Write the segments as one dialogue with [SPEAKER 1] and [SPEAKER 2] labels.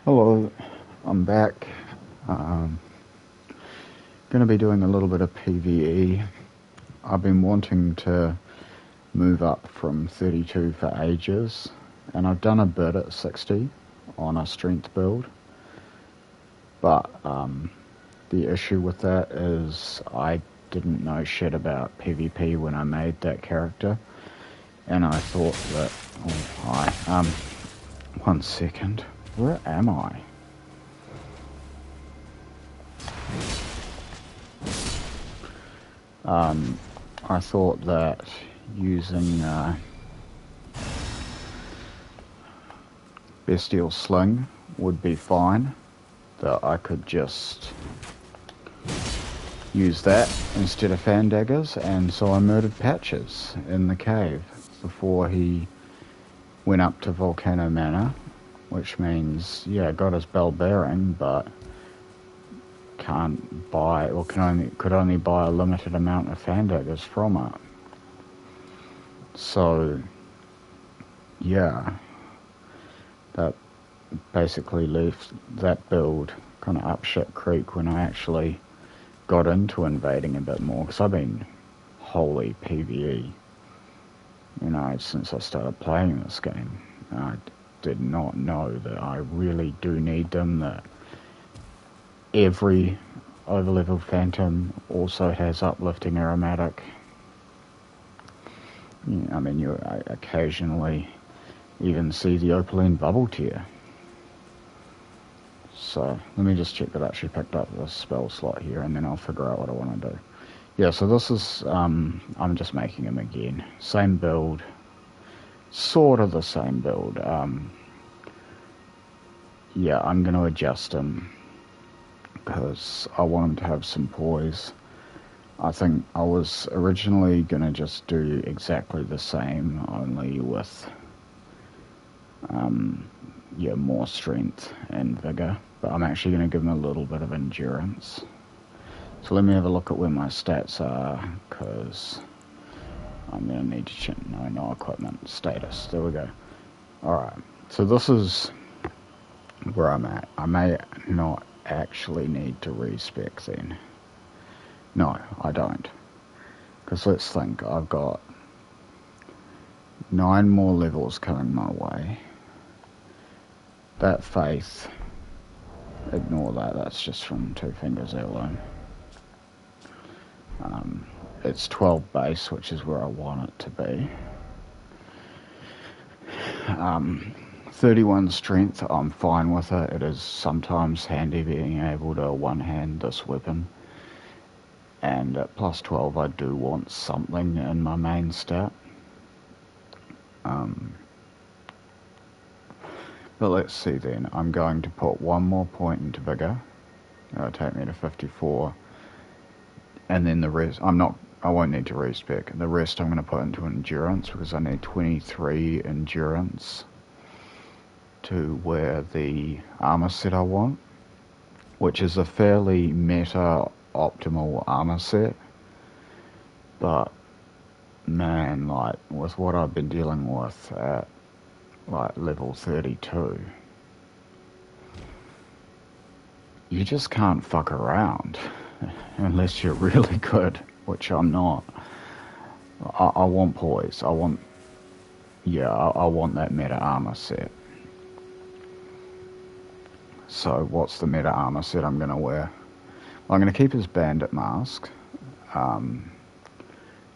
[SPEAKER 1] Hello, I'm back. Um, going to be doing a little bit of PVE. I've been wanting to move up from 32 for ages, and I've done a bit at 60 on a strength build, but the issue with that is I didn't know shit about PvP when I made that character, and I thought that... Oh, hi. One second. Where am I? I thought that using Bestial Sling would be fine, that I could just use that instead of fan daggers, and so I murdered Patches in the cave before he went up to Volcano Manor, which means, yeah, got his bell bearing, but can't buy, or could only buy a limited amount of fan daggers from it. So, yeah, that basically left that build kind of up shit creek when I actually got into invading a bit more, because I've been wholly PvE, you know, since I started playing this game. I did not know that I really do need them, that every overleveled phantom also has uplifting aromatic. I mean, I occasionally even see the opaline bubble tear. So let me just check that I actually picked up the spell slot here, and then I'll figure out what I want to do. Yeah, so this is, I'm just making them again. Same build, sort of the same build. Yeah, I'm going to adjust them because I want them to have some poise. I think I was originally going to just do exactly the same, only with, yeah, more strength and vigor. But I'm actually going to give them a little bit of endurance. So let me have a look at where my stats are, because I'm going to need to check. No equipment status. There we go. Alright, so this is where I'm at. I may not actually need to respec then. No, I don't. Because let's think, I've got 9 more levels coming my way. That faith, ignore that, that's just from Two Fingers Heirloom. It's 12 base, which is where I want it to be. 31 strength, I'm fine with it. It is sometimes handy being able to one-hand this weapon. And at plus 12 I do want something in my main stat. But let's see then. I'm going to put one more point into vigor. That'll take me to 54. And then the rest, I won't need to respec. The rest I'm going to put into endurance, because I need 23 endurance to wear the armor set I want, which is a fairly meta optimal armor set. But man, like, with what I've been dealing with at like level 32, you just can't fuck around unless you're really good, which I'm not. I want poise. I want that meta armor set. So what's the meta armor set I'm going to wear? Well, I'm going to keep his bandit mask. I'm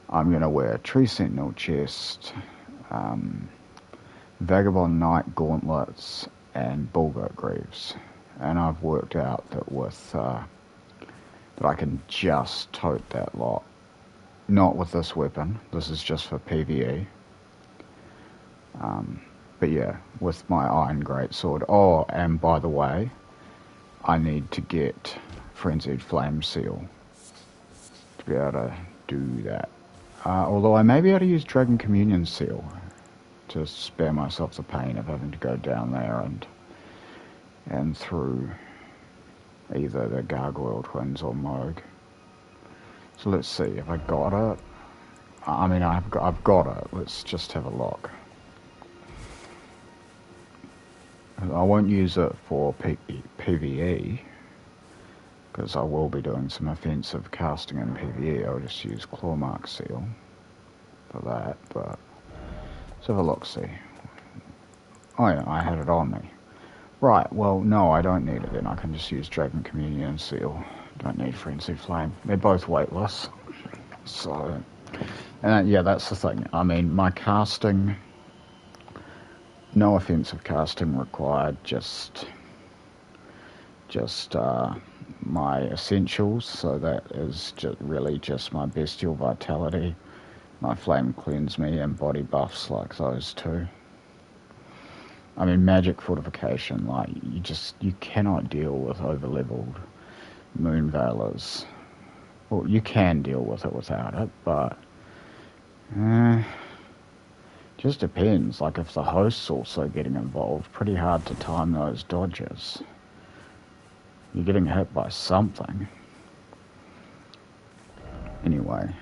[SPEAKER 1] going to wear Tree Sentinel chest, Vagabond Knight gauntlets, and Bulldog Greaves. And I've worked out that with that I can just tote that lot. Not with this weapon. This is just for PvE. But yeah, with my Iron Greatsword. Oh, and by the way, I need to get Frenzied Flame Seal to be able to do that. Although I may be able to use Dragon Communion Seal to spare myself the pain of having to go down there and through either the Gargoyle Twins or Moog. So let's see if I got it. I mean, I've got it. Let's just have a look. I won't use it for PVE, because I will be doing some offensive casting in PVE. I'll just use Clawmark Seal for that, but let's have a look-see. Oh yeah, I had it on me. Right, well, no, I don't need it then. I can just use Dragon Communion Seal. Don't need Frenzy Flame. They're both weightless. So, and yeah, that's the thing. I mean, my casting, no offensive casting required, just my essentials. So that is really just my Bestial Vitality, my Flame Cleanse Me, and body buffs like those two. I mean, magic fortification, like, you cannot deal with over-leveled Moon Veilers. Well, you can deal with it without it, but just depends. Like, if the host's also getting involved, pretty hard to time those dodges. You're getting hit by something. Anyway,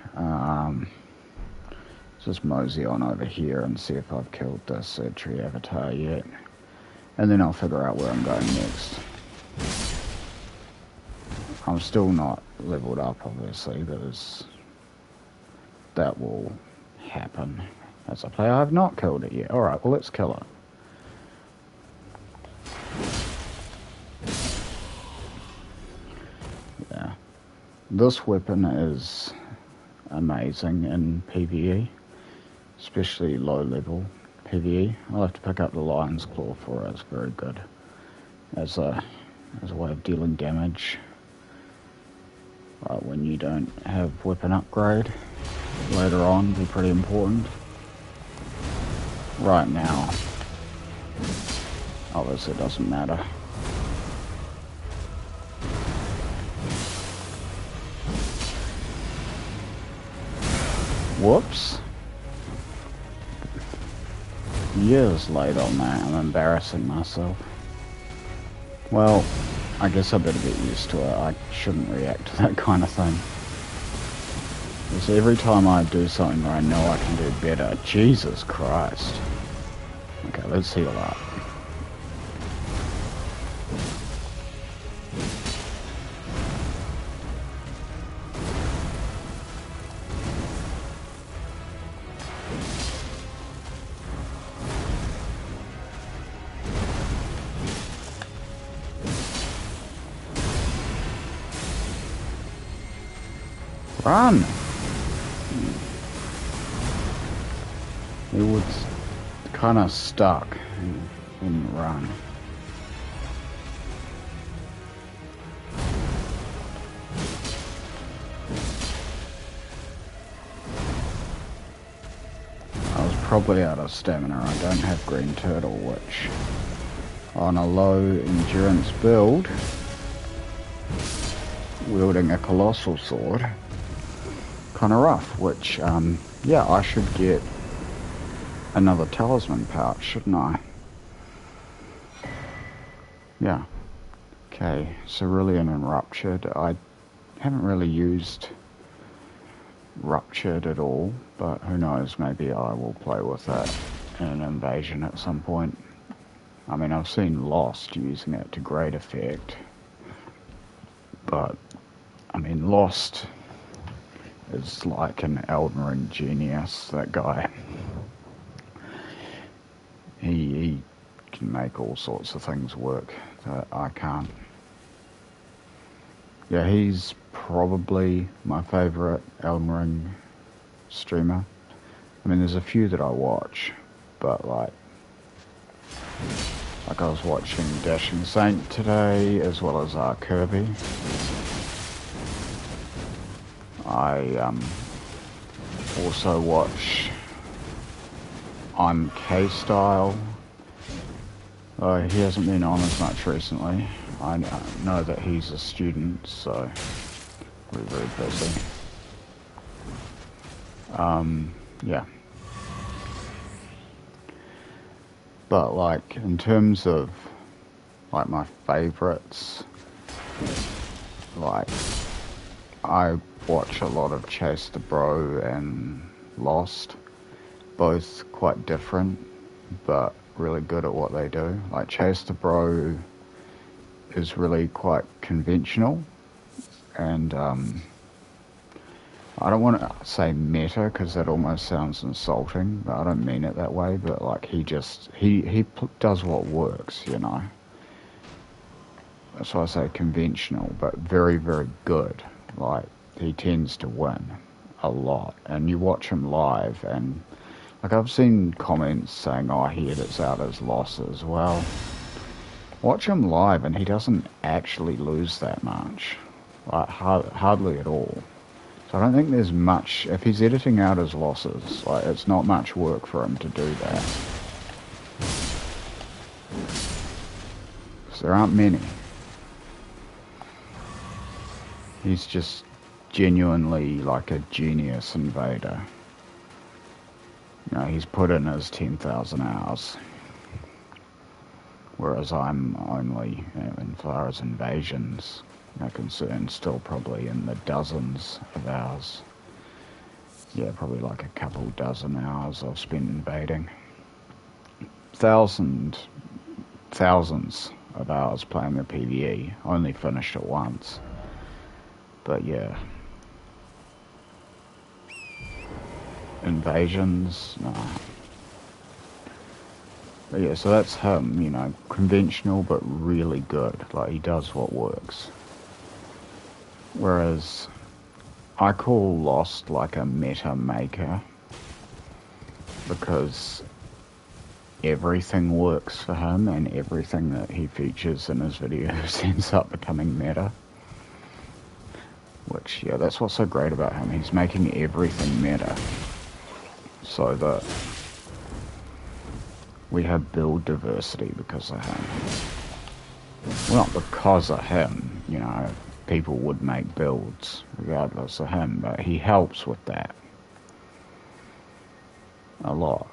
[SPEAKER 1] just mosey on over here and see if I've killed this tree avatar yet, and then I'll figure out where I'm going next. I'm still not leveled up, obviously, but that will happen as I play. I have not killed it yet. Alright, well, let's kill it. Yeah. This weapon is amazing in PvE, especially low level PvE. I'll have to pick up the Lion's Claw for it. It's very good as a way of dealing damage. Right, when you don't have weapon upgrade later on, be pretty important. Right now, obviously it doesn't matter. Whoops. Years late on that. I'm embarrassing myself. Well, I guess I better get used to it. I shouldn't react to that kind of thing. Because every time I do something where I know I can do better, Jesus Christ. Okay, let's heal up. Run! He was kind of stuck and wouldn't run. I was probably out of stamina. I don't have Green Turtle, which on a low endurance build, wielding a colossal sword, kind of rough, which, yeah, I should get another talisman pouch, shouldn't I? Yeah. Okay, Cerulean and Ruptured. I haven't really used Ruptured at all, but who knows, maybe I will play with that in an invasion at some point. I mean, I've seen Lost using it to great effect, but, I mean, Lost is like an Elden Ring genius, that guy. He can make all sorts of things work that I can't. Yeah, he's probably my favourite Elden Ring streamer. I mean, there's a few that I watch, but like I was watching Dashing Saint today, as well as Kirby. I also watch I'm K-Style. He hasn't been on as much recently. I know that he's a student, so we're very busy. Yeah. But like, in terms of like my favorites, like I watch a lot of Chase the Bro and Lost, both quite different, but really good at what they do. Like Chase the Bro is really quite conventional, and I don't want to say meta because that almost sounds insulting, but I don't mean it that way. But like he does what works, you know. That's why I say conventional, but very, very good. Like he tends to win a lot, and you watch him live, and like I've seen comments saying, "Oh, he edits out his losses." Well, watch him live, and he doesn't actually lose that much, like hardly at all. So I don't think there's much, if he's editing out his losses, like it's not much work for him to do that. Because there aren't many. He's just genuinely like a genius invader. You know, he's put in his 10,000 hours. Whereas I'm only, as far as invasions are concerned, still probably in the dozens of hours. Yeah, probably like a couple dozen hours I've spent invading. Thousands of hours playing the PVE. Only finished it once. But yeah. Invasions, no. But yeah, so that's him, you know, conventional but really good. Like, he does what works. Whereas I call Lost like a meta maker, because everything works for him and everything that he features in his videos ends up becoming meta. Which, yeah, that's what's so great about him. He's making everything meta. So that we have build diversity because of him. Well, not because of him, you know, people would make builds regardless of him, but he helps with that a lot.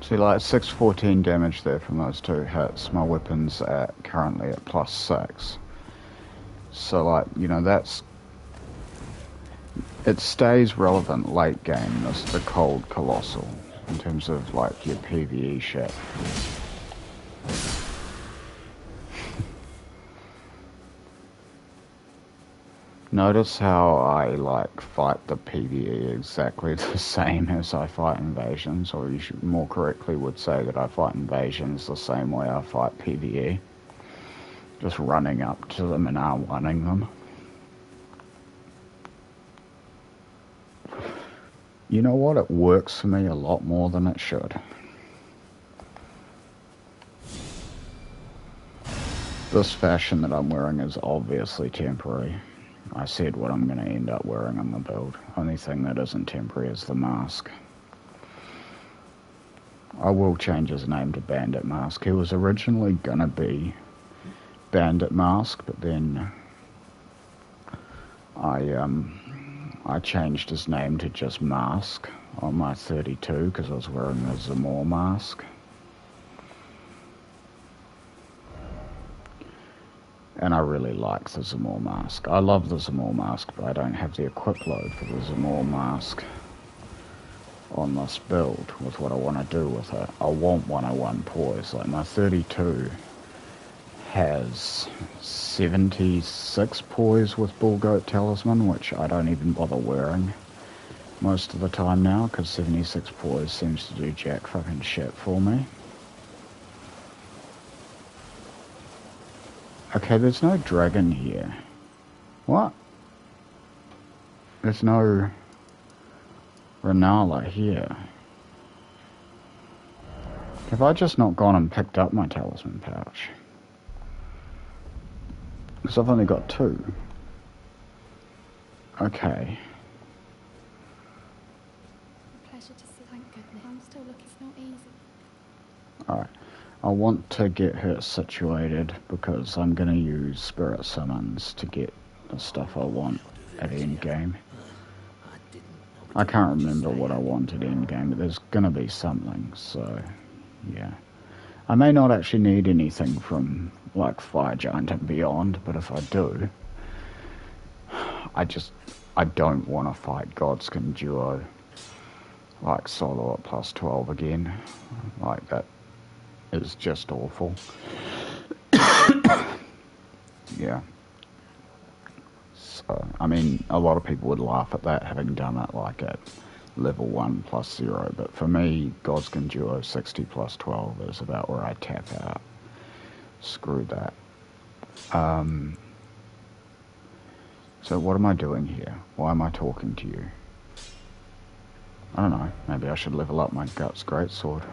[SPEAKER 1] See, like 614 damage there from those two hits. My weapon's currently at +6. So, like, you know, it stays relevant late game, the cold colossal, in terms of like your PVE shit. Notice how I like fight the PVE exactly the same as I fight invasions, or you should more correctly would say that I fight invasions the same way I fight PVE. Just running up to them and R1ing them. You know what? It works for me a lot more than it should. This fashion that I'm wearing is obviously temporary. I said what I'm going to end up wearing on the build. Only thing that isn't temporary is the mask. I will change his name to Bandit Mask. He was originally going to be Bandit Mask, but then I changed his name to just Mask on my 32 because I was wearing the Zamor mask. And I really like the Zamor mask. I love the Zamor mask, but I don't have the equip load for the Zamor mask on this build with what I want to do with it. I want 101 poise. Like, my 32 has 76 poise with Bull Goat Talisman, which I don't even bother wearing most of the time now, because 76 poise seems to do jack fucking shit for me. Okay, there's no dragon here. What? There's no Renala here. Have I just not gone and picked up my talisman pouch? Because I've only got 2. Okay.
[SPEAKER 2] Pleasure to see. Thank goodness. I'm still looking. It's not easy.
[SPEAKER 1] Alright. I want to get her situated because I'm going to use Spirit Summons to get the stuff I want at endgame. I can't remember what I want at endgame, but there's going to be something, so yeah. I may not actually need anything from like Fire Giant and beyond, but if I do, I don't want to fight Godskin duo like solo at plus 12 again. Like, that is just awful. Yeah. So, I mean, a lot of people would laugh at that, having done it like at level 1 plus 0, but for me, Godskin duo 60 plus 12 is about where I tap out. Screw that. So what am I doing here? Why am I talking to you? I don't know. Maybe I should level up my Guts Greatsword.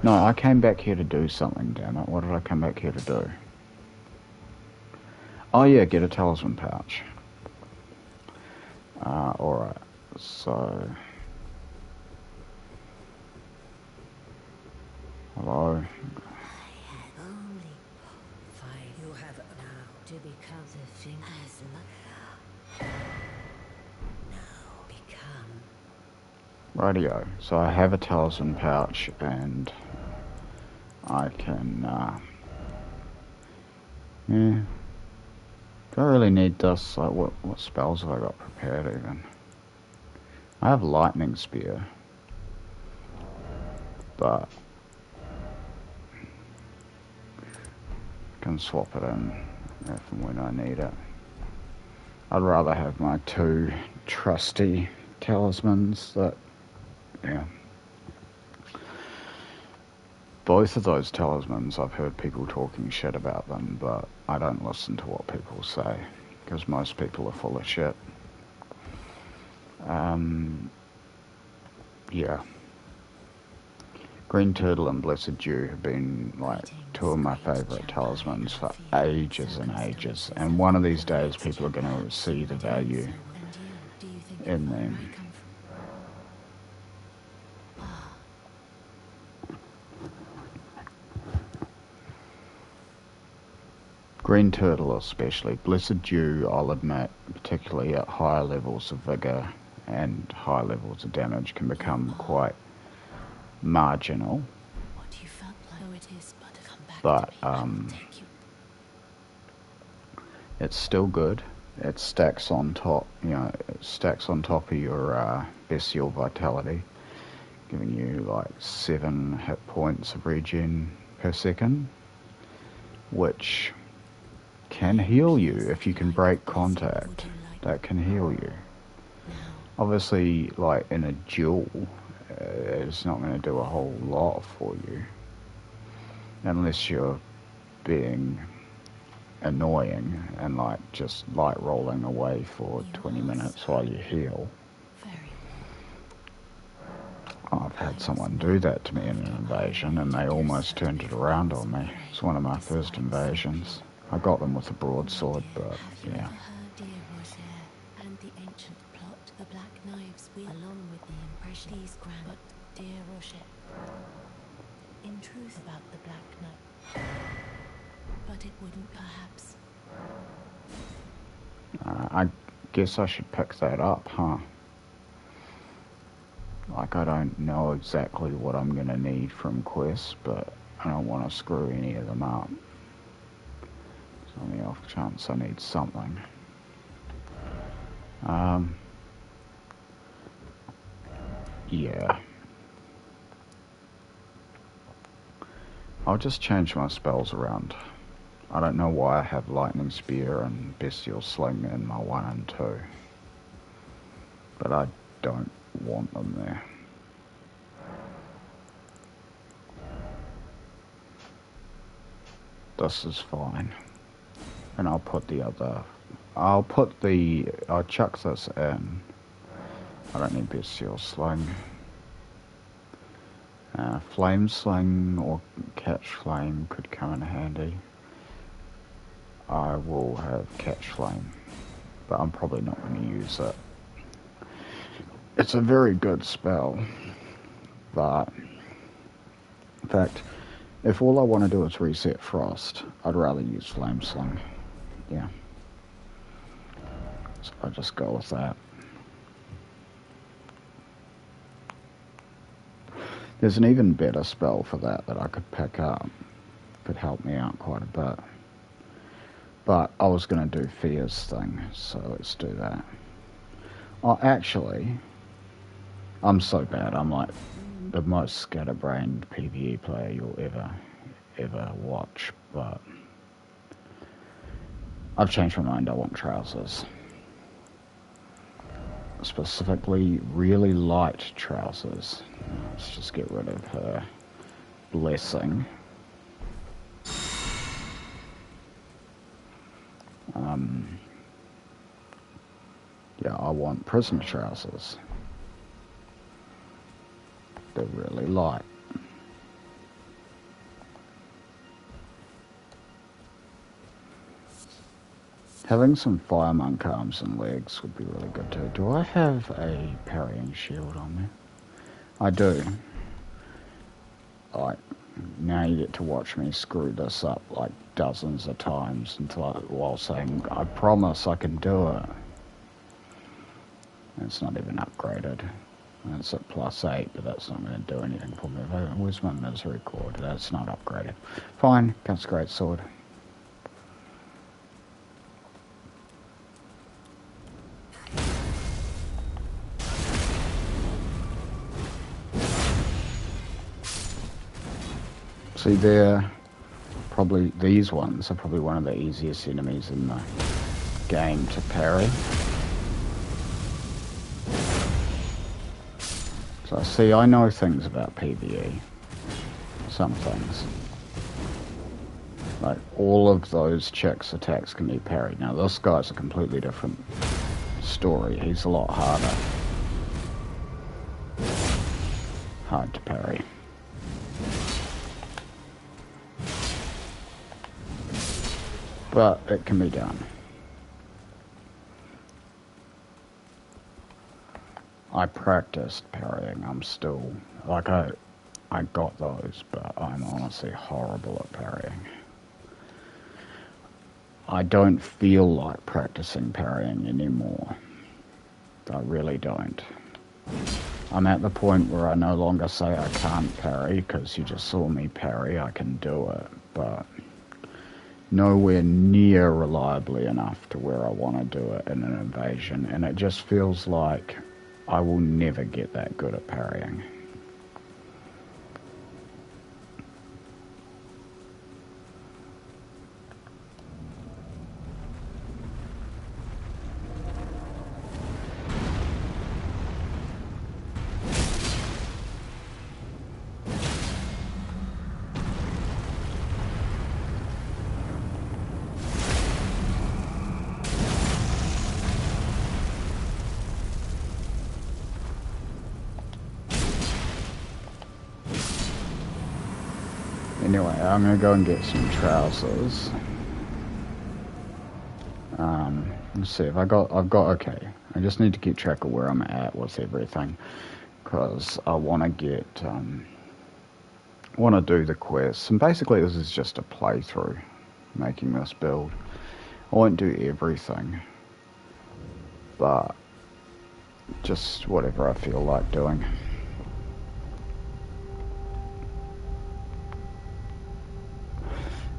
[SPEAKER 1] No, I came back here to do something, damn it. What did I come back here to do? Oh yeah, get a talisman pouch. Alright. So... Hello?
[SPEAKER 3] You have now to become the thing as now become.
[SPEAKER 1] Radio. So I have a talisman pouch and I can, yeah. Do I really need this? Like, what spells have I got prepared even? I have lightning spear. But can swap it in if and when I need it. I'd rather have my 2 trusty talismans that, yeah. Both of those talismans, I've heard people talking shit about them, but I don't listen to what people say, because most people are full of shit. Yeah. Green Turtle and Blessed Dew have been, like, 2 of my favourite talismans for ages and ages, and one of these days people are going to see the value in them. Green Turtle especially. Blessed Dew, I'll admit, particularly at higher levels of vigour and high levels of damage, can become quite marginal. But it's still good. It stacks on top, it stacks on top of your bestial vitality, giving you like 7 hit points of regen per second, which can heal you if you can break contact. That can heal you. Obviously, like in a duel, it's not going to do a whole lot for you, unless you're being annoying and like just light rolling away for 20 minutes while you heal. I've had someone do that to me in an invasion and they almost turned it around on me. It's one of my first invasions. I got them with a broadsword, but yeah.
[SPEAKER 3] And the ancient plot, the black knives, along with the impression, these grand, but dear Rocher, in truth about the black knife, but it wouldn't perhaps.
[SPEAKER 1] I guess I should pick that up, huh? Like, I don't know exactly what I'm going to need from quests, but I don't want to screw any of them up. It's on the off chance I need something. Yeah. I'll just change my spells around. I don't know why I have Lightning Spear and Bestial Sling in my 1 and 2. But I don't want them there. This is fine. And I'll put the other... I'll chuck this in. I don't need Bestial Sling. Flame Sling or Catch Flame could come in handy. I will have Catch Flame, but I'm probably not going to use it. It's a very good spell, but in fact, if all I want to do is reset Frost, I'd rather use Flame Sling. Yeah. So I just go with that. There's an even better spell for that I could pick up. Could help me out quite a bit. But I was going to do Fear's thing, so let's do that. Oh, actually, I'm so bad. I'm like the most scatterbrained PVE player you'll ever watch, but I've changed my mind. I want trousers. Specifically, really light trousers. Let's just get rid of her blessing. Yeah, I want prisoner trousers. They're really light. Having some firemonk arms and legs would be really good too. Do I have a parrying shield on me? I do. Like, now you get to watch me screw this up like dozens of times while saying, I promise I can do it. It's not even upgraded. It's at +8, but that's not going to do anything for me. Where's my misery cord? That's not upgraded. Fine, that's a great sword. See, these ones are probably one of the easiest enemies in the game to parry. So see, I know things about PVE. Some things. Like, all of those chicks' attacks can be parried. Now, this guy's a completely different story. He's a lot harder. Hard to parry. But it can be done. I practiced parrying. I'm still, like, I got those, but I'm honestly horrible at parrying. I don't feel like practicing parrying anymore. I really don't. I'm at the point where I no longer say I can't parry, because you just saw me parry. I can do it, but nowhere near reliably enough to where I want to do it in an invasion, and it just feels like I will never get that good at parrying. Anyway, I'm gonna go and get some trousers. Let's see if I've got, okay. I just need to keep track of where I'm at with everything, because I want to get, want to do the quests. And basically this is just a playthrough, making this build. I won't do everything, but just whatever I feel like doing.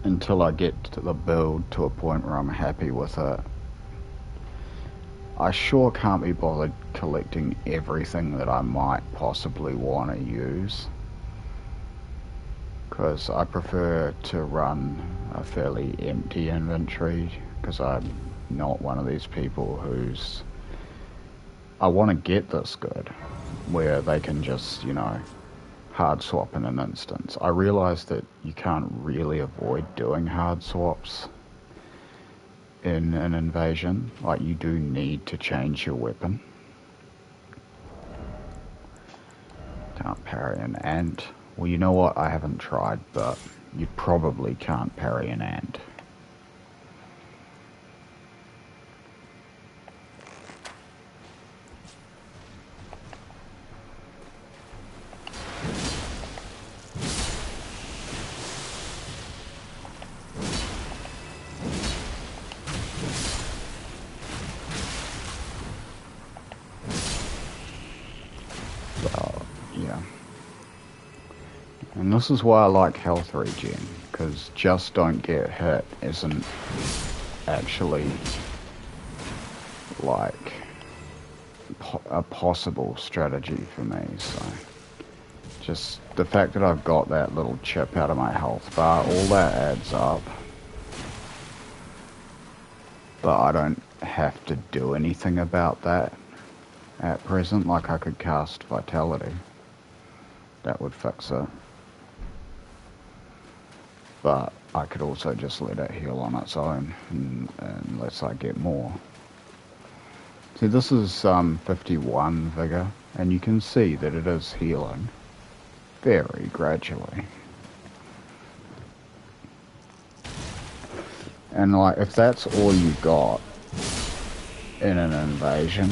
[SPEAKER 1] Until I get to the build to a point where I'm happy with it. I sure can't be bothered collecting everything that I might possibly want to use, because I prefer to run a fairly empty inventory, because I'm not one of these people who's... I want to get this good, where they can just, you know, hard swap in an instance. I realise that you can't really avoid doing hard swaps in an invasion. Like, you do need to change your weapon. Can't parry an ant. Well, you know what? I haven't tried, but you probably can't parry an ant. And this is why I like health regen, because just don't get hit isn't actually like a possible strategy for me. So just the fact that I've got that little chip out of my health bar, all that adds up. But I don't have to do anything about that at present. Like, I could cast Vitality. That would fix it. But I could also just let it heal on its own unless I get more. See, this is 51 Vigor, and you can see that it is healing very gradually. And like, if that's all you got in an invasion,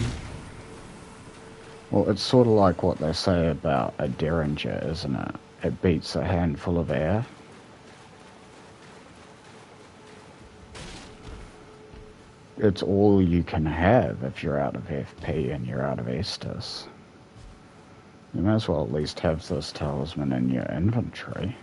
[SPEAKER 1] well, it's sort of like what they say about a Derringer, isn't it? It beats a handful of air. It's all you can have if you're out of FP and you're out of Estus. You may as well at least have this talisman in your inventory.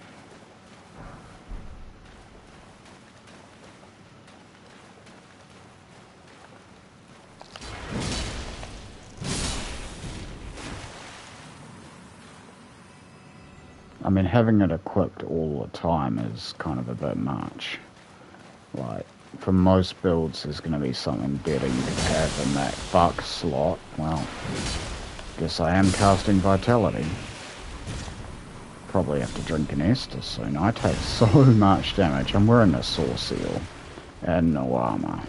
[SPEAKER 1] I mean, having it equipped all the time is kind of a bit much. Like, for most builds, there's going to be something better you could have in that buck slot. Well, guess I am casting Vitality. Probably have to drink an Estus soon. I take so much damage. I'm wearing a Saw Seal and no armor.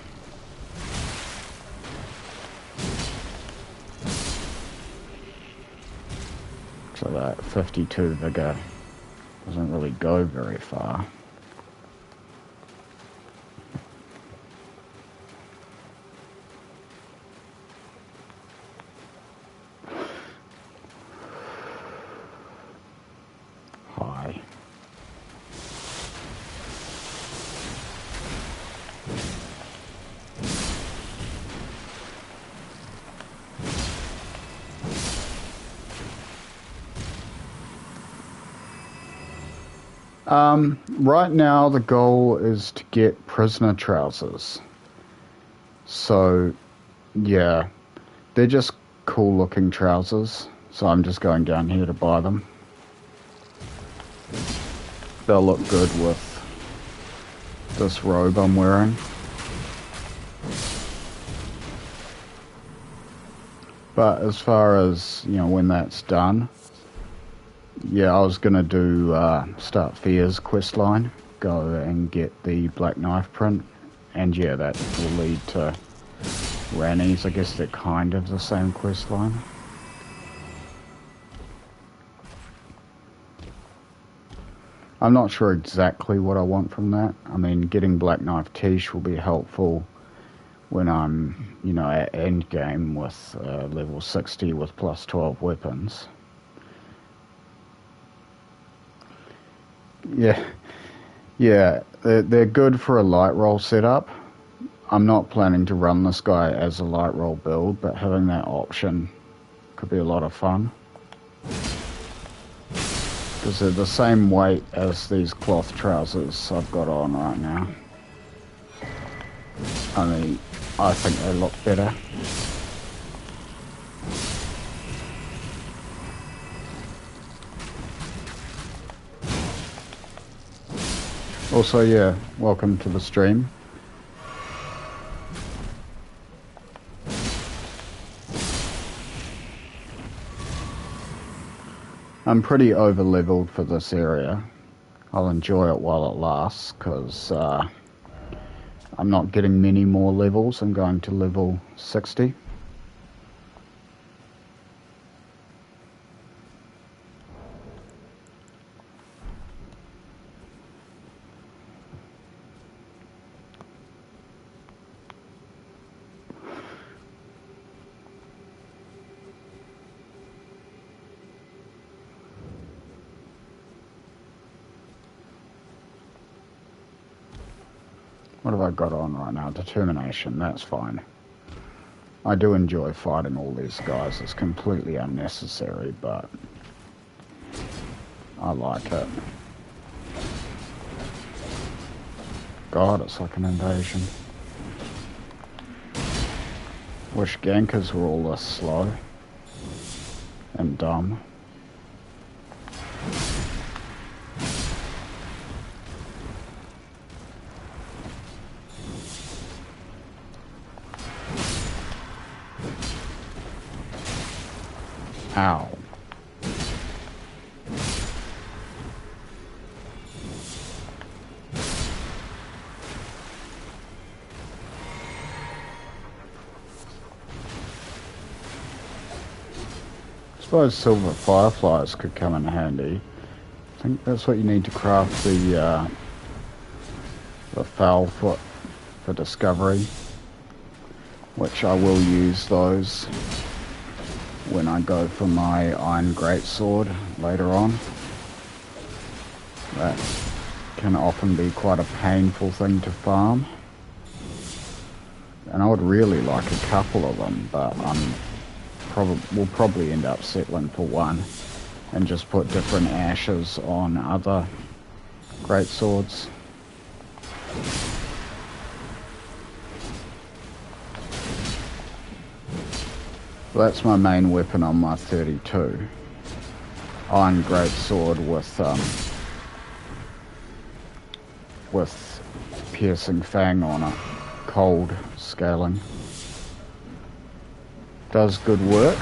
[SPEAKER 1] So that 52 Vigor doesn't really go very far. Hi. Right now the goal is to get prisoner trousers. So, yeah, they're just cool looking trousers. So I'm just going down here to buy them. They'll look good with this robe I'm wearing. But as far as, you know, when that's done, yeah, I was going to do start Fear's questline, go and get the Black Knife print, and yeah, that will lead to Ranni's. I guess they're kind of the same questline. I'm not sure exactly what I want from that. I mean, getting Black Knife Tish will be helpful when I'm, you know, at end game with level 60 with plus 12 weapons. Yeah, they're good for a light roll setup. I'm not planning to run this guy as a light roll build, but having that option could be a lot of fun. Because they're the same weight as these cloth trousers I've got on right now. I mean, I think they look better. Also, yeah, welcome to the stream. I'm pretty over-leveled for this area. I'll enjoy it while it lasts, because I'm not getting many more levels. I'm going to level 60. What have I got on right now? Determination, that's fine. I do enjoy fighting all these guys. It's completely unnecessary, but I like it. God, it's like an invasion. Wish gankers were all this slow and dumb. Ow. I suppose silver fireflies could come in handy. I think that's what you need to craft the foul foot for discovery, which I will use those when I go for my iron greatsword later on. That can often be quite a painful thing to farm, and I would really like a couple of them, but we'll probably end up settling for one and just put different ashes on other greatswords. That's my main weapon on my 32. Iron greatsword with piercing fang on it, cold scaling. Does good work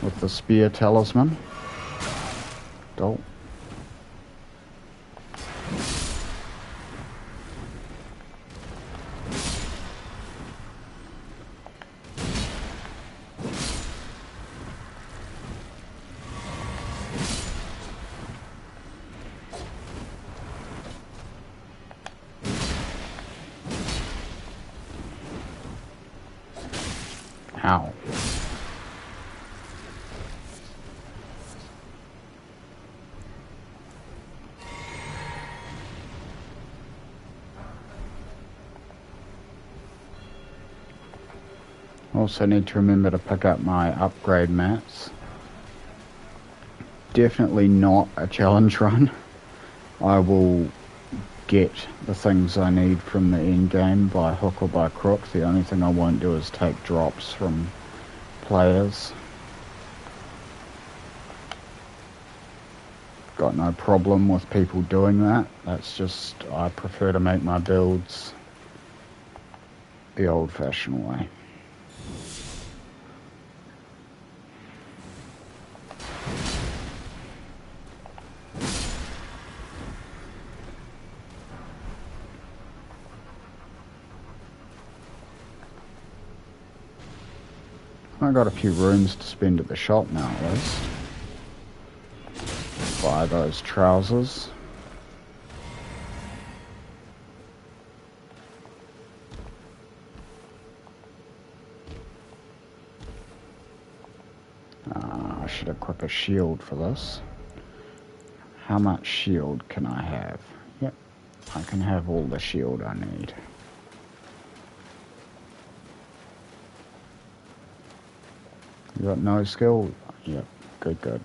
[SPEAKER 1] with the spear talisman. Dope. Ow. Also need to remember to pick up my upgrade mats. Definitely not a challenge run. I will get the things I need from the end game by hook or by crook. The only thing I won't do is take drops from players. Got no problem with people doing that. That's just, I prefer to make my builds the old-fashioned way. I got a few rooms to spend at the shop now, at least. Buy those trousers. I should equip a shield for this. How much shield can I have? Yep, I can have all the shield I need. You got no skill? Yep, good.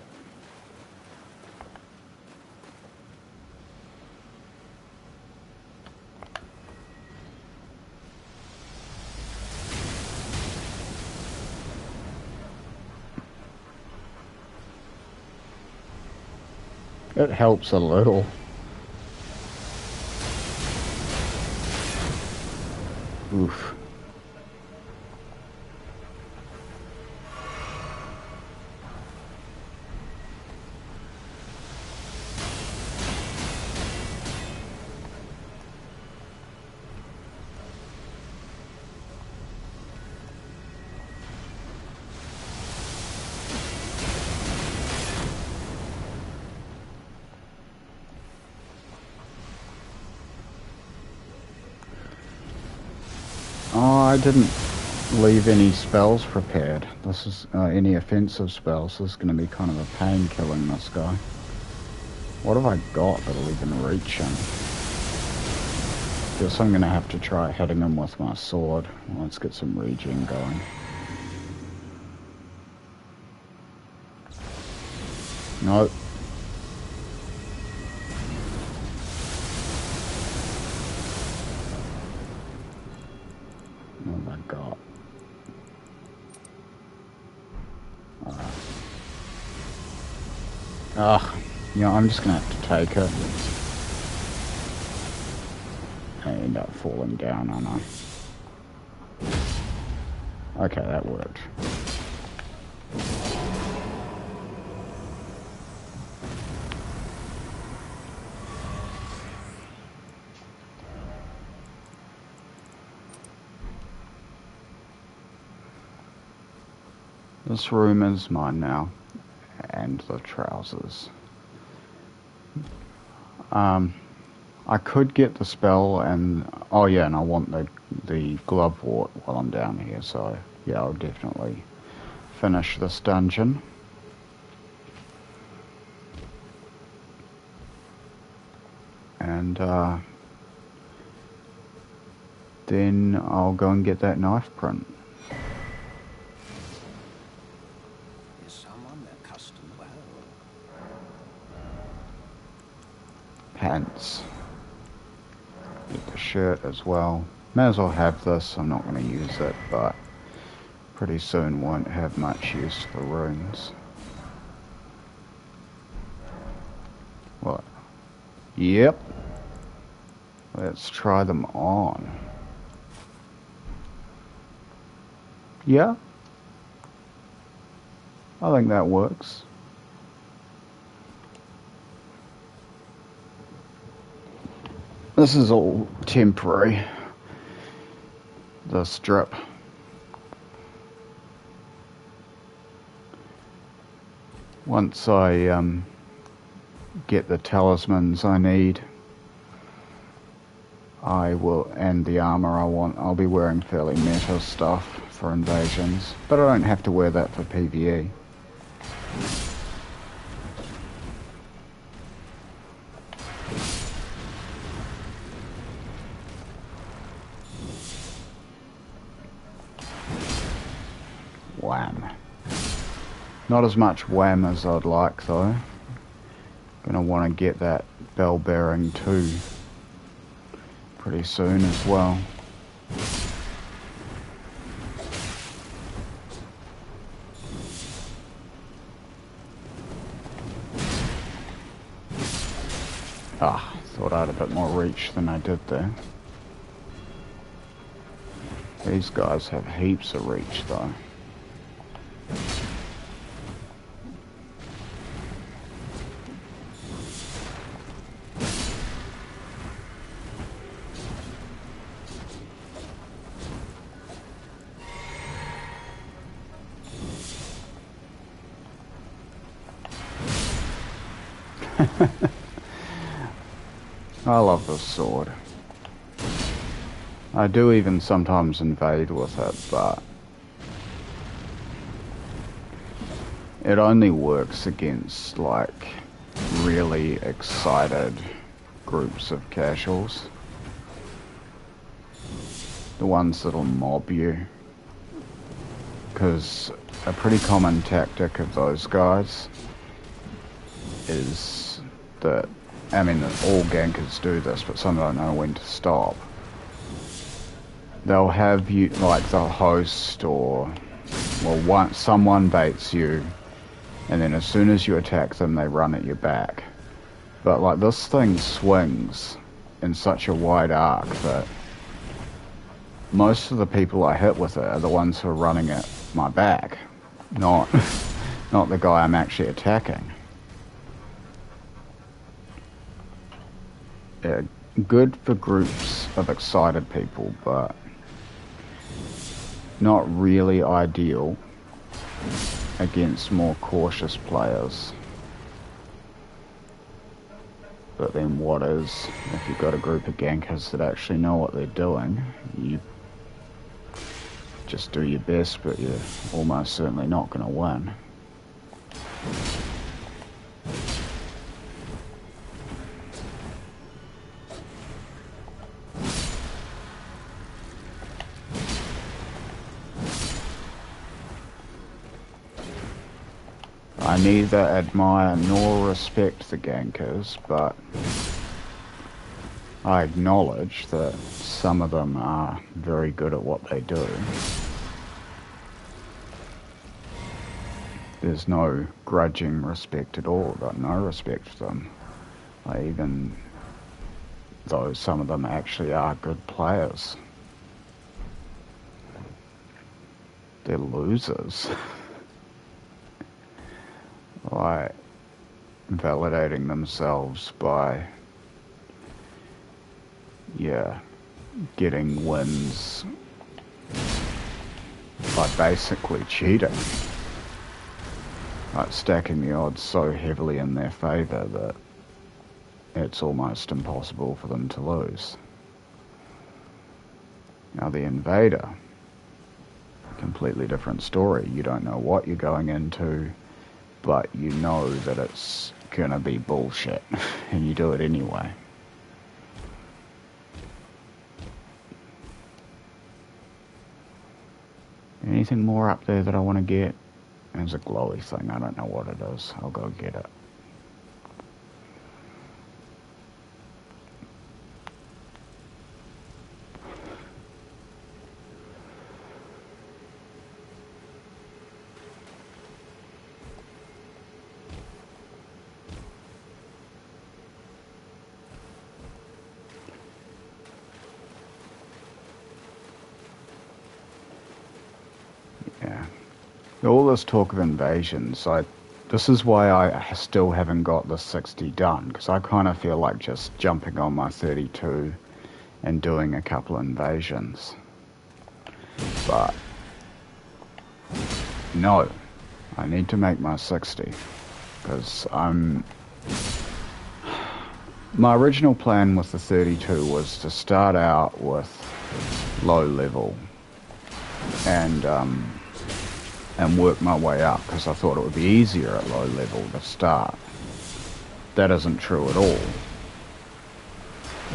[SPEAKER 1] It helps a little. Oof. Oh, I didn't leave any spells prepared. This is any offensive spells. This is going to be kind of a pain killing this guy. What have I got that'll even reach him? Guess I'm going to have to try hitting him with my sword. Let's get some regen going. Nope. Ugh. You know, I'm just gonna have to take it. I end up falling down, aren't I? Okay, that worked. This room is mine now, and the trousers. I could get the spell and... Oh yeah, and I want the glove wart while I'm down here, so yeah, I'll definitely finish this dungeon. And then I'll go and get that knife print.
[SPEAKER 4] Is someone their customer? Well,
[SPEAKER 1] Pants. Get the shirt as well. May as well have this. I'm not going to use it, but pretty soon won't have much use for runes. What? Yep. Let's try them on. Yeah? I think that works. This is all temporary. The strip. Once I get the talismans I need, I will, and the armor I want, I'll be wearing fairly meta stuff for invasions, but I don't have to wear that for PVE. Wham. Not as much wham as I'd like though. Gonna want to get that bell bearing too pretty soon as well. Ah, thought I had a bit more reach than I did there. These guys have heaps of reach though. I love this sword. I do even sometimes invade with it, but it only works against like really excited groups of casuals. The ones that'll mob you. Because a pretty common tactic of those guys is that, I mean, all gankers do this, but some don't know when to stop. They'll have you, like the host or, well, someone baits you, and then as soon as you attack them, they run at your back. But like this thing swings in such a wide arc that most of the people I hit with it are the ones who are running at my back, not the guy I'm actually attacking. Yeah, good for groups of excited people, but not really ideal against more cautious players. But then what is, if you've got a group of gankers that actually know what they're doing, you just do your best, but you're almost certainly not going to win. I neither admire nor respect the gankers, but I acknowledge that some of them are very good at what they do. there's no grudging respect at all. I've got no respect for them. Even though some of them actually are good players, they're losers. Like, validating themselves by, getting wins by basically cheating. Like, stacking the odds so heavily in their favour that it's almost impossible for them to lose. Now the invader, completely different story. You don't know what you're going into, but you know that it's gonna be bullshit, and you do it anyway. Anything more up there that I want to get? There's a glowy thing, I don't know what it is. I'll go get it. All this talk of invasions, this is why I still haven't got the 60 done, because I kind of feel like just jumping on my 32 and doing a couple of invasions. But no, I need to make my 60, because my original plan with the 32 was to start out with low level and work my way up, because I thought it would be easier at low level to start. That isn't true at all.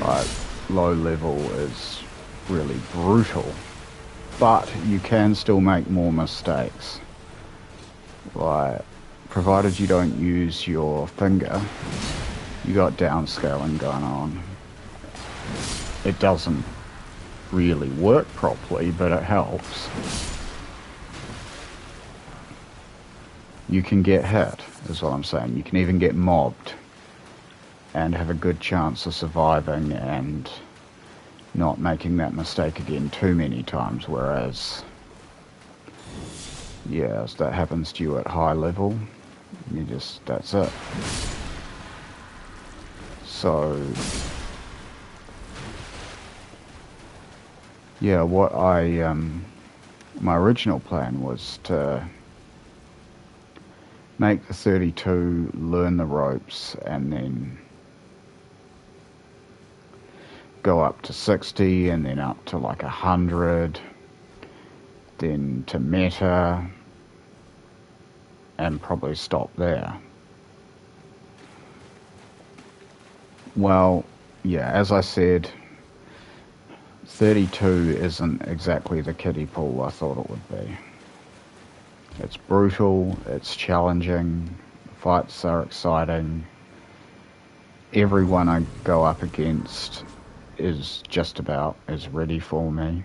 [SPEAKER 1] Like, low level is really brutal, but you can still make more mistakes. Like, provided you don't use your finger, you got downscaling going on. It doesn't really work properly, but it helps. You can get hit, is what I'm saying. You can even get mobbed and have a good chance of surviving and not making that mistake again too many times, whereas, as that happens to you at high level, that's it. So, what my original plan was to make the 32, learn the ropes, and then go up to 60, and then up to like 100, then to meta, and probably stop there. Well, as I said, 32 isn't exactly the kiddie pool I thought it would be. It's brutal, it's challenging, fights are exciting. Everyone I go up against is just about as ready for me.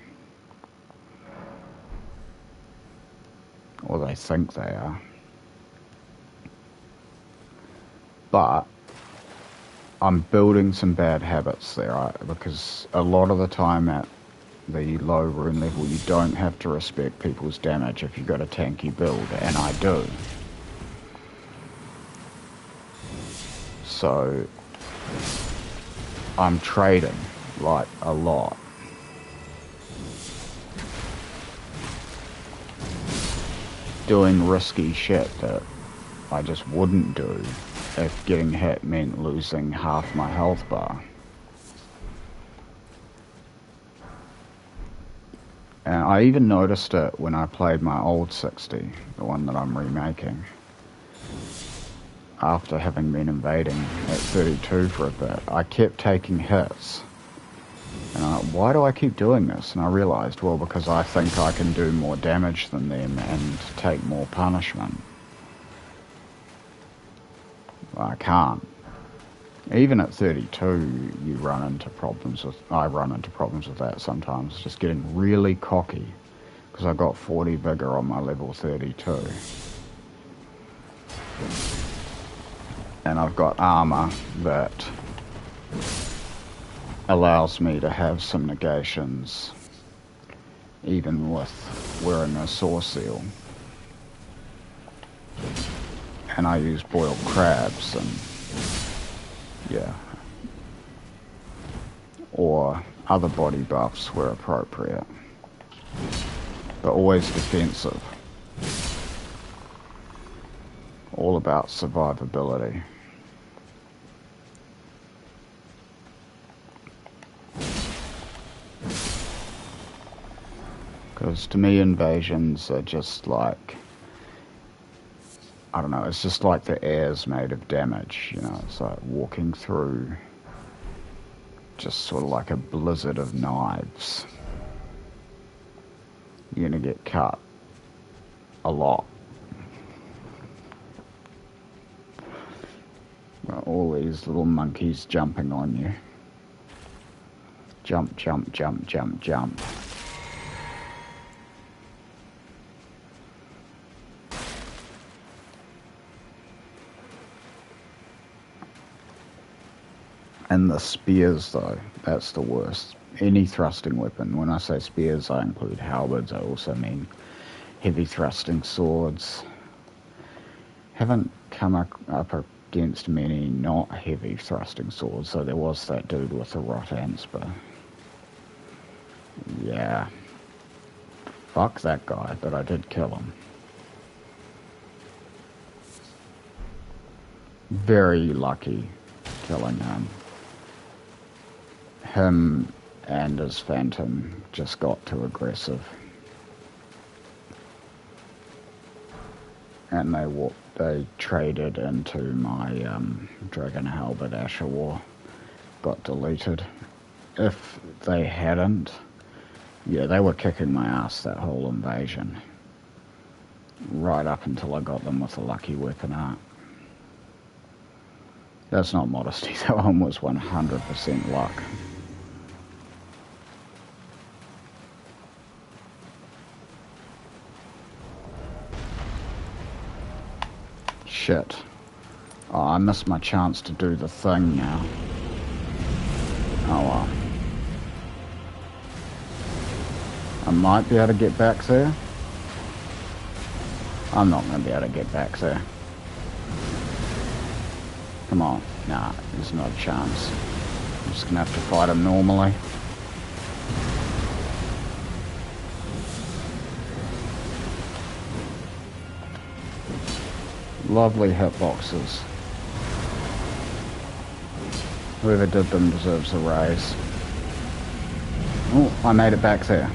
[SPEAKER 1] Or they think they are. But I'm building some bad habits there, because a lot of the time at the low rune level, you don't have to respect people's damage if you've got a tanky build, and I do. So I'm trading, like, a lot. Doing risky shit that I just wouldn't do if getting hit meant losing half my health bar. And I even noticed it when I played my old 60, the one that I'm remaking. After having been invading at 32 for a bit, I kept taking hits. And why do I keep doing this? And I realised, well, because I think I can do more damage than them and take more punishment. I can't. Even at 32, I run into problems with that sometimes, just getting really cocky, because I got 40 vigor on my level 32. And I've got armor that allows me to have some negations even with wearing a saw seal. And I use boiled crabs and yeah, or other body buffs where appropriate, but always defensive. All about survivability. Because to me invasions are just like, I don't know, it's just like the air's made of damage, you know, it's like walking through just sort of like a blizzard of knives. You're gonna get cut a lot. Well, all these little monkeys jumping on you. Jump, jump, jump, jump, jump. And the spears, though, that's the worst. Any thrusting weapon. When I say spears, I include halberds. I also mean heavy thrusting swords. Haven't come up against many not heavy thrusting swords, so there was that dude with the Rotans, but yeah. Fuck that guy, but I did kill him. Very lucky killing him. Him and his phantom just got too aggressive. And they traded into my Dragon Halberd Asher War. Got deleted. If they hadn't, yeah, they were kicking my ass that whole invasion. Right up until I got them with a lucky weapon art. That's not modesty, that one was 100% luck. Shit. Oh, I missed my chance to do the thing now. Oh well. I might be able to get back there. I'm not going to be able to get back there. Come on. Nah, there's not a chance. I'm just going to have to fight him normally. Lovely hitboxes. Whoever did them deserves a raise. Oh, I made it back there.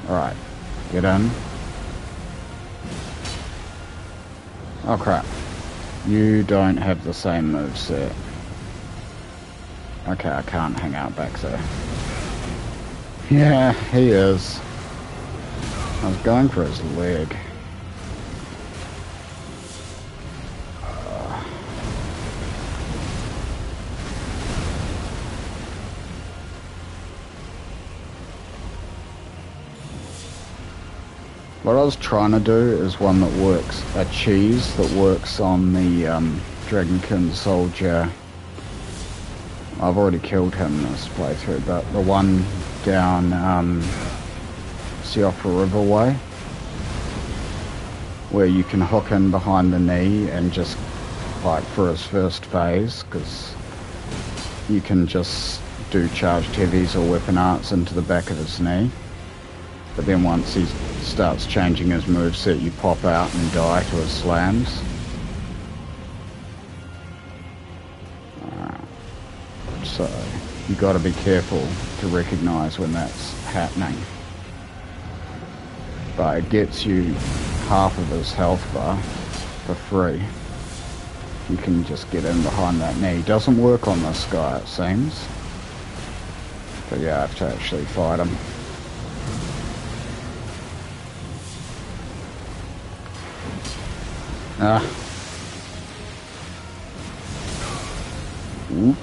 [SPEAKER 1] Alright, get in. Oh crap. You don't have the same moveset. Okay, I can't hang out back there. Yeah, he is. I was going for his leg. What I was trying to do is one that works, a cheese that works on the Dragonkin soldier. I've already killed him this playthrough, but the one down Siofra River way, where you can hook in behind the knee and just like for his first phase, because you can just do charged heavies or weapon arts into the back of his knee. But then once he starts changing his moveset, you pop out and die to his slams. So you got to be careful to recognise when that's happening. But it gets you half of his health bar for free. You can just get in behind that knee. Doesn't work on this guy, it seems. But yeah, I have to actually fight him. Oop.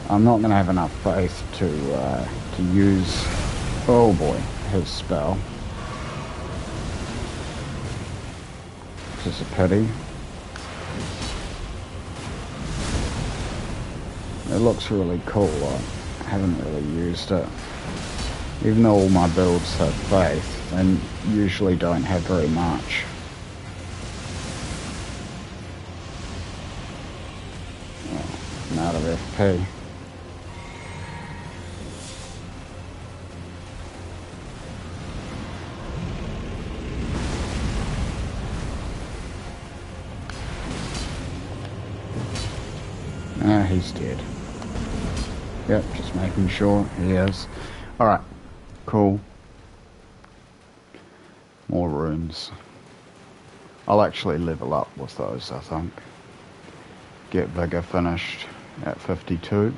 [SPEAKER 1] I'm not going to have enough faith to use, oh boy, his spell. which is a pity. It looks really cool. I haven't really used it. Even though all my builds have faith, and usually don't have very much. Oh, I'm out of FP. Ah, he's dead. Yep, just making sure he is. Alright, cool. More runes. I'll actually level up with those, I think. Get Vigor finished at 52.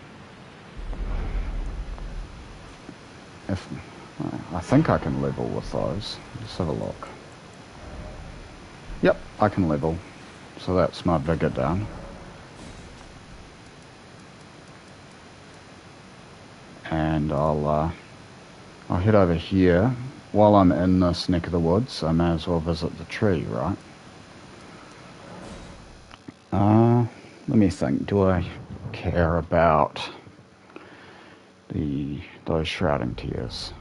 [SPEAKER 1] I think I can level with those. Let's have a look. Yep, I can level. So that's my Vigor done. And I'll head over here. While I'm in this neck of the woods, I may as well visit the tree, right? Let me think. Do I care about those shrouding tears?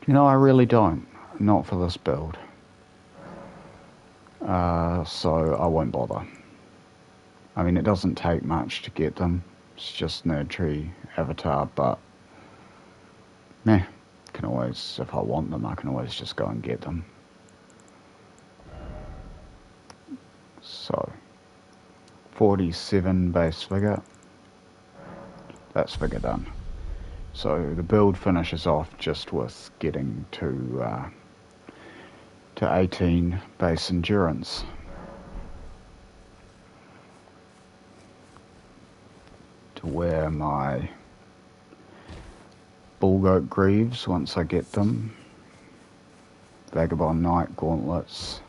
[SPEAKER 1] You know, I really don't. Not for this build. So I won't bother. I mean, it doesn't take much to get them. It's just nerd tree avatar, but meh. Can always, if I want them, I can always just go and get them. So 47 base Vigor. That's Vigor done. So the build finishes off just with getting to 18 base endurance. To wear my bullgoat greaves once I get them. Vagabond Knight gauntlets.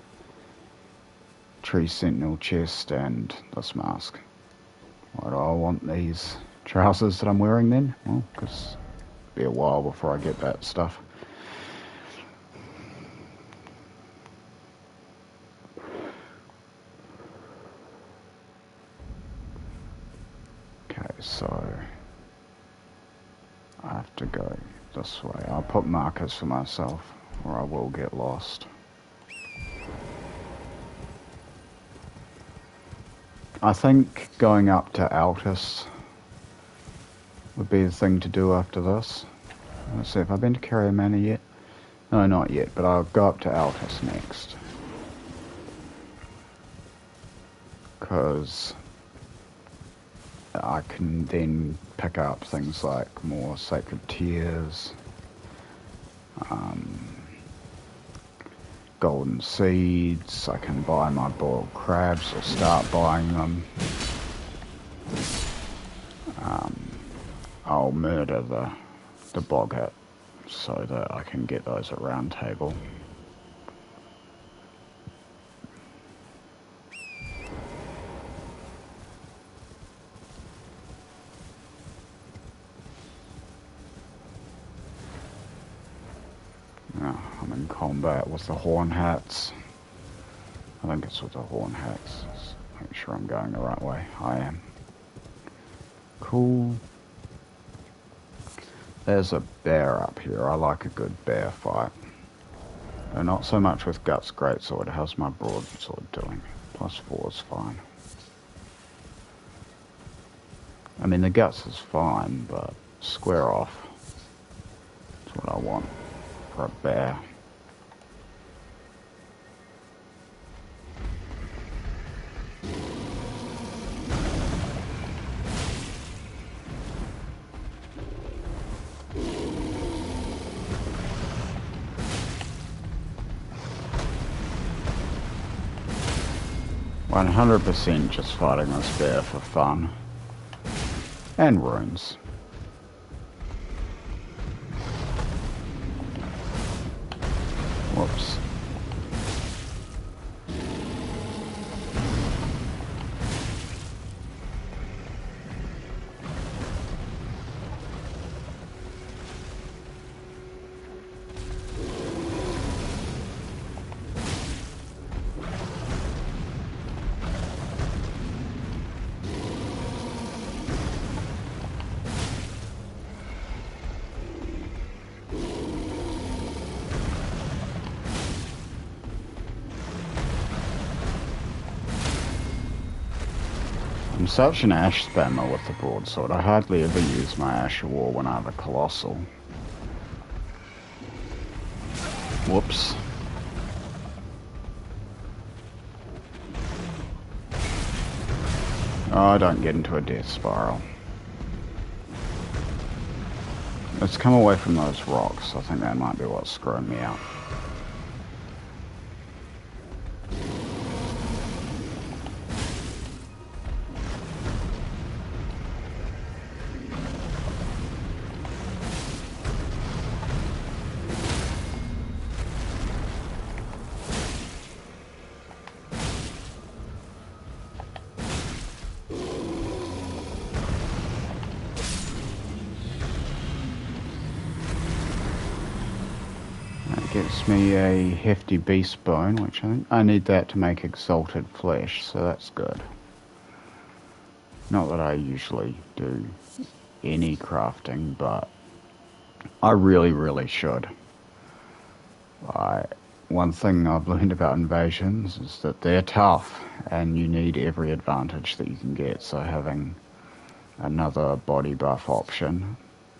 [SPEAKER 1] Tree Sentinel chest and this mask. Why do I want these trousers that I'm wearing then? Well, because it'll be a while before I get that stuff. Okay, so I have to go this way. I'll put markers for myself or I will get lost. I think going up to Altus would be the thing to do after this. Let's see, have I been to Carrier Manor yet? No, not yet, but I'll go up to Altus next. Because I can then pick up things like more Sacred Tears, golden seeds. I can buy my boiled crabs or start buying them. I'll murder the boggart so that I can get those at round table. I'm in combat with the horn hats. I think it's with the horn hats. Let's make sure I'm going the right way. I am. Cool. There's a bear up here. I like a good bear fight. Though not so much with Guts Greatsword. How's my broadsword doing? +4 is fine. I mean, the Guts is fine, but square off. That's what I want for a bear. %, just fighting this bear for fun. And runes. Whoops. I'm such an ash spammer with the broadsword. I hardly ever use my ash of war when I have a colossal. Whoops. Oh, don't get into a death spiral. Let's come away from those rocks. I think that might be what's screwing me out. Gets me a hefty beast bone, which I think I need that to make exalted flesh, so that's good. Not that I usually do any crafting, but I really should. One thing I've learned about invasions is that they're tough, and you need every advantage that you can get, so having another body buff option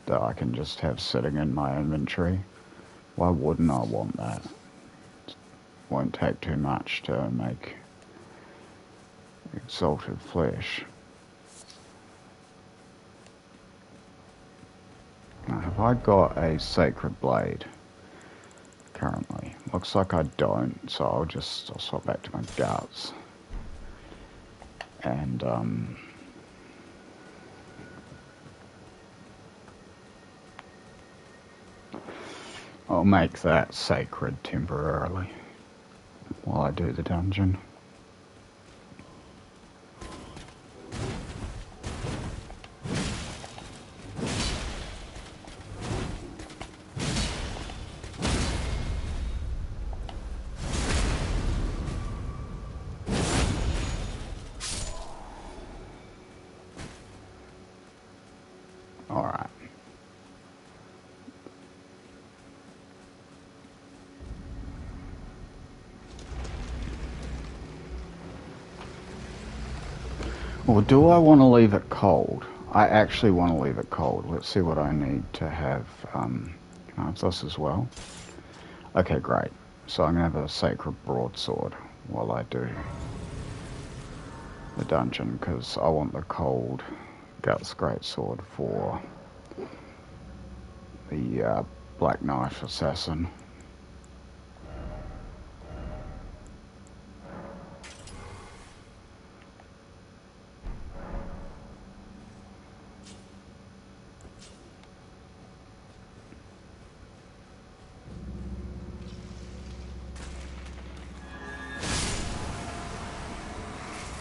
[SPEAKER 1] that I can just have sitting in my inventory, why wouldn't I want that? It won't take too much to make exalted flesh. Now, have I got a sacred blade currently? Looks like I don't, so I'll swap back to my guts. And I'll make that sacred temporarily while I do the dungeon. Alright. Or do I want to leave it cold? I actually want to leave it cold. Let's see what I need to have. Can I have this as well? Okay, great. So I'm going to have a sacred broadsword while I do the dungeon, because I want the cold guts greatsword for the black knife assassin.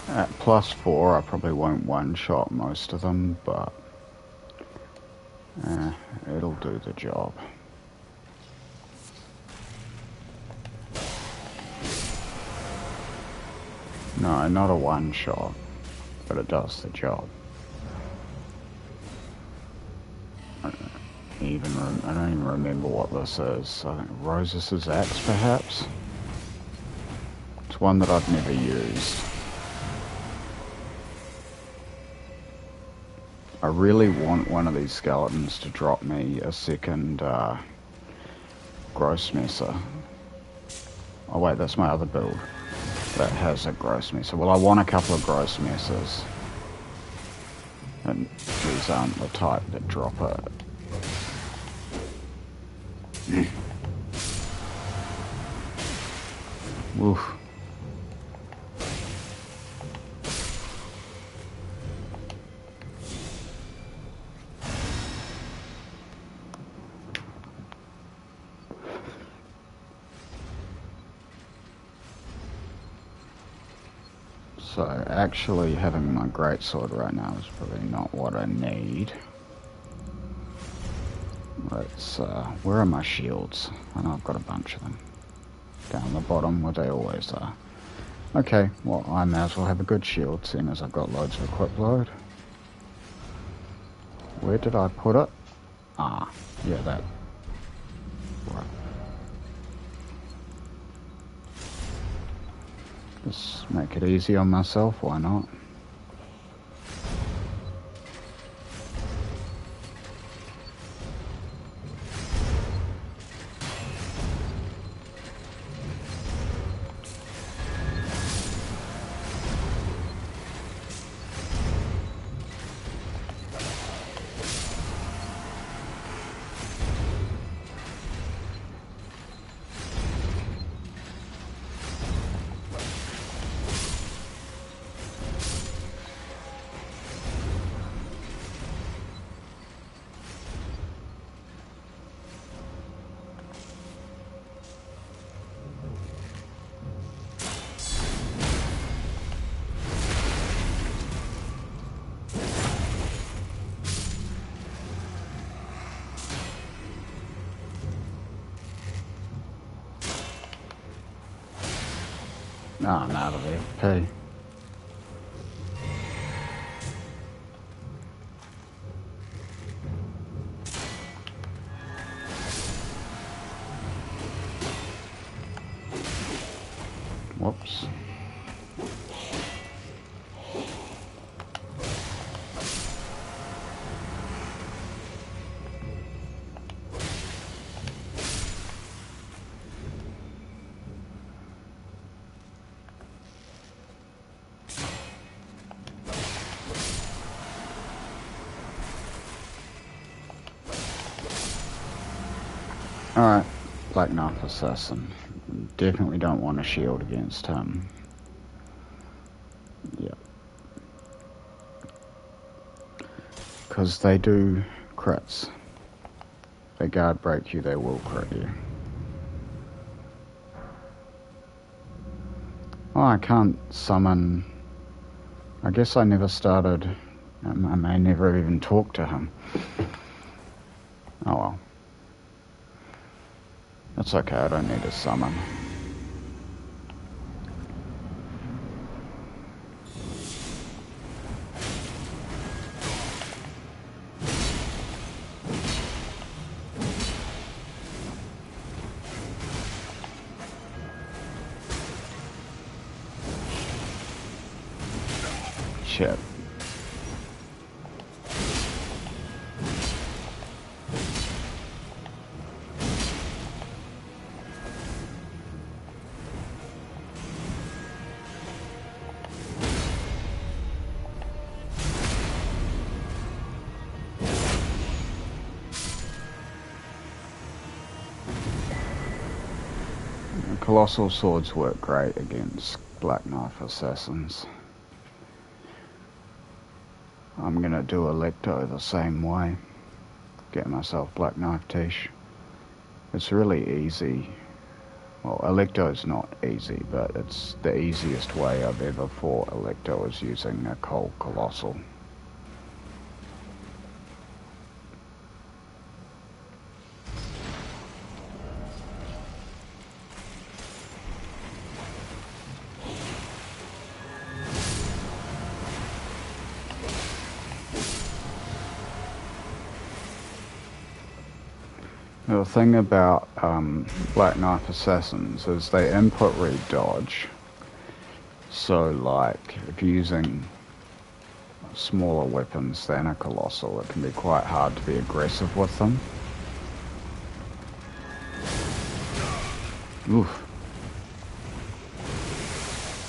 [SPEAKER 1] At +4, I probably won't one-shot most of them, but it'll do the job. No, not a one-shot, but it does the job. I don't even remember what this is. I think Rosas's axe, perhaps? It's one that I've never used. I really want one of these skeletons to drop me a second Grossmesser. Oh wait, that's my other build that has a Grossmesser. Well, I want a couple of Grossmessers. And these aren't the type that drop it. Woof. So actually having my greatsword right now is probably not what I need. Let's, where are my shields? I know I've got a bunch of them. Down the bottom where they always are. Okay, well I may as well have a good shield seeing as I've got loads of equip load. Where did I put it? Ah, yeah, that. Right. Just make it easy on myself, why not? I'm out of FP. Whoops. Alright, Black Knife Assassin. Definitely don't want a shield against him. Yeah. Because they do crits. If they guard break you, they will crit you. Oh, I can't summon... I guess I never started... I may never even talk to him. Oh well. That's okay, I don't need a summon. Shit. Colossal swords work great against Black Knife Assassins. I'm gonna do Electo the same way. Get myself Black Knife Tish. It's really easy. Well, Electo's not easy, but it's the easiest way I've ever fought Electo is using a cold Colossal. The thing about Black Knife Assassins is they input read dodge. So like, if you're using smaller weapons than a Colossal, it can be quite hard to be aggressive with them. Oof.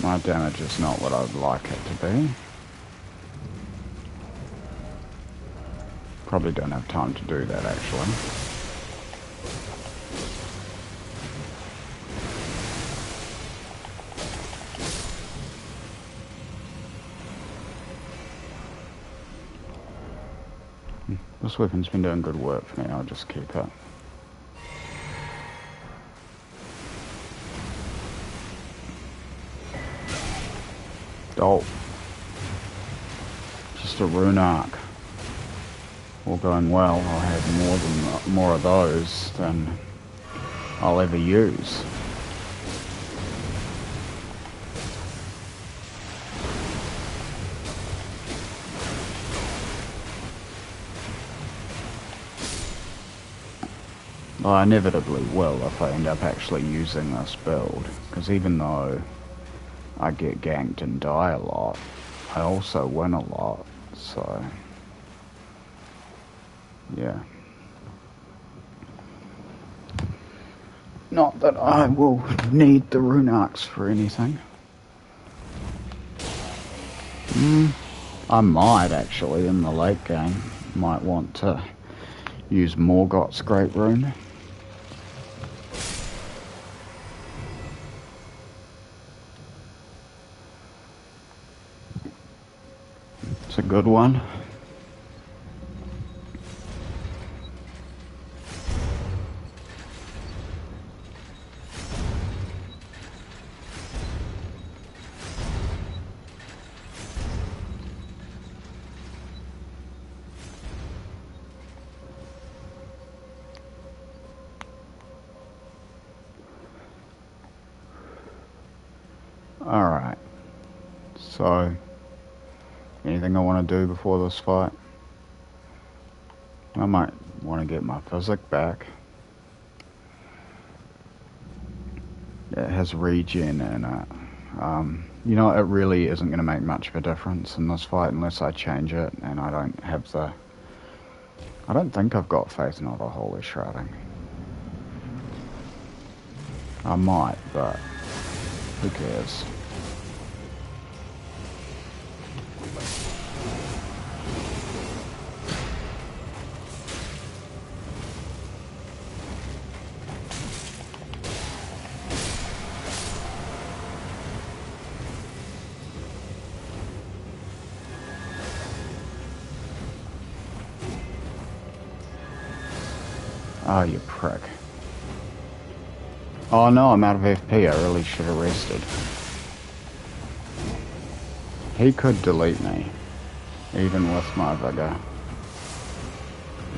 [SPEAKER 1] My damage is not what I'd like it to be. Probably don't have time to do that actually. This weapon's been doing good work for me, I'll just keep it. Oh. Just a rune arc. All going well, I'll have more of those than I'll ever use. Well, I inevitably will if I end up actually using this build, because even though I get ganked and die a lot, I also win a lot, so yeah. Not that I will need the rune arcs for anything. I might actually in the late game, might want to use Morgoth's Great Rune. It's a good one. Alright. So, anything I want to do before this fight? I might want to get my physic back. It has regen in it. You know, it really isn't going to make much of a difference in this fight unless I change it, and I don't have the... I don't think I've got Faith Not a Holy Shrouding. I might, but who cares? Oh, you prick. Oh no, I'm out of FP. I really should have rested. He could delete me, even with my vigor.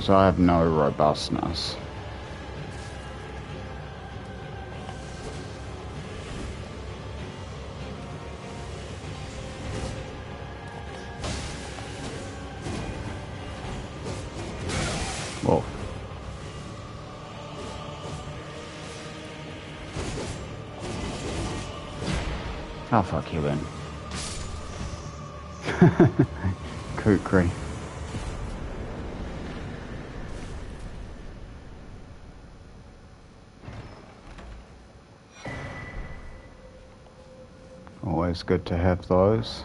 [SPEAKER 1] So I have no robustness. Whoa. Oh, fuck you then. Kukri. Always good to have those.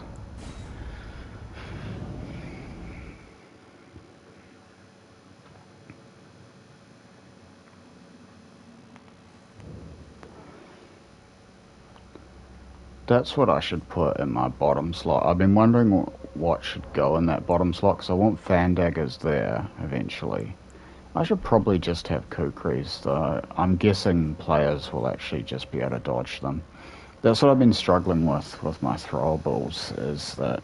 [SPEAKER 1] That's what I should put in my bottom slot. I've been wondering what should go in that bottom slot, because I want fan daggers there eventually. I should probably just have kukris, though. I'm guessing players will actually just be able to dodge them. That's what I've been struggling with my throwables, is that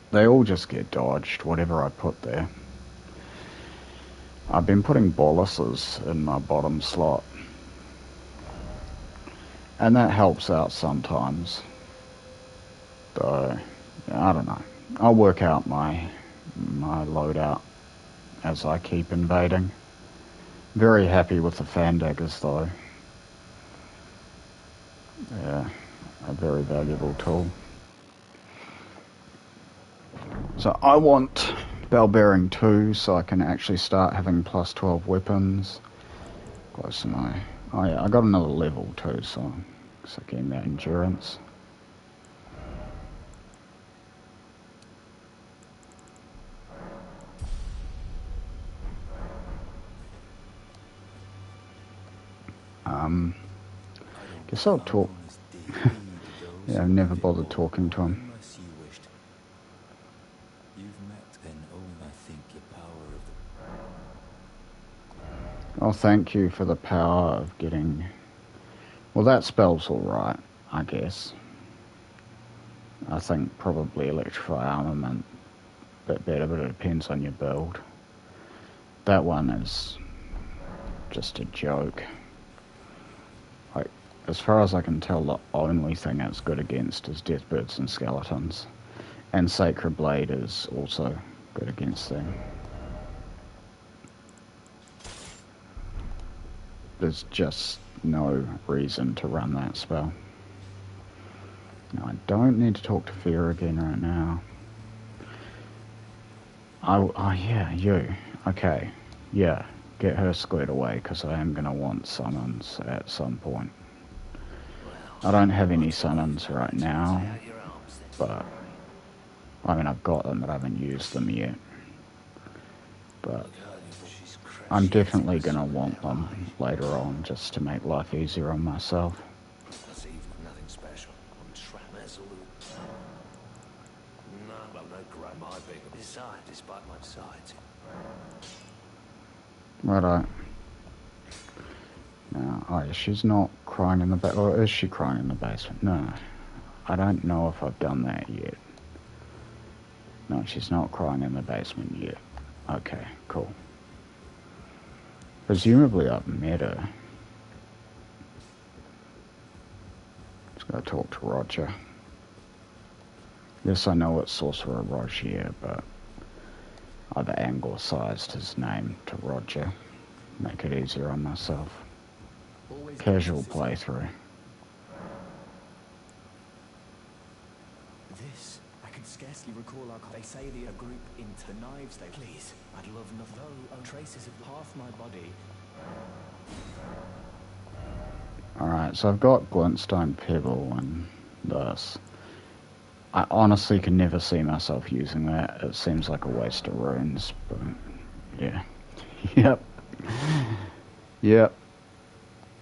[SPEAKER 1] they all just get dodged, whatever I put there. I've been putting boluses in my bottom slot, and that helps out sometimes. Though, I don't know. I'll work out my loadout as I keep invading. Very happy with the fan daggers, though. Yeah, a very valuable tool. So I want bell bearing 2 so I can actually start having plus 12 weapons. Close to my... Oh yeah, I got another level too, so getting that endurance. Guess I'll talk. Yeah, I've never bothered talking to him. Oh, thank you for the power of getting... Well, that spell's alright, I guess. I think probably Electrify Armament a bit better, but it depends on your build. That one is just a joke. Like, as far as I can tell, the only thing it's good against is Deathbirds and Skeletons. And Sacred Blade is also good against them. There's just no reason to run that spell. No, I don't need to talk to Fear again right now. Oh yeah, you. Okay. Yeah, get her squared away, because I am going to want summons at some point. I don't have any summons right now, but... I mean, I've got them, but I haven't used them yet. But I'm definitely going to want them later on, just to make life easier on myself.
[SPEAKER 4] Nothing special. No, well, no grab my big. Despite my size.
[SPEAKER 1] Righto. Now, oh yeah, she's not crying in the basement. Or is she crying in the basement? No. I don't know if I've done that yet. No, she's not crying in the basement yet. Okay, cool. Presumably I've met her. Just Gotta talk to Roger. Yes, I know it's Sorcerer Rogier, but I've anglicised his name to Roger. Make it easier on myself. Casual playthrough.
[SPEAKER 5] This, I can scarcely recall they say a group into knives they please. I'd love nothing. Though traces of half my body.
[SPEAKER 2] Alright,
[SPEAKER 1] so I've got Glintstone Pebble and this. I honestly can never see myself using that. It seems like a waste of runes, but yeah. Yep. Yep.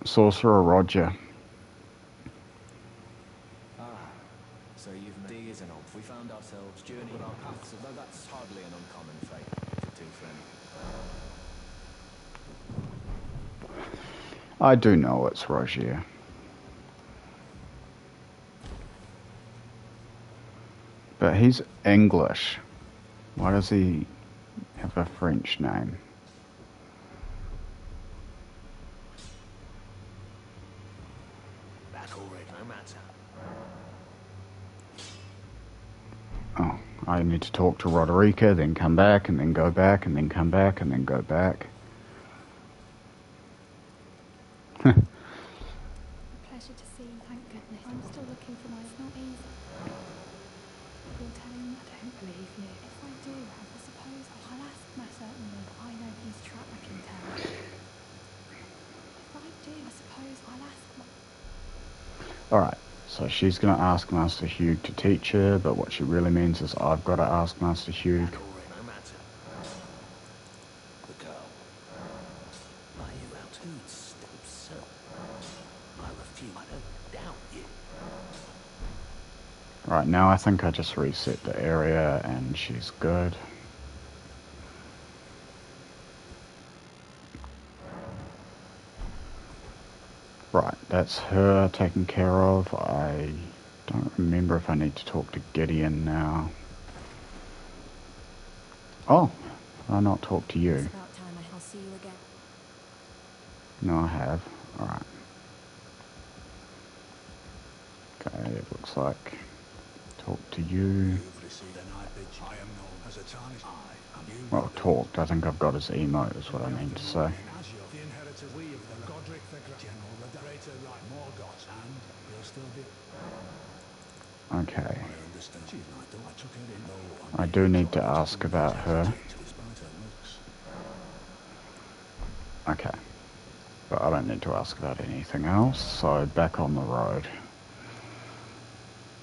[SPEAKER 1] Sorcerer Roger.
[SPEAKER 5] So you've made is an old. We found ourselves journeying our paths, although that's hardly an uncommon fate for two friends.
[SPEAKER 1] I do know it's Rogier. But he's English. Why does he have a French name?
[SPEAKER 4] That's all right, no matter.
[SPEAKER 1] Oh, I need to talk to Roderica, then come back, and then go back, and then come back, and then go back.
[SPEAKER 2] a pleasure to see you, thank goodness. I'm still looking for my... It's not easy. You're telling me I don't believe you. If I do, I suppose I'll ask my certainly. I know his trap, I can tell. If I do, I suppose I'll ask my...
[SPEAKER 1] Alright, so she's going to ask Master Hugh to teach her, but what she really means is I've got to ask Master Hugh.
[SPEAKER 4] That's all right, no matter. The girl. Are you out to step so? I refuse. I don't doubt you.
[SPEAKER 1] Right, now I think I just reset the area and she's good. Right, that's her taken care of. I don't remember if I need to talk to Gideon now. Oh, I'll not talk to you.
[SPEAKER 3] It's about time I'll see you again.
[SPEAKER 1] No, I have. Alright. Okay, it looks like talk to you.
[SPEAKER 6] You've received an pitch. I am known as a tarnished.
[SPEAKER 1] Well, talked. I think I've got his emote is what I mean to say.
[SPEAKER 6] The inheritors we of the Godric the General, the Director like more gods, and he'll still be.
[SPEAKER 1] Okay.
[SPEAKER 6] I understand. I took her in though.
[SPEAKER 1] I do need to ask about her. Okay. But I don't need to ask about anything else, so back on the road.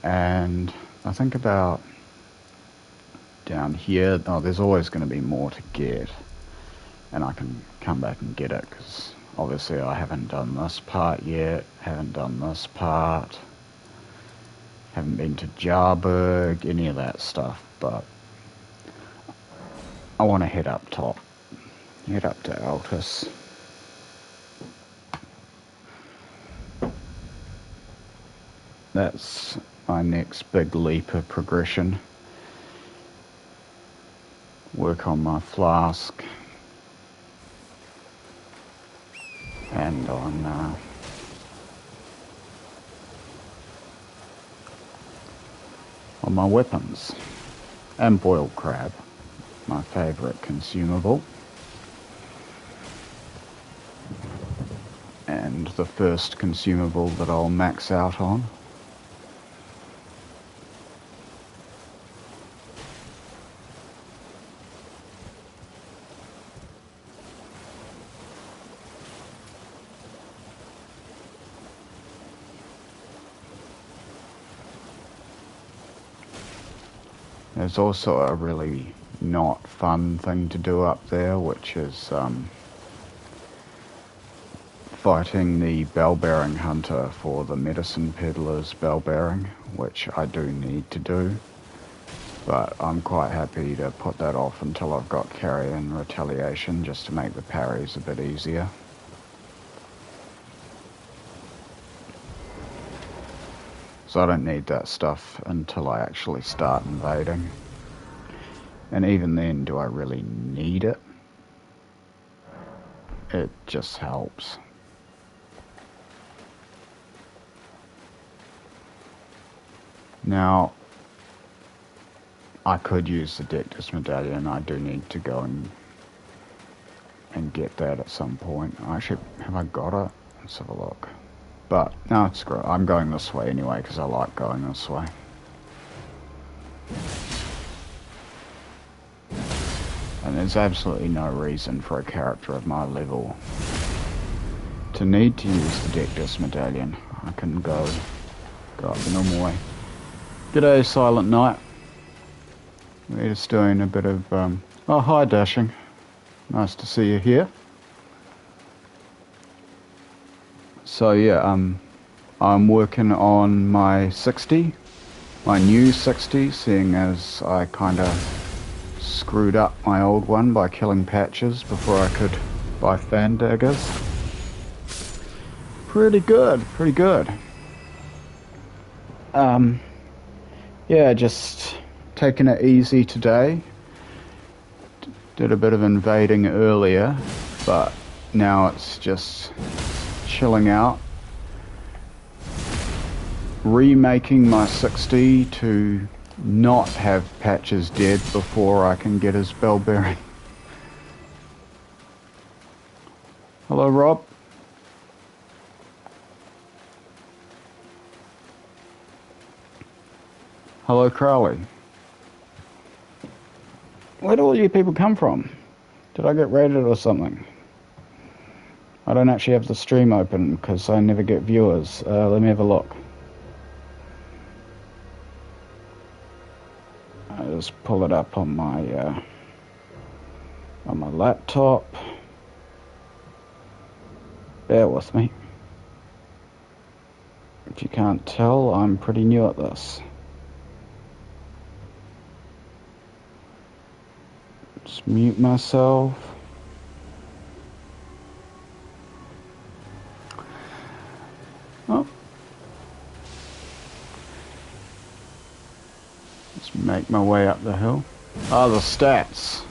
[SPEAKER 1] And I think about down here, oh, there's always going to be more to get. And I can come back and get it, because obviously I haven't done this part yet, haven't done this part, haven't been to Jarburg, any of that stuff, but I want to head up top, head up to Altus. That's my next big leap of progression. Work on my flask and on my weapons. And boiled crab, my favourite consumable. And the first consumable that I'll max out on. There's also a really not fun thing to do up there, which is fighting the bell-bearing hunter for the medicine peddler's bell-bearing, which I do need to do. But I'm quite happy to put that off until I've got carrion retaliation, just to make the parries a bit easier. So I don't need that stuff until I actually start invading. And even then, do I really need it? It just helps. Now, I could use the Dectus medallion. I do need to go and get that at some point. Actually, have I got it? Let's have a look. But, no, it's great. I'm going this way anyway, because I like going this way. And there's absolutely no reason for a character of my level to need to use the Dectus medallion. I can go up the normal way. G'day, Silent Knight. We're just doing a bit of... Oh, hi, Dashing. Nice to see you here. So, yeah, I'm working on my 60. My new 60, seeing as I kind of screwed up my old one by killing patches before I could buy fan daggers. Pretty good, pretty good. Yeah, just taking it easy today. Did a bit of invading earlier, but now it's just chilling out. Remaking my 60 to not have patches dead before I can get his bell bearing. Hello, Rob. Hello, Crowley. Where do all you people come from? Did I get raided or something? I don't actually have the stream open because I never get viewers. Let me have a look. I just pull it up on my laptop. Bear with me. If you can't tell, I'm pretty new at this. Just mute myself. Oh. Let's make my way up the hill. Ah, the stats.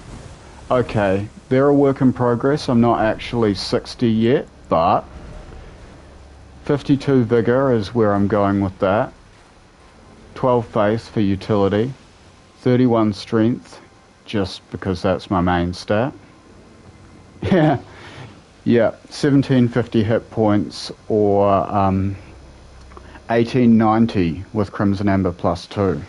[SPEAKER 1] Okay, they're a work in progress. I'm not actually 60 yet, but 52 vigor is where I'm going with that. 12 faith for utility. 31 strength, just because that's my main stat. Yeah, 1750 hit points or 1890 with Crimson Amber +2.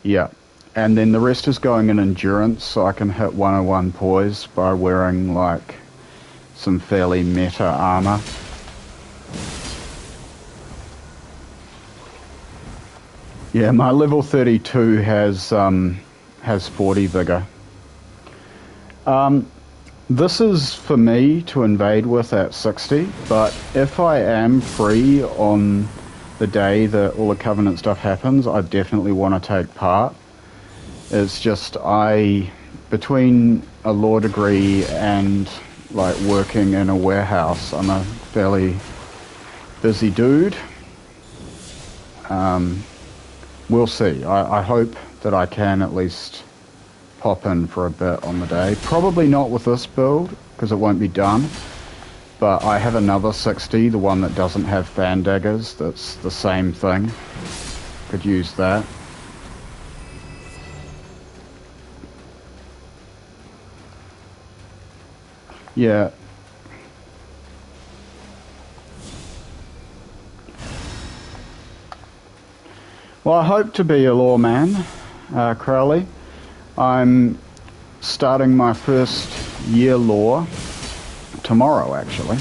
[SPEAKER 1] Yeah, and then the rest is going in endurance, so I can hit 101 poise by wearing like some fairly meta armor. Yeah, my level 32 has 40 vigor. This is for me to invade with at 60, but if I am free on the day that all the Covenant stuff happens, I definitely want to take part. It's just between a law degree and like working in a warehouse, I'm a fairly busy dude. We'll see. I hope that I can at least pop in for a bit on the day. Probably not with this build, because it won't be done. But I have another 60, the one that doesn't have fan daggers, that's the same thing. Could use that. Yeah. Well, I hope to be a lawman, Crowley. I'm starting my first year law tomorrow, actually.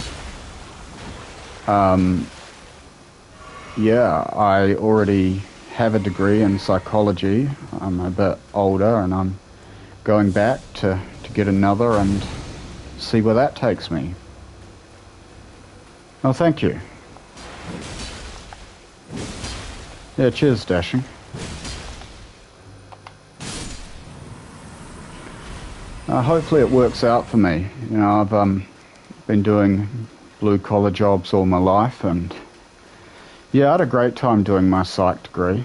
[SPEAKER 1] Yeah, I already have a degree in psychology. I'm a bit older and I'm going back to get another and see where that takes me. Oh, thank you. Yeah, cheers, Dashing. Hopefully it works out for me. You know, I've been doing blue-collar jobs all my life, and yeah, I had a great time doing my psych degree.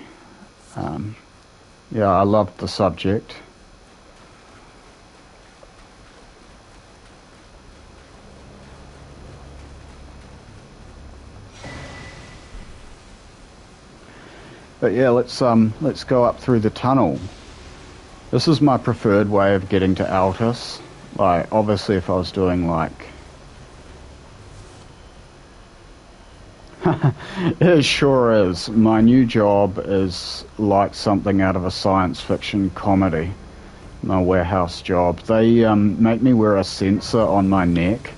[SPEAKER 1] Yeah, I loved the subject. But yeah, let's go up through the tunnel. This is my preferred way of getting to Altus. Like, obviously if I was doing like... It sure is. My new job is like something out of a science fiction comedy. My warehouse job. They make me wear a sensor on my neck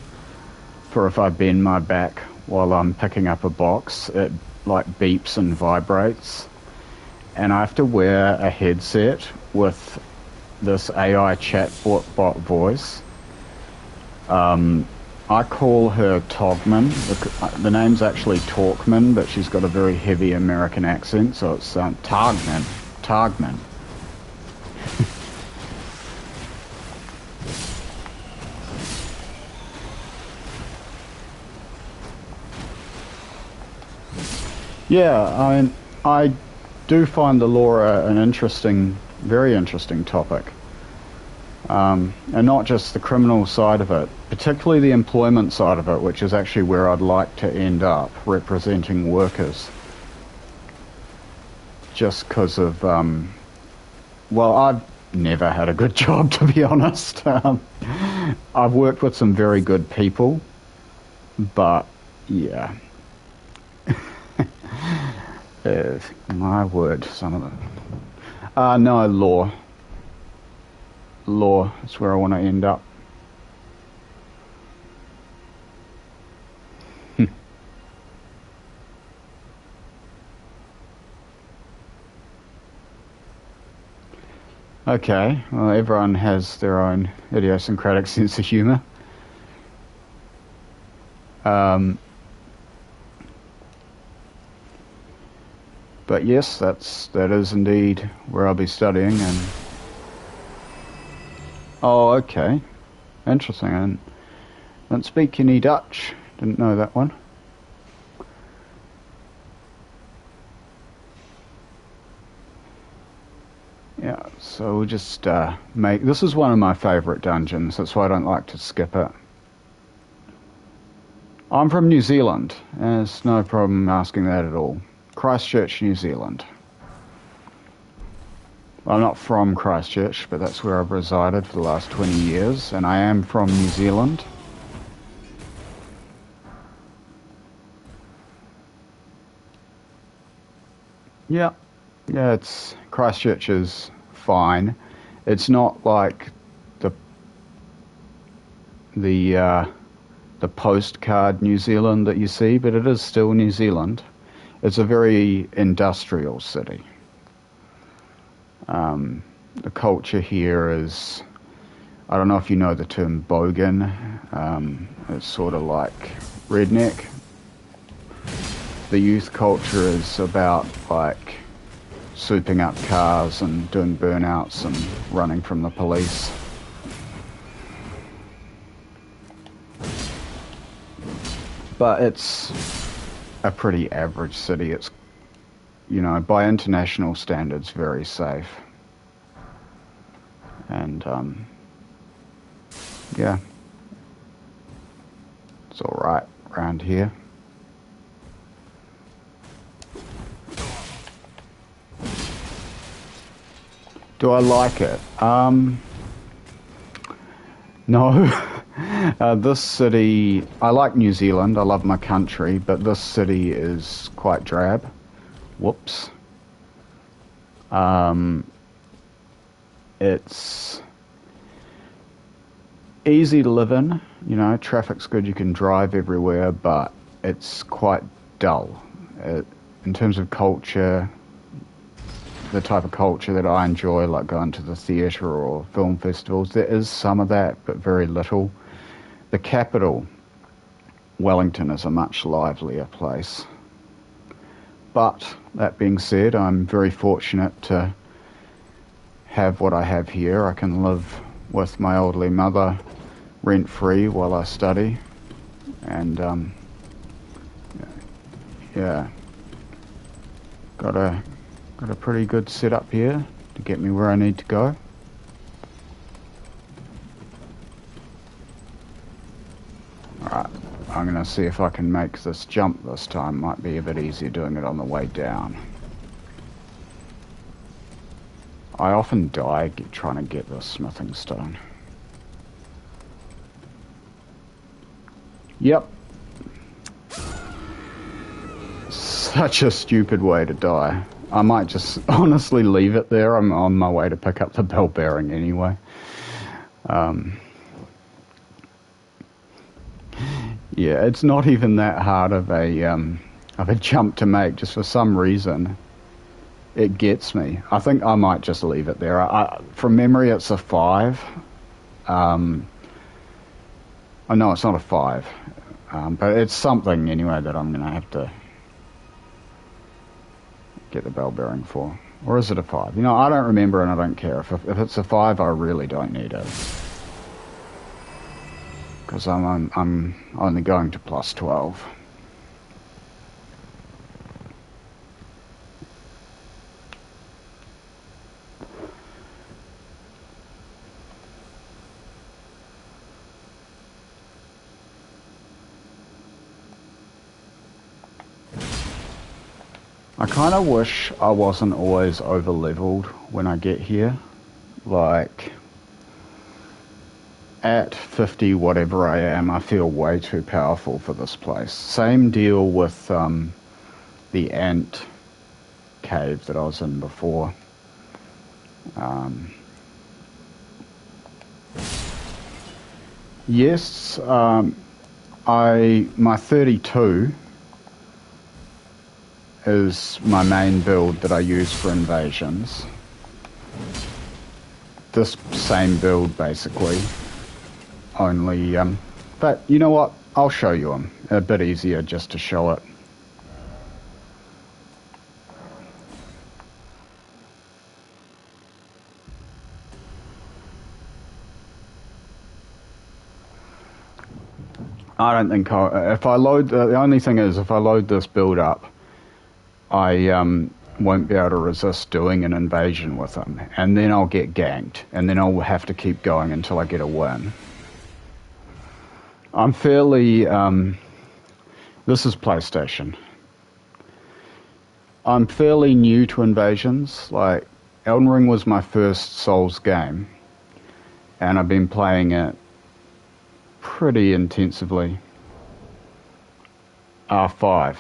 [SPEAKER 1] for if I bend my back while I'm picking up a box. It like beeps and vibrates. And I have to wear a headset with this AI chatbot voice. I call her Togman. The name's actually Talkman, but she's got a very heavy American accent, so it's Togman. Togman. Yeah, I do find the law an interesting, very interesting topic. And not just the criminal side of it, particularly the employment side of it, which is actually where I'd like to end up, representing workers. Just because of, well, I've never had a good job, to be honest. I've worked with some very good people, but yeah. My word, some of them. No, law. Law is where I want to end up. Okay, well, everyone has their own idiosyncratic sense of humour. But yes, that is indeed where I'll be studying. And oh, okay, interesting. I don't speak any Dutch. Didn't know that one. Yeah, so we'll just make... This is one of my favourite dungeons. That's why I don't like to skip it. I'm from New Zealand. There's no problem asking that at all. Christchurch, New Zealand. Well, I'm not from Christchurch, but that's where I've resided for the last 20 years, and I am from New Zealand. Yeah, it's... Christchurch is fine. It's not like the postcard New Zealand that you see, but it is still New Zealand. It's a very industrial city. The culture here is, I don't know if you know the term bogan. It's sort of like redneck. The youth culture is about like souping up cars and doing burnouts and running from the police. But it's a pretty average city. It's, you know, by international standards, very safe. And, yeah. It's alright around here. Do I like it? No. This city, I like New Zealand, I love my country, but this city is quite drab. Whoops. It's easy to live in, you know, traffic's good, you can drive everywhere, but it's quite dull. In terms of culture, the type of culture that I enjoy, like going to the theatre or film festivals, there is some of that, but very little. The capital, Wellington, is a much livelier place. But, that being said, I'm very fortunate to have what I have here. I can live with my elderly mother rent-free while I study. And, yeah. Got a pretty good setup here to get me where I need to go. Alright, I'm going to see if I can make this jump this time. Might be a bit easier doing it on the way down. I often die trying to get the smithing stone. Yep. Such a stupid way to die. I might just honestly leave it there. I'm on my way to pick up the bell bearing anyway. Yeah, it's not even that hard of a jump to make. Just for some reason, it gets me. I think I might just leave it there. From memory, it's a 5. Oh no, it's not a 5. But it's something anyway that I'm going to have to get the bell bearing for. Or is it a 5? You know, I don't remember and I don't care. If it's a 5, I really don't need it. Because I'm only going to plus 12. I kind of wish I wasn't always over-leveled when I get here. Like, at 50 whatever I am, I feel way too powerful for this place. Same deal with the ant cave that I was in before. Yes, my 32 is my main build that I use for invasions. This same build basically, only, but you know what, I'll show you them. A bit easier just to show it. I don't think if I load, the only thing is if I load this build up, I won't be able to resist doing an invasion with them, and then I'll get ganked, and then I'll have to keep going until I get a win. I'm fairly, this is PlayStation. I'm fairly new to invasions. Like, Elden Ring was my first Souls game, and I've been playing it pretty intensively. R5.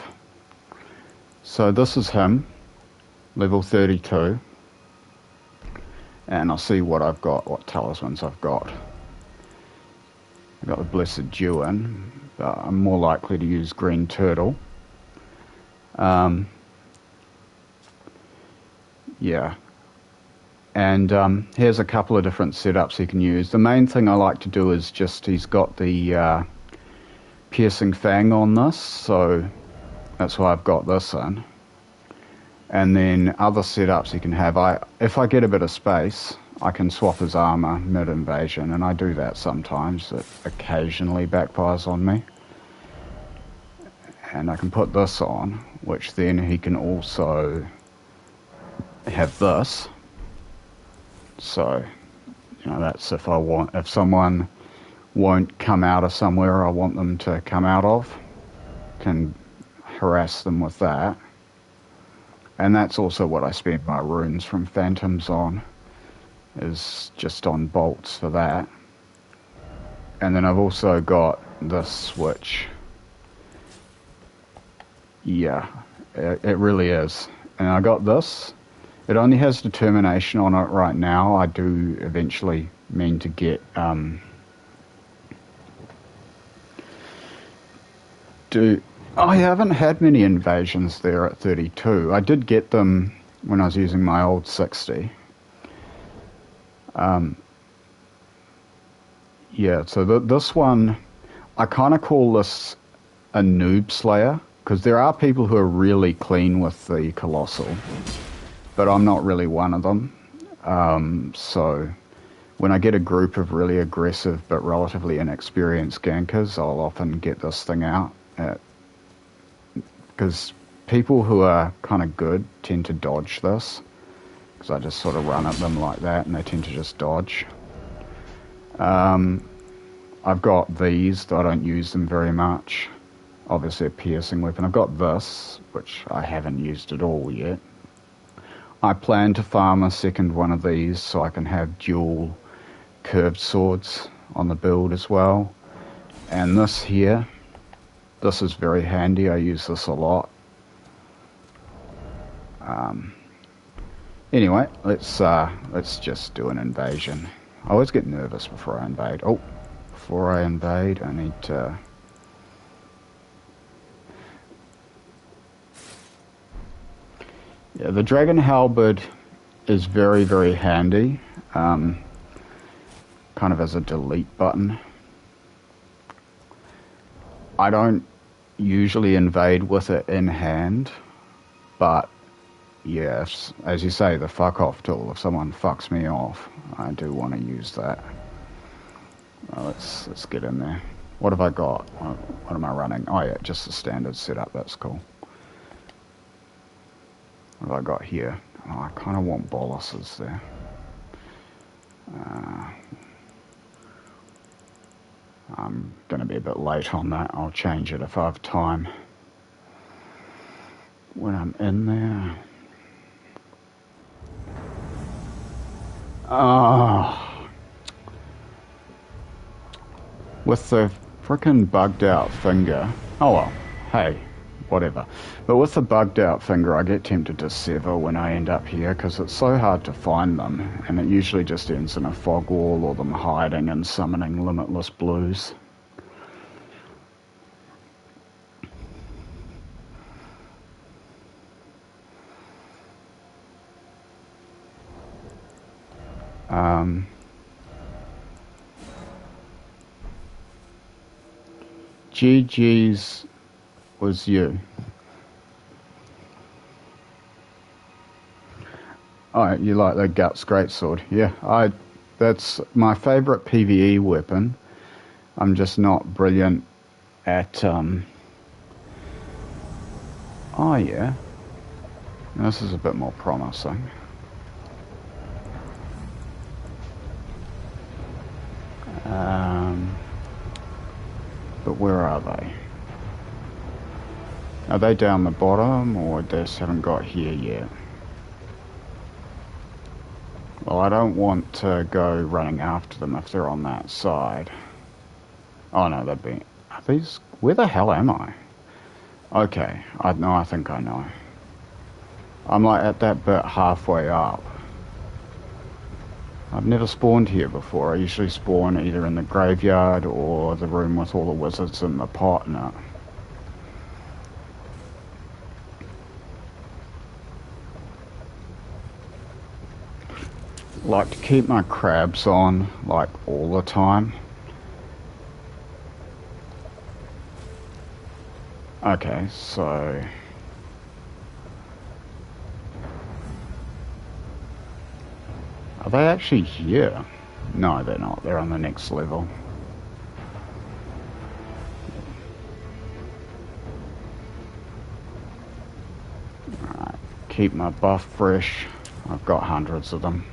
[SPEAKER 1] So this is him, level 32, and I'll see what I've got, what talismans I've got. I've got the Blessed Dew in, but I'm more likely to use Green Turtle. Yeah. And here's a couple of different setups you can use. The main thing I like to do is just, he's got the Piercing Fang on this, so that's why I've got this in. And then other setups you can have, if I get a bit of space, I can swap his armor mid-invasion, and I do that sometimes. It occasionally backfires on me. And I can put this on, which then he can also have this. So, you know, that's if someone won't come out of somewhere I want them to come out of, can harass them with that. And that's also what I spend my runes from Phantoms on, is just on bolts for that. And then I've also got this, which, yeah, it really is. And I got this. It only has determination on it right now. I do eventually mean to get I haven't had many invasions there at 32. I did get them when I was using my old 60. Yeah, so this one, I kind of call this a noob slayer, because there are people who are really clean with the Colossal, but I'm not really one of them. So when I get a group of really aggressive but relatively inexperienced gankers, I'll often get this thing out. Because people who are kind of good tend to dodge this, because I just sort of run at them like that and they tend to just dodge. I've got these, though I don't use them very much. Obviously a piercing weapon. I've got this, which I haven't used at all yet. I plan to farm a second one of these so I can have dual curved swords on the build as well. And this here, this is very handy. I use this a lot. Anyway, let's just do an invasion. I always get nervous before I invade. Oh, before I invade, I need to... Yeah, the Dragon Halberd is very, very handy. Kind of as a delete button. I don't usually invade with it in hand, but yes, as you say, the fuck off tool. If someone fucks me off, I do want to use that. Well, let's get in there. What have I got? What am I running? Oh yeah, just the standard setup. That's cool. What have I got here? Oh, I kind of want boluses there. I'm going to be a bit late on that. I'll change it if I have time. When I'm in there... with the frickin' bugged out finger... Oh well, hey, whatever. But with the bugged out finger, I get tempted to sever when I end up here, because it's so hard to find them, and it usually just ends in a fog wall or them hiding and summoning limitless blues. GG's was you. Oh, you like the Guts Greatsword? Yeah, that's my favourite PVE weapon. I'm just not brilliant at, Oh yeah. This is a bit more promising. But where are they? Are they down the bottom, or they just haven't got here yet? Well, I don't want to go running after them if they're on that side. Oh no, they'd be... Are these... Where the hell am I? Okay, I think I know. I'm like at that bit halfway up. I've never spawned here before. I usually spawn either in the graveyard or the room with all the wizards and the pot in it. Like to keep my crabs on like all the time. Okay, so... Are they actually here? No, they're not. They're on the next level. Alright, keep my buff fresh. I've got hundreds of them.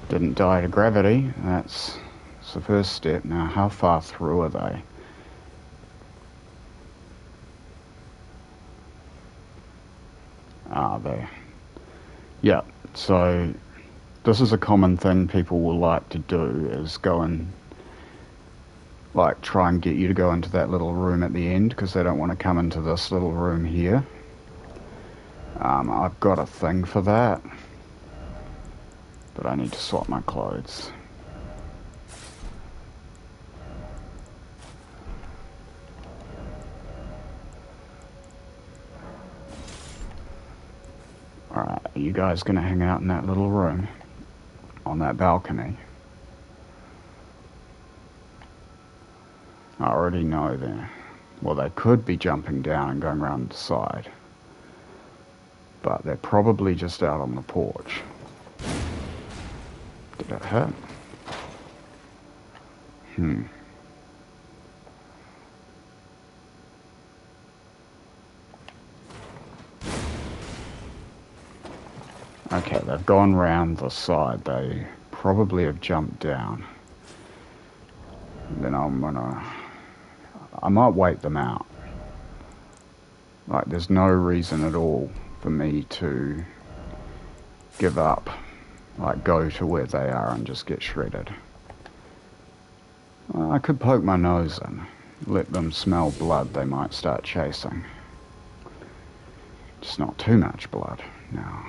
[SPEAKER 1] Didn't die to gravity. That's the first step. Now, how far through are they? Ah, there. Yeah, so this is a common thing people will like to do, is go and like try and get you to go into that little room at the end, because they don't want to come into this little room here. I've got a thing for that, but I need to swap my clothes. Alright, are you guys going to hang out in that little room? On that balcony? I already know there. Well, they could be jumping down and going around the side. But they're probably just out on the porch. Did it hit? Okay, they've gone round the side. They probably have jumped down. then I might wait them out. Like, there's no reason at all for me to give up, like go to where they are and just get shredded. Well, I could poke my nose in, let them smell blood, they might start chasing. Just not too much blood now.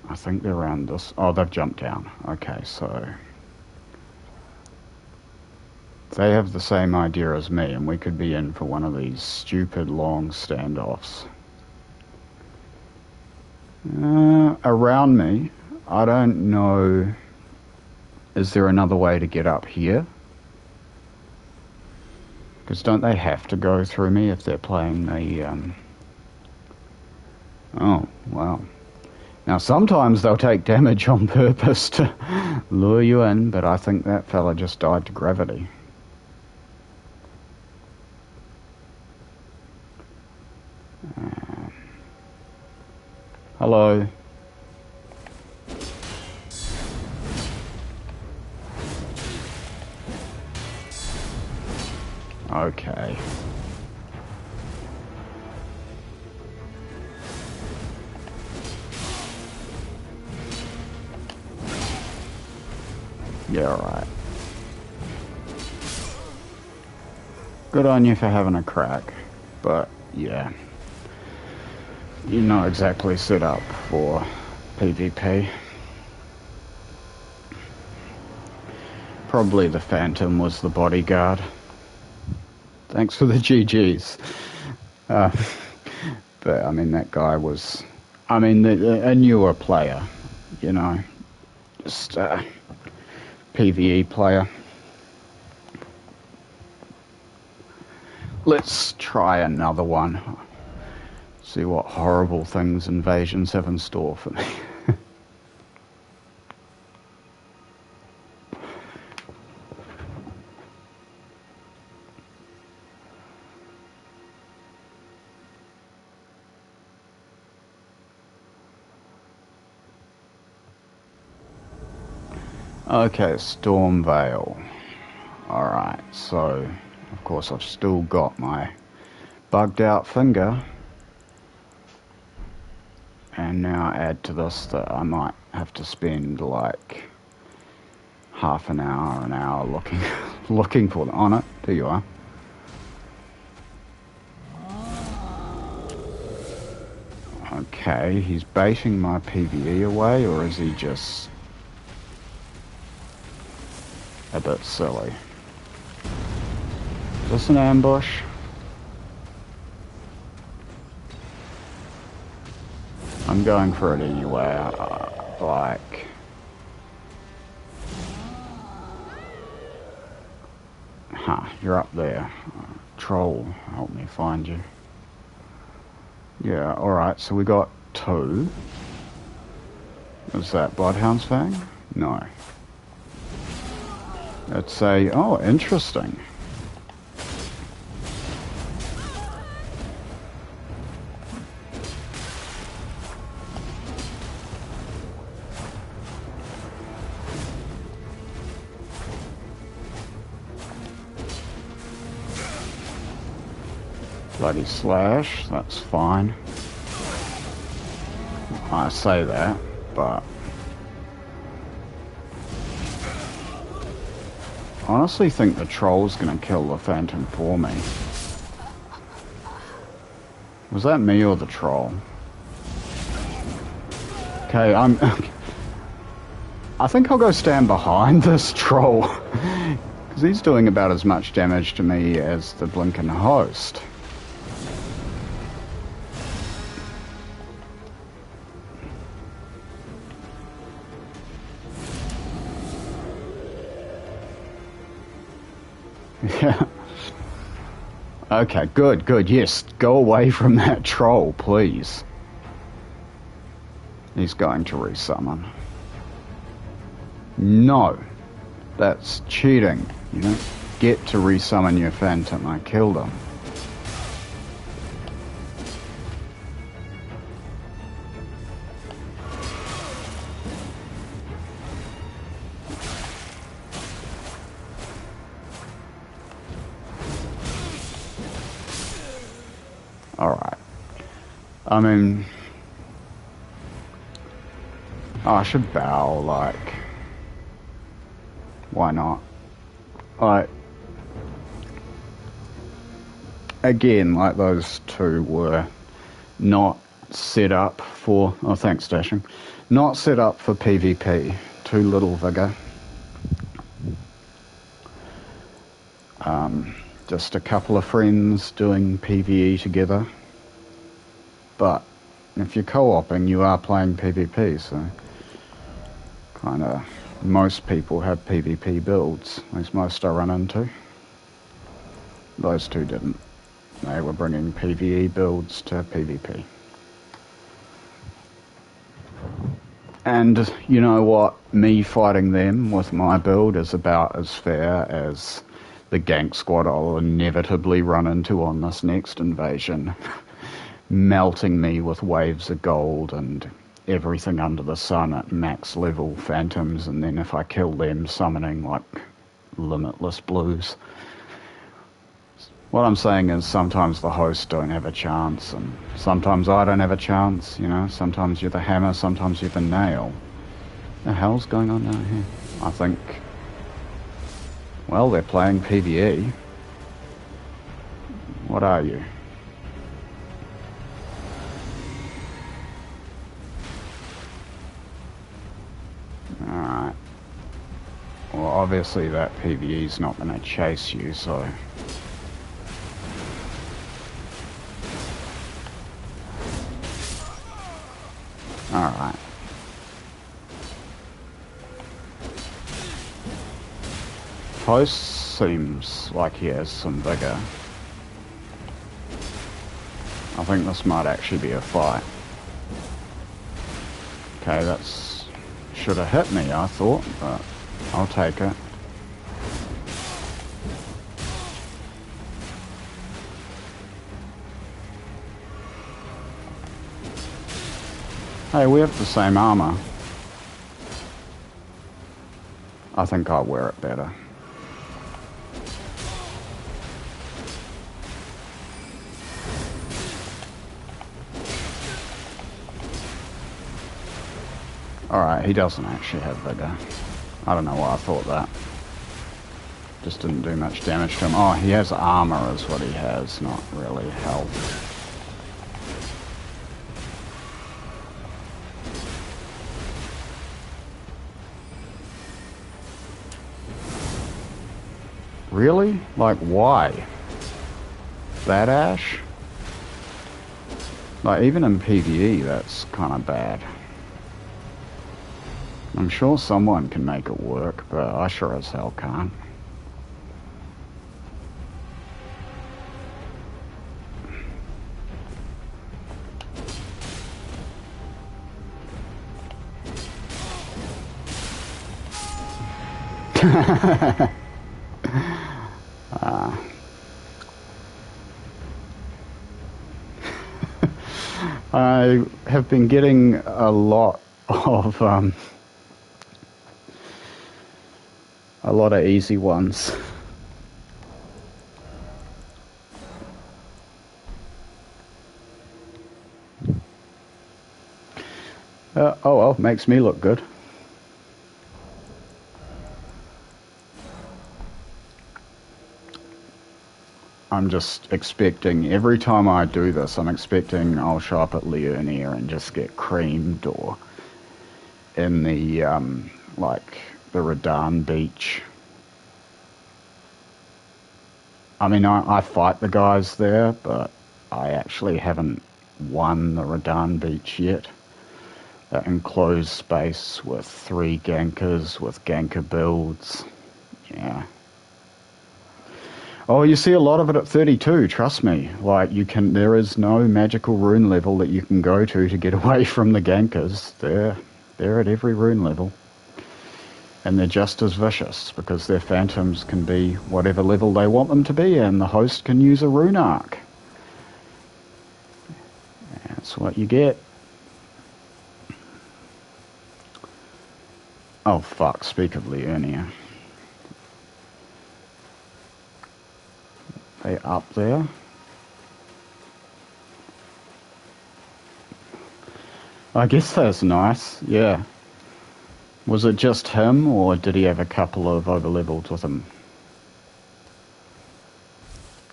[SPEAKER 1] I think they're around this. Oh, they've jumped down. Okay, so they have the same idea as me, and we could be in for one of these stupid long standoffs. Around me, I don't know. Is there another way to get up here? Because don't they have to go through me if they're playing the... Oh, wow. Now, sometimes they'll take damage on purpose to lure you in, but I think that fella just died to gravity. Hello. Okay. Yeah, alright. Good on you for having a crack, but yeah. You're not exactly set up for PvP. Probably the Phantom was the bodyguard. Thanks for the GGs. But, I mean, that guy was... I mean, a newer player, you know. Just a PVE player. Let's try another one. See what horrible things invasions have in store for me. Okay, Storm Veil. Alright, so of course I've still got my bugged out finger. And now add to this that I might have to spend like half an hour looking for them. On it. There you are. Okay, he's baiting my PVE away, or is he just a bit silly? Is this an ambush? I'm going for it anyway, like... Huh, you're up there. Troll, help me find you. Yeah, alright, so we got 2. Is that Bloodhound's Fang? No. It's a... Oh, interesting. Bloody slash, that's fine. I say that, but... I honestly think the troll's gonna kill the Phantom for me. Was that me or the troll? Okay, I think I'll go stand behind this troll. Because he's doing about as much damage to me as the blinking host. Yeah. Okay, good, yes. Go away from that troll, please. He's going to resummon. No. That's cheating. You don't get to resummon your Phantom. I killed him. I mean, I should bow, like, why not? Like, again, like those two were not set up for, oh thanks Dashing, not set up for PvP, too little vigour. Just a couple of friends doing PvE together. But if you're co-oping, you are playing PvP, so kind of most people have PvP builds, at least most I run into. Those two didn't. They were bringing PvE builds to PvP. And you know what? Me fighting them with my build is about as fair as the gank squad I'll inevitably run into on this next invasion. Melting me with waves of gold and everything under the sun at max level phantoms, and then if I kill them, summoning like limitless blues. What I'm saying is sometimes the hosts don't have a chance, and sometimes I don't have a chance, you know. Sometimes you're the hammer, sometimes you're the nail. The hell's going on down here? I think, well, they're playing PVE. What are you? Alright. Well, obviously that PVE's not going to chase you, so... Alright. Post seems like he has some vigor. I think this might actually be a fight. Okay, that's... should have hit me, I thought, but I'll take it. Hey, we have the same armor. I think I'll wear it better. Alright, he doesn't actually have vigor. I don't know why I thought that. Just didn't do much damage to him. Oh, he has armor is what he has, not really health. Really? Like, why? That Ash? Like, even in PvE, that's kind of bad. I'm sure someone can make it work, but I sure as hell can't. I have been getting a lot of easy ones. Oh well, makes me look good. I'm just expecting, every time I do this, I'm expecting I'll show up at Liurnia and just get creamed, or in the, like, the Radan beach. I mean, I fight the guys there, but I actually haven't won the Radan beach yet. That enclosed space with 3 gankers, with ganker builds. Yeah. Oh, you see a lot of it at 32, trust me. Like, there is no magical rune level that you can go to get away from the gankers. They're at every rune level. And they're just as vicious, because their phantoms can be whatever level they want them to be, and the host can use a rune arc. That's what you get. Oh fuck, speak of Liurnia. They up there? I guess that's nice, yeah. Was it just him, or did he have a couple of overlevels with him?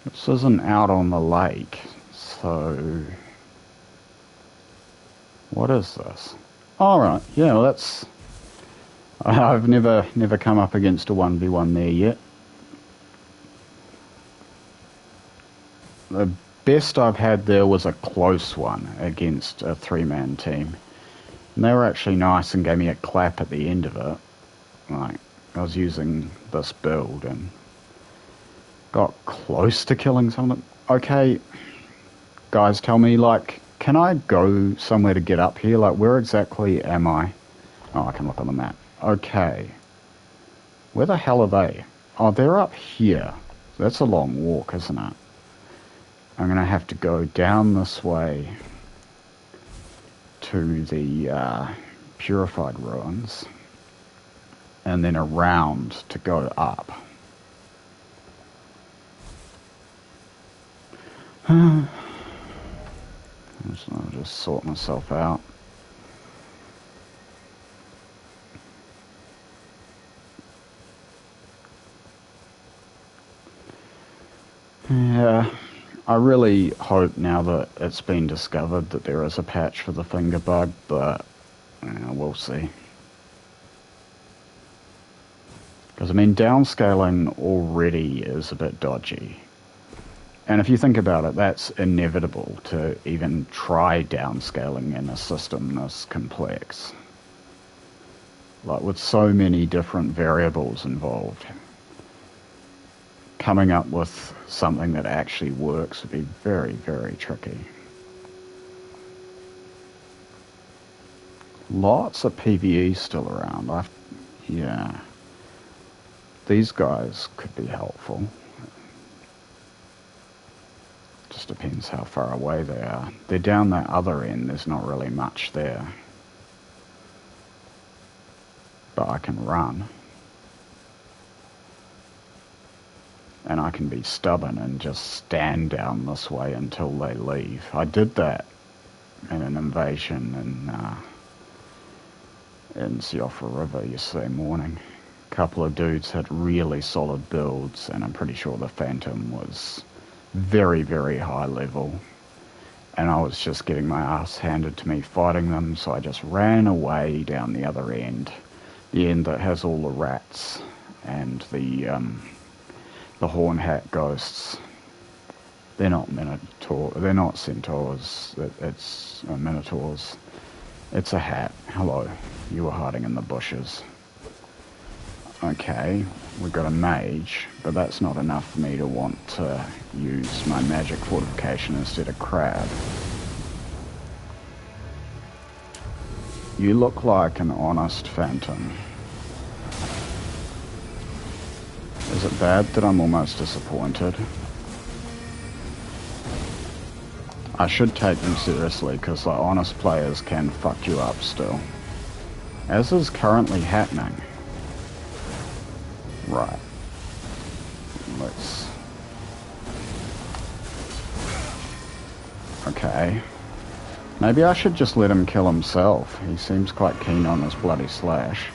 [SPEAKER 1] This isn't out on the lake, so... What is this? Alright, yeah, well that's... I've never come up against a 1v1 there yet. The best I've had there was a close one against a 3-man team. And they were actually nice and gave me a clap at the end of it. Like, I was using this build and got close to killing someone. Okay, guys, tell me, like, can I go somewhere to get up here? Like, where exactly am I? Oh, I can look on the map. Okay. Where the hell are they? Oh, they're up here. That's a long walk, isn't it? I'm going to have to go down this way to the Purified Ruins and then around to go up. I'll just sort myself out. Yeah, I really hope now that it's been discovered that there is a patch for the finger bug, but we'll see. Because, I mean, downscaling already is a bit dodgy. And if you think about it, that's inevitable to even try downscaling in a system this complex. Like, with so many different variables involved, coming up with something that actually works would be very, very tricky. Lots of PVE still around. Yeah. These guys could be helpful. Just depends how far away they are. They're down that other end, there's not really much there. But I can run. And I can be stubborn and just stand down this way until they leave. I did that in an invasion in Siofra River yesterday morning. A couple of dudes had really solid builds, and I'm pretty sure the Phantom was very, very high level. And I was just getting my ass handed to me fighting them, so I just ran away down the other end. The end that has all the rats and the horn hat ghosts. They're not they're not centaurs, it's minotaurs. It's a hat. Hello, you were hiding in the bushes. Okay, we've got a mage, but that's not enough for me to want to use my magic fortification instead of crab. You look like an honest phantom. Is it bad that I'm almost disappointed? I should take them seriously, because the honest players can fuck you up still. As is currently happening. Right. Let's... Okay. Maybe I should just let him kill himself. He seems quite keen on his bloody slash.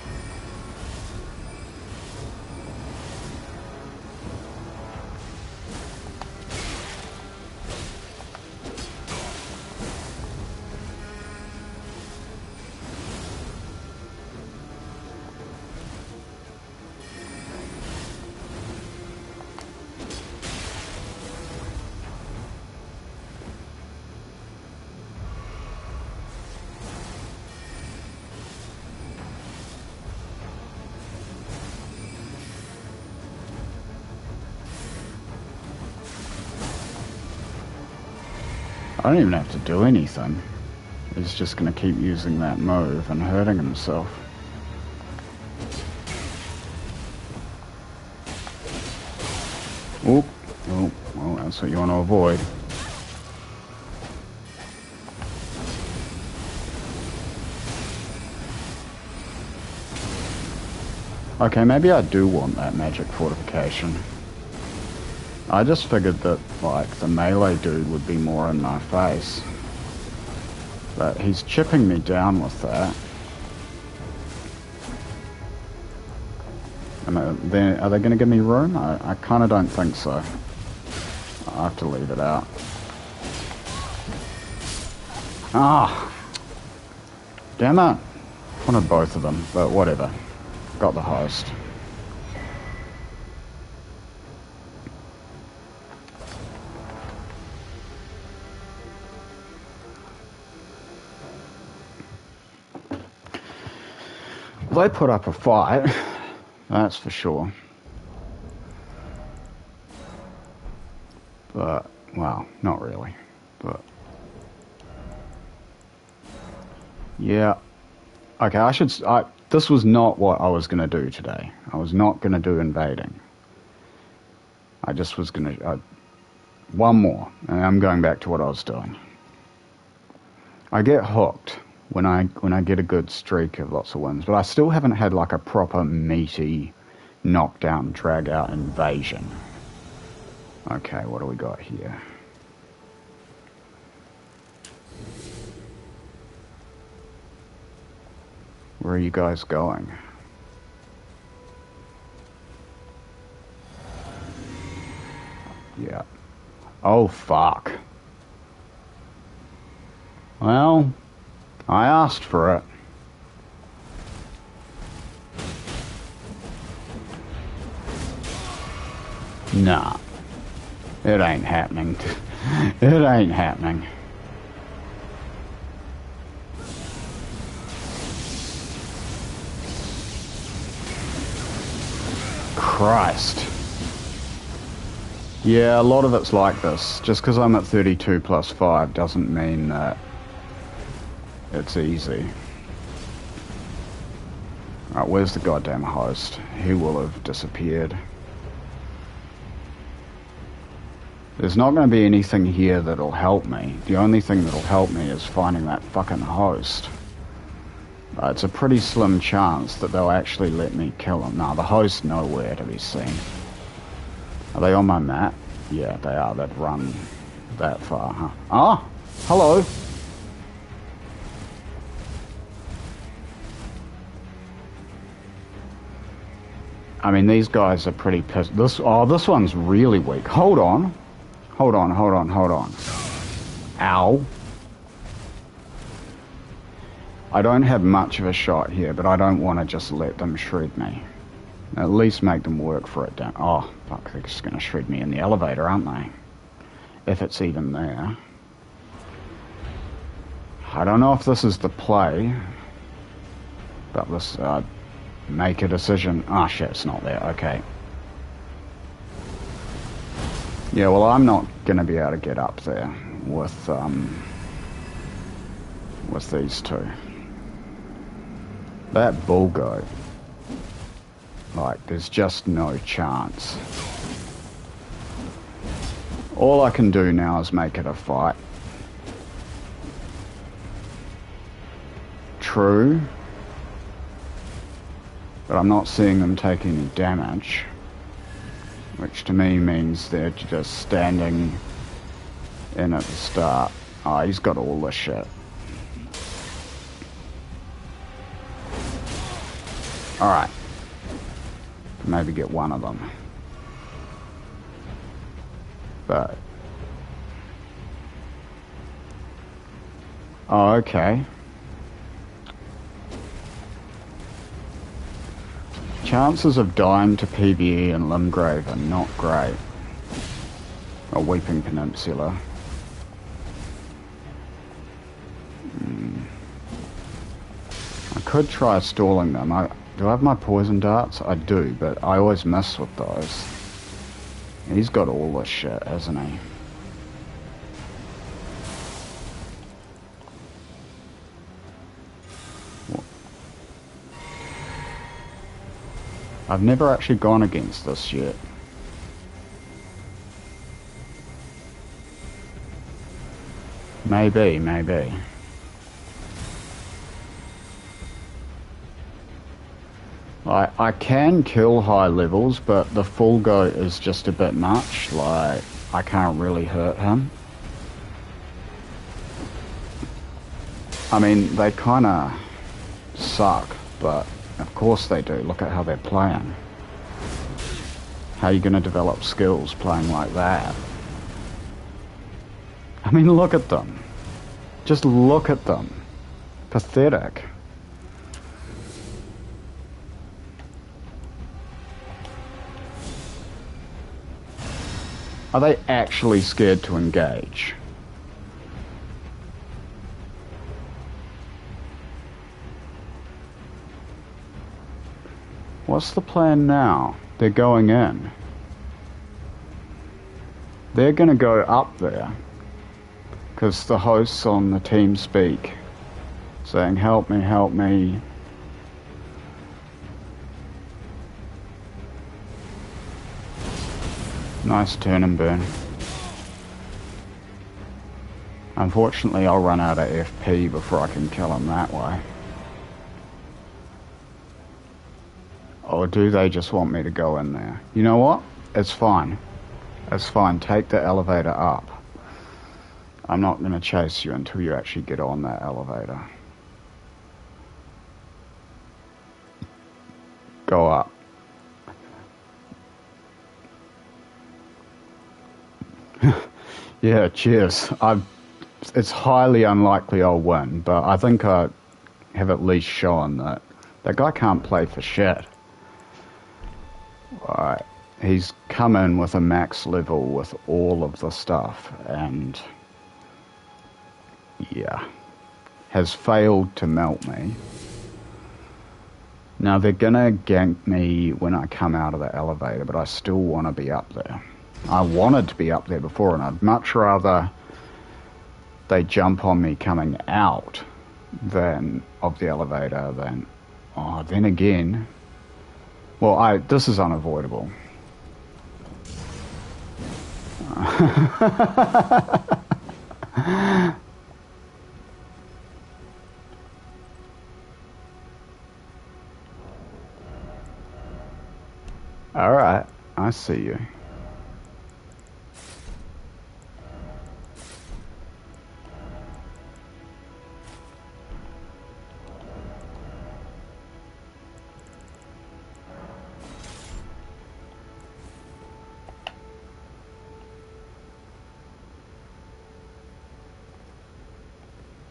[SPEAKER 1] I don't even have to do anything. He's just going to keep using that move and hurting himself. Oh, well, that's what you want to avoid. Okay, maybe I do want that magic fortification. I just figured that, like, the melee dude would be more in my face. But he's chipping me down with that. Are they going to give me room? I kind of don't think so. I have to leave it out. Ah! Damn it! Wanted both of them, but whatever. Got the host. They put up a fight, that's for sure. But, well, not really. But, yeah. Okay, this was not what I was going to do today. I was not going to do invading. I just was going to... one more, and I'm going back to what I was doing. I get hooked when I get a good streak of lots of wins, but I still haven't had like a proper meaty knockdown, drag out invasion. Okay, what do we got here? Where are you guys going? Yeah. Oh, fuck. Well, I asked for it. Nah. It ain't happening. It ain't happening. Christ. Yeah, a lot of it's like this. Just because I'm at 32 plus 5 doesn't mean that it's easy. Right, where's the goddamn host? He will have disappeared. There's not going to be anything here that'll help me. The only thing that'll help me is finding that fucking host. It's a pretty slim chance that they'll actually let me kill him. Nah, the host's nowhere to be seen. Are they on my map? Yeah, they are. They've run that far, huh? Ah! Hello! I mean, these guys are pretty pissed. This one's really weak. Hold on. Hold on. Ow. I don't have much of a shot here, but I don't want to just let them shred me. At least make them work for it down. Oh, fuck, they're just going to shred me in the elevator, aren't they? If it's even there. I don't know if this is the play. But let's make a decision. Ah, shit, it's not there. Okay. Yeah, well, I'm not going to be able to get up there with these two. That bull goat. Like, there's just no chance. All I can do now is make it a fight. True. But I'm not seeing them take any damage. Which to me means they're just standing in at the start. Oh, he's got all this shit. Alright. Maybe get one of them. But... oh, okay. Chances of dying to PVE and Limgrave are not great. A Weeping Peninsula. I could try stalling them. Do I have my poison darts? I do, but I always miss with those. He's got all this shit, hasn't he? I've never actually gone against this yet. Maybe. I can kill high levels, but the full goat is just a bit much. Like, I can't really hurt him. I mean, they kind of suck, but of course they do. Look at how they're playing. How are you going to develop skills playing like that? I mean, look at them. Just look at them. Pathetic. Are they actually scared to engage? What's the plan now? They're going in. They're going to go up there. Because the hosts on the team speak. Saying, help me, help me. Nice turn and burn. Unfortunately, I'll run out of FP before I can kill him that way. Or do they just want me to go in there? You know what? It's fine. It's fine. Take the elevator up. I'm not going to chase you until you actually get on that elevator. Go up. Yeah, cheers. It's highly unlikely I'll win, but I think I have at least shown that that guy can't play for shit. Right. He's come in with a max level with all of the stuff, and yeah, has failed to melt me. Now they're gonna gank me when I come out of the elevator, but I still want to be up there. I wanted to be up there before, and I'd much rather they jump on me coming out than of the elevator than... Oh, then again... Well, this is unavoidable. Alright, I see you.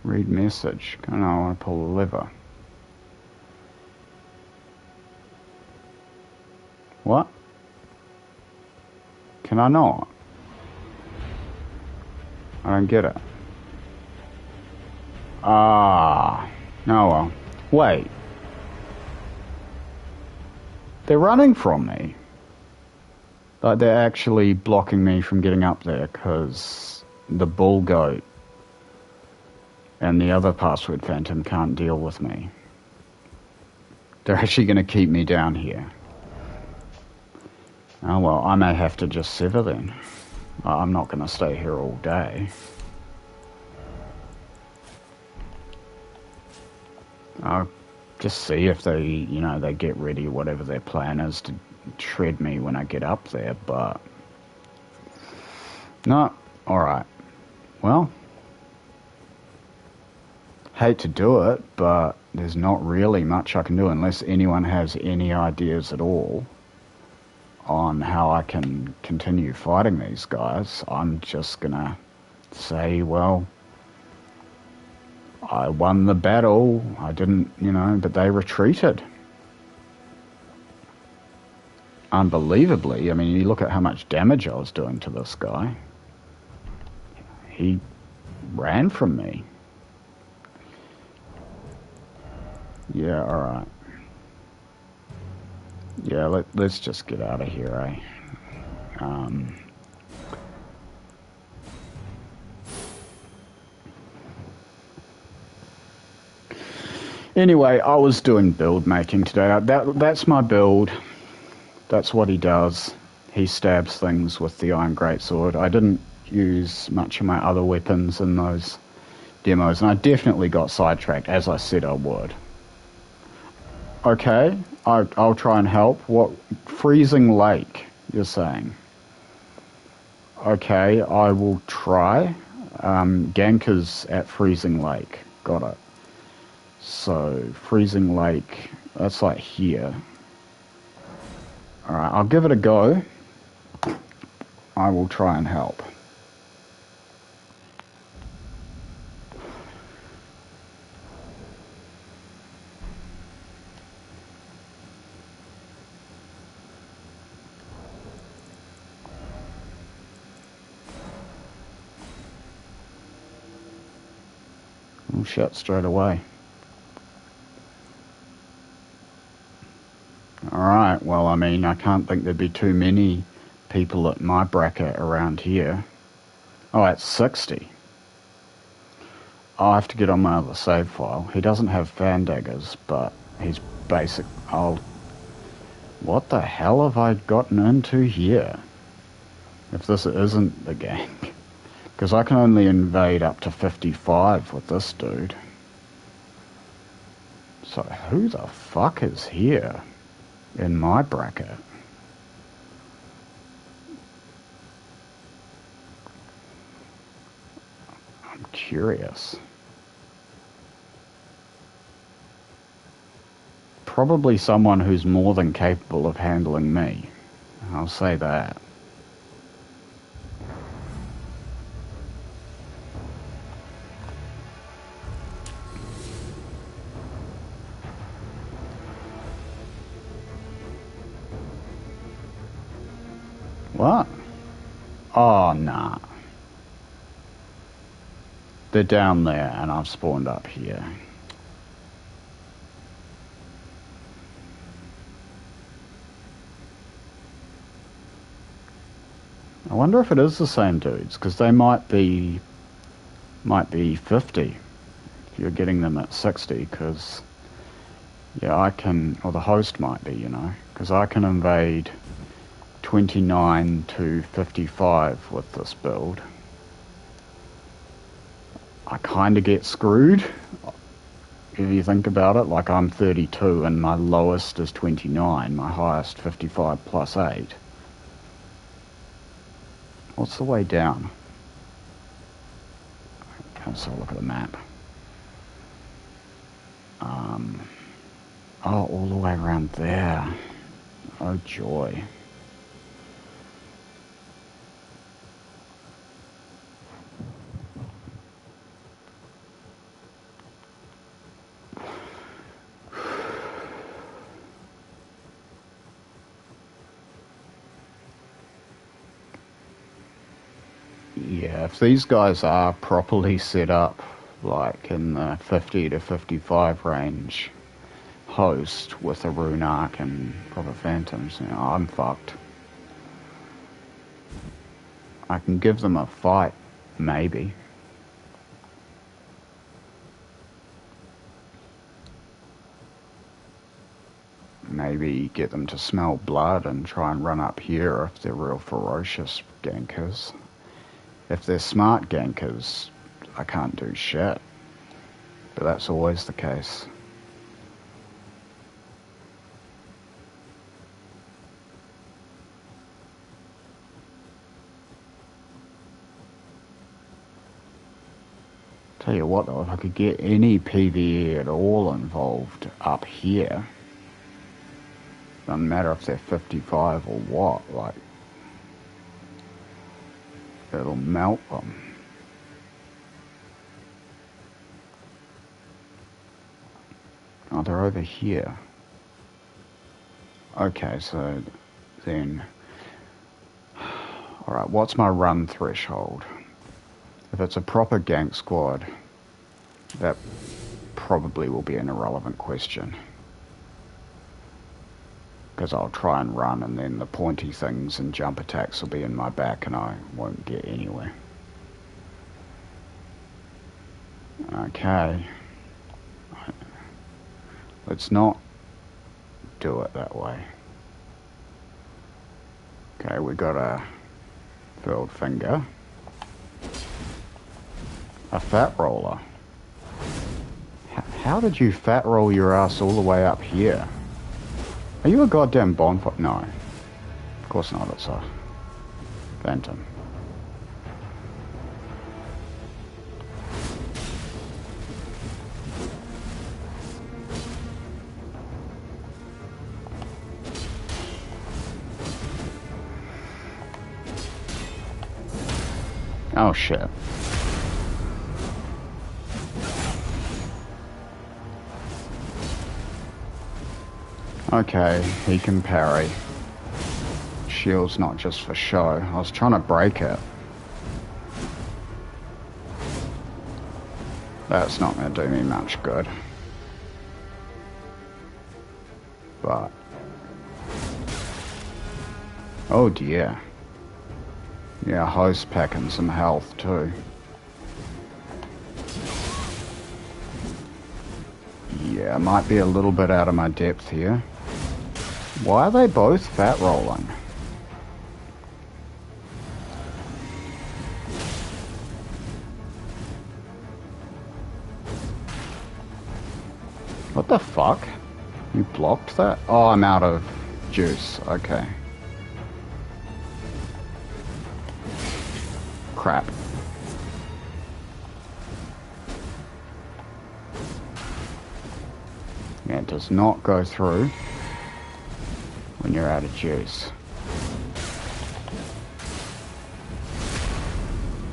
[SPEAKER 1] Read message. I don't know, I want to pull the lever. What? Can I not? I don't get it. Ah. Oh well. Wait. They're running from me. Like, they're actually blocking me from getting up there because the bull goat and the other password phantom can't deal with me. They're actually going to keep me down here. Oh well, I may have to just sever then. I'm not going to stay here all day. I'll just see if they, you know, they get ready, whatever their plan is, to shred me when I get up there, but... No, alright. Well... Hate to do it, but there's not really much I can do unless anyone has any ideas at all on how I can continue fighting these guys. I'm just gonna say, well, I won the battle, I didn't, you know, but they retreated. Unbelievably, I mean, you look at how much damage I was doing to this guy. He ran from me. Yeah, alright. Yeah, let's just get out of here, eh? Anyway, I was doing build making today. That's my build. That's what he does. He stabs things with the Iron Greatsword. I didn't use much of my other weapons in those demos, and I definitely got sidetracked, as I said I would. Okay, I'll try and help. What? Freezing Lake, you're saying? Okay, I will try. Gank is at Freezing Lake. Got it. So, Freezing Lake, that's like here. Alright, I'll give it a go. I will try and help. Oh shit, straight away. Alright, well, I mean, I can't think there'd be too many people at my bracket around here. Oh, it's 60. I'll have to get on my other save file. He doesn't have fan daggers, but he's basic. What the hell have I gotten into here? If this isn't the gang. Because I can only invade up to 55 with this dude. So who the fuck is here in my bracket? I'm curious. Probably someone who's more than capable of handling me. I'll say that. What? Oh, nah. They're down there and I've spawned up here. I wonder if it is the same dudes, because they might be 50 if you're getting them at 60, because yeah, I can, or the host might be, you know, because I can invade 29 to 55 with this build. I kind of get screwed if you think about it. Like, I'm 32 and my lowest is 29, my highest 55 plus 8. What's the way down? Let's have a look at the map. Oh, all the way around there. Oh joy. Yeah, if these guys are properly set up, like in the 50 to 55 range, host with a rune arc and proper phantoms, you know, I'm fucked. I can give them a fight, maybe. Maybe get them to smell blood and try and run up here if they're real ferocious gankers. If they're smart gankers, I can't do shit. But that's always the case. Tell you what though, if I could get any PVE at all involved up here, doesn't matter if they're 55 or what, like, it'll melt them. Oh, they're over here. Okay, so then, alright, what's my run threshold? If it's a proper gank squad, that probably will be an irrelevant question. Because I'll try and run and then the pointy things and jump attacks will be in my back and I won't get anywhere. Okay. Let's not do it that way. Okay, we got a furled finger. A fat roller. How did you fat roll your ass all the way up here? Are you a goddamn bonfire? No. Of course not, it's a phantom. Oh shit. Okay, he can parry. Shield's not just for show. I was trying to break it. That's not going to do me much good. But... oh dear. Yeah, host packing some health too. Yeah, might be a little bit out of my depth here. Why are they both fat rolling? What the fuck? You blocked that? Oh, I'm out of juice. Okay. Crap. Yeah, it does not go through when you're out of juice.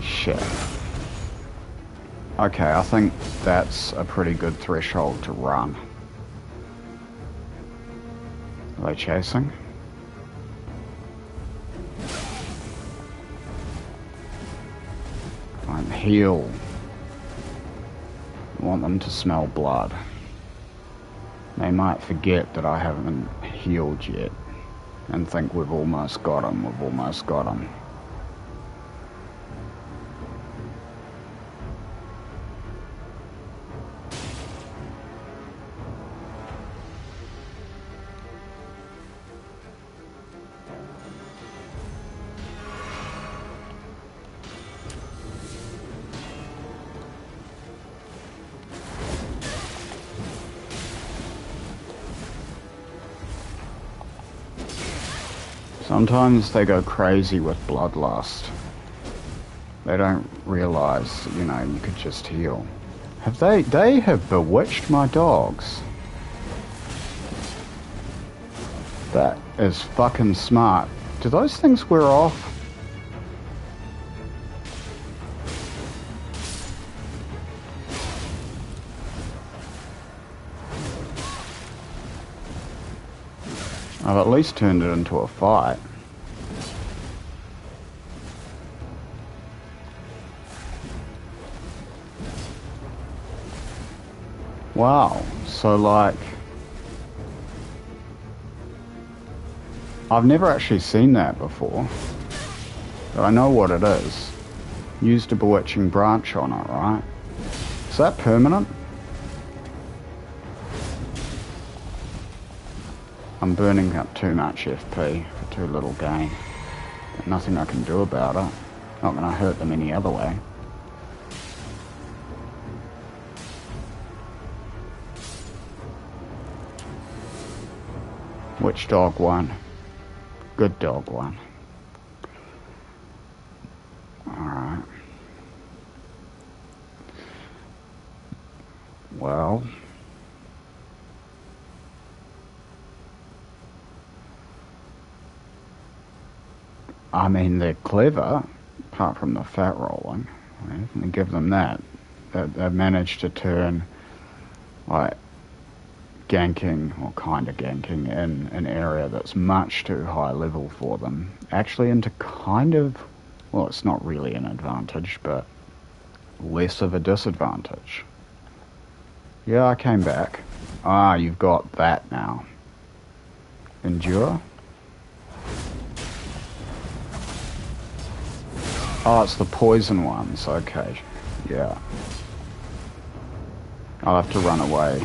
[SPEAKER 1] Shit. Okay, I think that's a pretty good threshold to run. Are they chasing? Fine, heal. I want them to smell blood. They might forget that I haven't healed yet and think we've almost got them, we've almost got them. Sometimes they go crazy with bloodlust. They don't realise, you know, you could just heal. Have they have bewitched my dogs. That is fucking smart. Do those things wear off? I've at least turned it into a fight. Wow, so like... I've never actually seen that before, but I know what it is. Used a bewitching branch on it, right? Is that permanent? I'm burning up too much FP for too little gain. But nothing I can do about it. Not gonna hurt them any other way. Which dog won? Good dog won. Alright. Well... I mean, they're clever, apart from the fat rolling. Right? And give them that. They've managed to turn, like, ganking, or kind of ganking, in an area that's much too high level for them, actually into kind of, well, it's not really an advantage, but less of a disadvantage. Yeah, I came back. Ah, you've got that now. Endure? Oh, it's the poison ones, okay. Yeah. I'll have to run away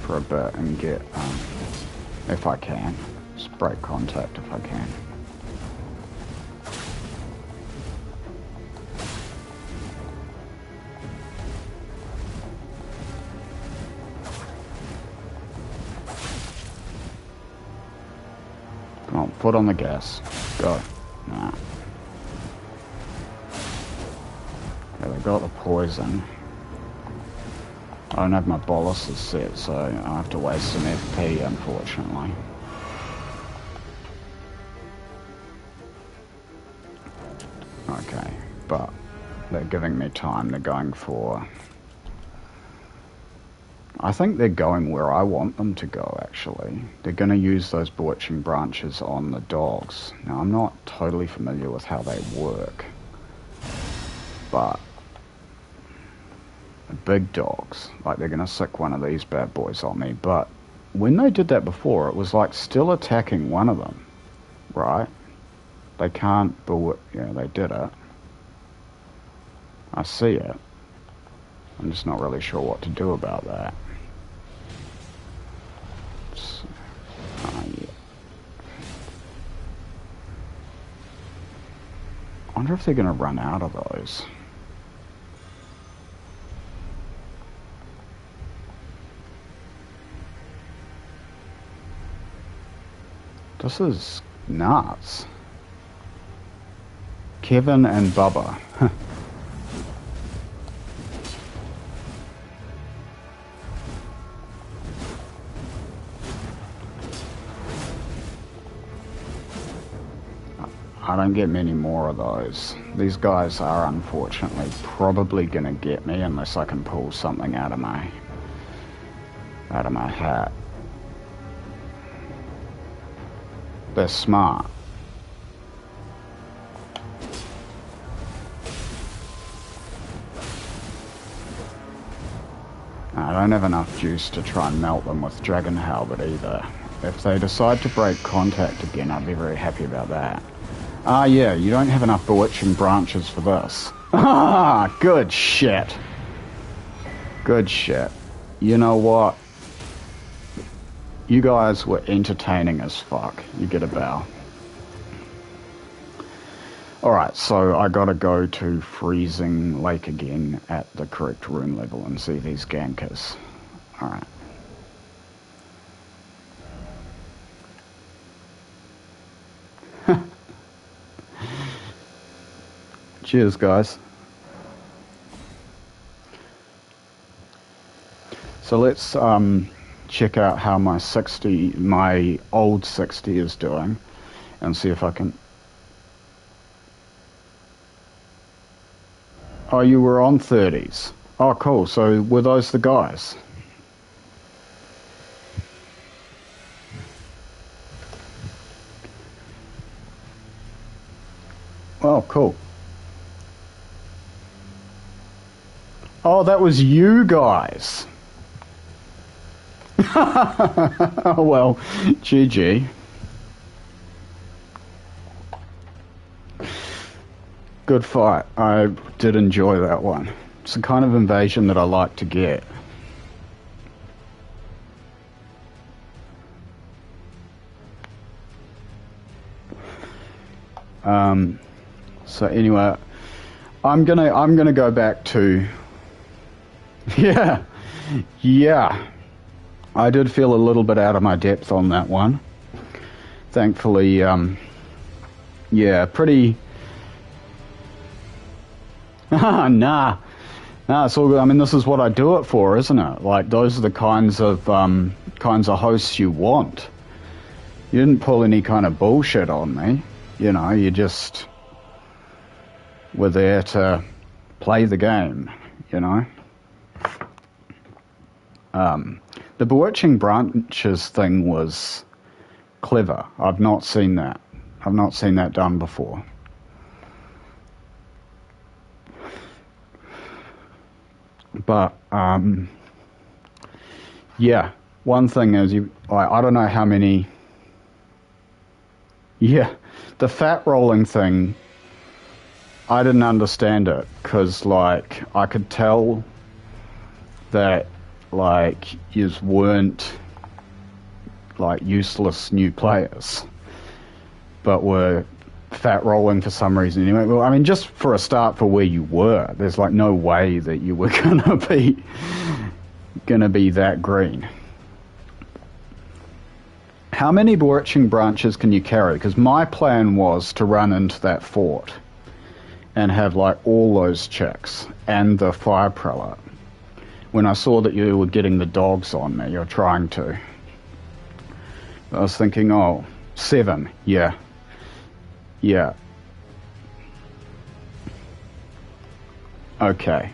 [SPEAKER 1] for a bit and get, if I can. Just break contact if I can. Come on, foot on the gas. Go. Nah. Yeah, they got the poison. I don't have my boluses set, so I have to waste some FP, unfortunately. Okay, but they're giving me time. They're going for... I think they're going where I want them to go, actually. They're going to use those bewitching branches on the dogs. Now, I'm not totally familiar with how they work, but the big dogs, like they're going to sick one of these bad boys on me, but when they did that before, it was like still attacking one of them, right? They can't yeah, they did it. I see it. I'm just not really sure what to do about that. Yeah. I wonder if they're going to run out of those. This is nuts. Kevin and Bubba. I don't get many more of those. These guys are unfortunately probably gonna get me unless I can pull something out of my hat. They're smart. I don't have enough juice to try and melt them with Dragon Halberd either. If they decide to break contact again, I'd be very happy about that. Ah, yeah, you don't have enough bewitching branches for this. Ah, good shit. Good shit. You know what? You guys were entertaining as fuck. You get a bow. Alright, so I gotta go to Freezing Lake again at the correct rune level and see these gankers. Alright. Cheers, guys. So let's check out how my old 60 is doing and see if I can... Oh, you were on 30s. Oh, cool. So were those the guys? Oh, cool. Oh, that was you guys. Oh, well, GG. Good fight. I did enjoy that one. It's the kind of invasion that I like to get. So anyway, I'm gonna go back to... Yeah. I did feel a little bit out of my depth on that one. Thankfully, yeah, pretty... Nah, it's all good. I mean, this is what I do it for, isn't it? Like, those are the kinds of hosts you want. You didn't pull any kind of bullshit on me. You know, you just were there to play the game, you know? The bewitching branches thing was clever. I've not seen that. I've not seen that done before. But, yeah, one thing is, I don't know how many... Yeah, the fat rolling thing, I didn't understand it, because, like, I could tell that, like, yous weren't, like, useless new players, but were fat rolling for some reason anyway. Well, I mean, just for a start for where you were, there's, like, no way that you were gonna be that green. How many bewitching branches can you carry? Because my plan was to run into that fort and have, like, all those chicks and the fire prelate. When I saw that you were getting the dogs on me, you're trying to. I was thinking, oh, 7, yeah. Okay.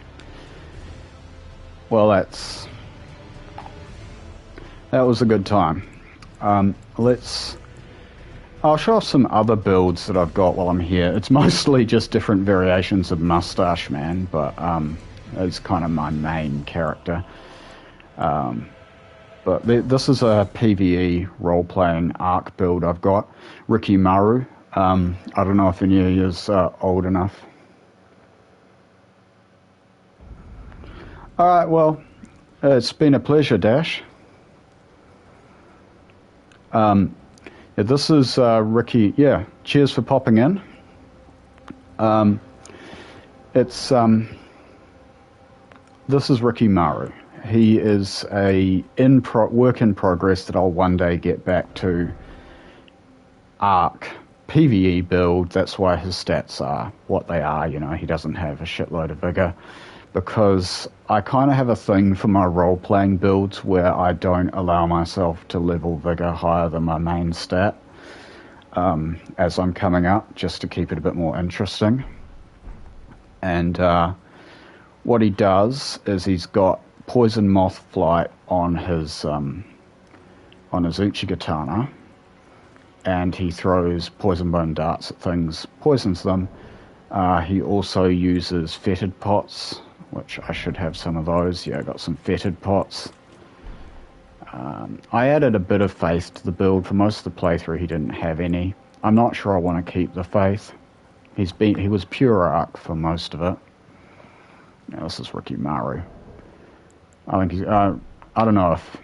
[SPEAKER 1] Well, that was a good time. I'll show off some other builds that I've got while I'm here. It's mostly just different variations of Mustache Man, but it's kind of my main character. But this is a PVE role-playing ARC build I've got. Ricky Maru. I don't know if any of you is old enough. Alright, well, it's been a pleasure, Dash. Yeah, this is Ricky. Yeah, cheers for popping in. This is Ricky Maru. He is a work in progress that I'll one day get back to. ARC PVE build. That's why his stats are what they are. You know, he doesn't have a shitload of vigor, because I kind of have a thing for my role-playing builds where I don't allow myself to level vigor higher than my main stat as I'm coming up, just to keep it a bit more interesting. And what he does is he's got Poison Moth Flight on his Uchigatana, and he throws Poison Bone Darts at things, poisons them. He also uses Fetid Pots, which I should have some of those. Yeah, I got some Fetid Pots. I added a bit of faith to the build. For most of the playthrough, he didn't have any. I'm not sure I want to keep the faith. He was pure arc for most of it. Now, this is Ricky Maru. I think I don't know if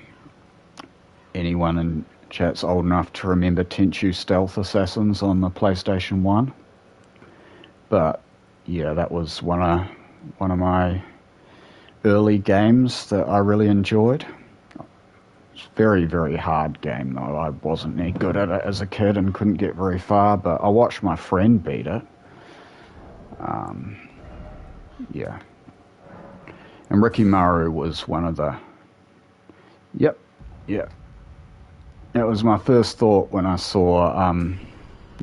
[SPEAKER 1] anyone in chat's old enough to remember Tenchu Stealth Assassins on the PlayStation 1. But yeah, that was one of my early games that I really enjoyed. It's a very, very hard game, though. I wasn't any good at it as a kid and couldn't get very far, but I watched my friend beat it. Yeah. And Ricky Maru was one of the... Yep, yeah. It was my first thought when I saw,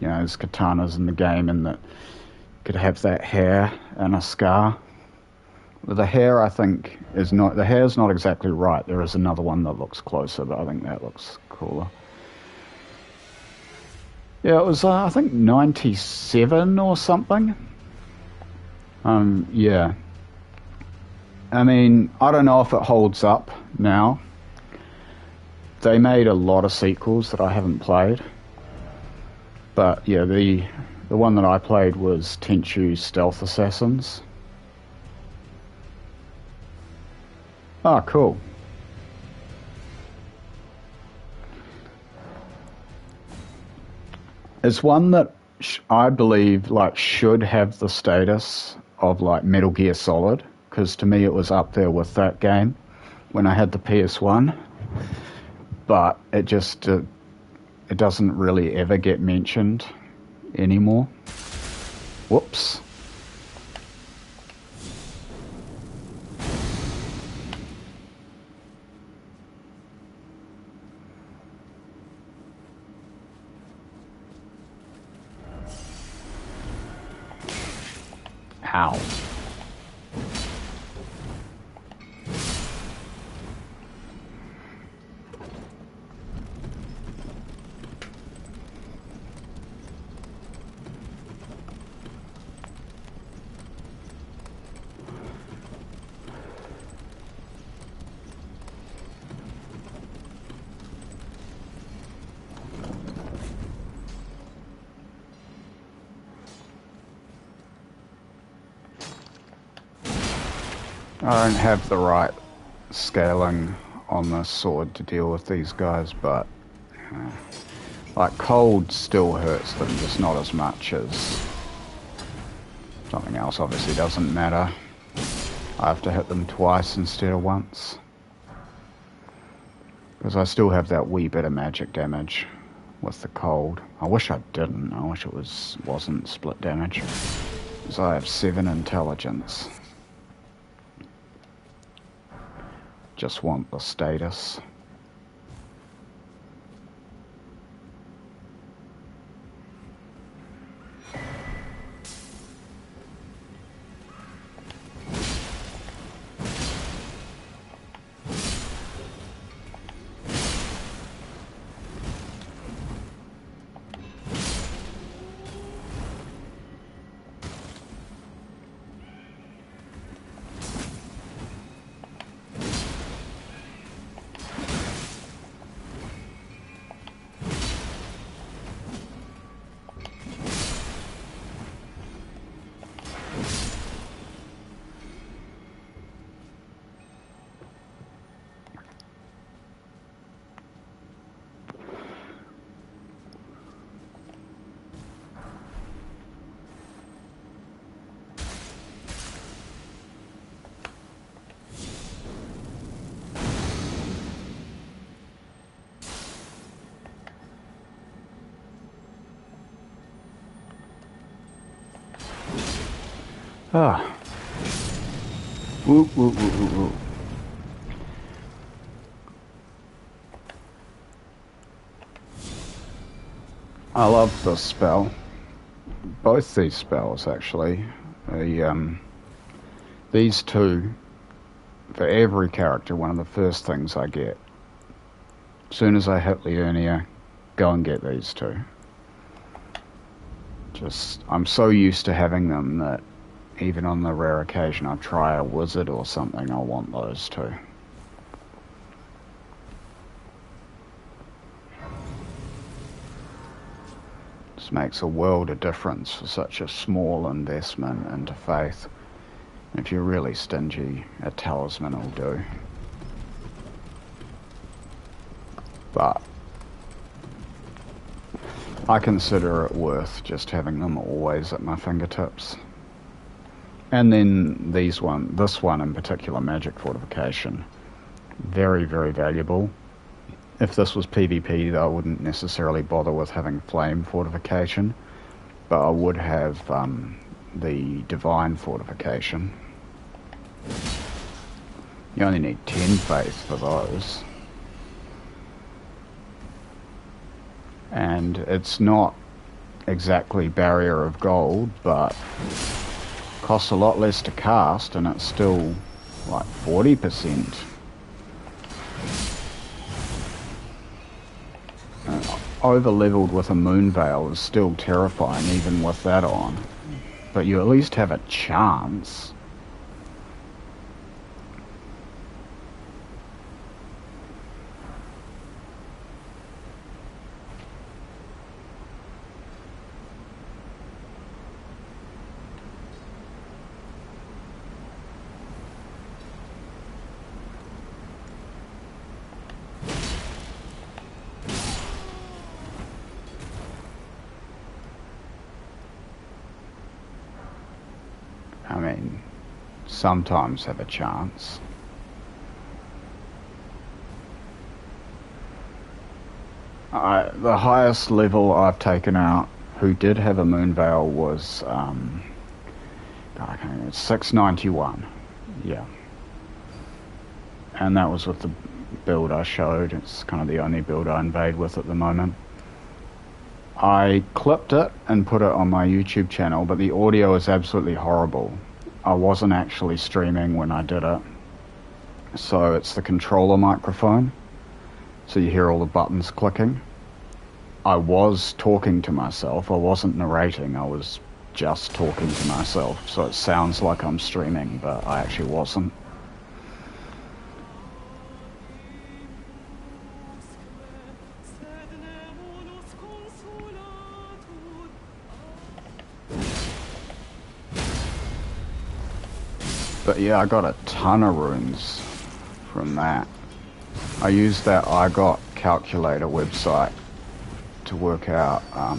[SPEAKER 1] his katanas in the game, and that could have that hair and a scar. The hair, I think, the hair's not exactly right. There is another one that looks closer, but I think that looks cooler. Yeah, it was, I think, 97 or something. Yeah. I mean, I don't know if it holds up now. They made a lot of sequels that I haven't played. But, yeah, the one that I played was Tenchu Stealth Assassins. Oh, cool. It's one that I believe should have the status of Metal Gear Solid, because to me it was up there with that game when I had the PS1. But it just it doesn't really ever get mentioned anymore. Whoops. Ow. I don't have the right scaling on the sword to deal with these guys, but cold still hurts them, just not as much as something else. Obviously doesn't matter. I have to hit them twice instead of once, because I still have that wee bit of magic damage with the cold. I wish I didn't. I wish it wasn't split damage, because I have 7 intelligence. Just want the status. Ah. Woo, woo, woo, woo, woo. I love this spell. Both these spells, actually. These two, for every character, one of the first things I get. As soon as I hit Liurnia, go and get these two. I'm so used to having them that even on the rare occasion I try a wizard or something, I want those two. This makes a world of difference for such a small investment into faith. If you're really stingy, a talisman will do. But I consider it worth just having them always at my fingertips. And then this one in particular, Magic Fortification. Very, very valuable. If this was PvP, though, I wouldn't necessarily bother with having Flame Fortification, but I would have the Divine Fortification. You only need 10 faith for those. And it's not exactly Barrier of Gold, but costs a lot less to cast, and it's still like 40%. Over-leveled with a Moon Veil is still terrifying even with that on. But you at least have a chance. I mean, sometimes have a chance. The highest level I've taken out who did have a Moon Veil was, it's 691. Yeah. And that was with the build I showed. It's kind of the only build I invade with at the moment. I clipped it and put it on my YouTube channel, but the audio is absolutely horrible. I wasn't actually streaming when I did it. So it's the controller microphone. So you hear all the buttons clicking. I was talking to myself. I wasn't narrating. I was just talking to myself. So it sounds like I'm streaming, but I actually wasn't. But yeah, I got a ton of runes from that. I used that I got calculator website to work out how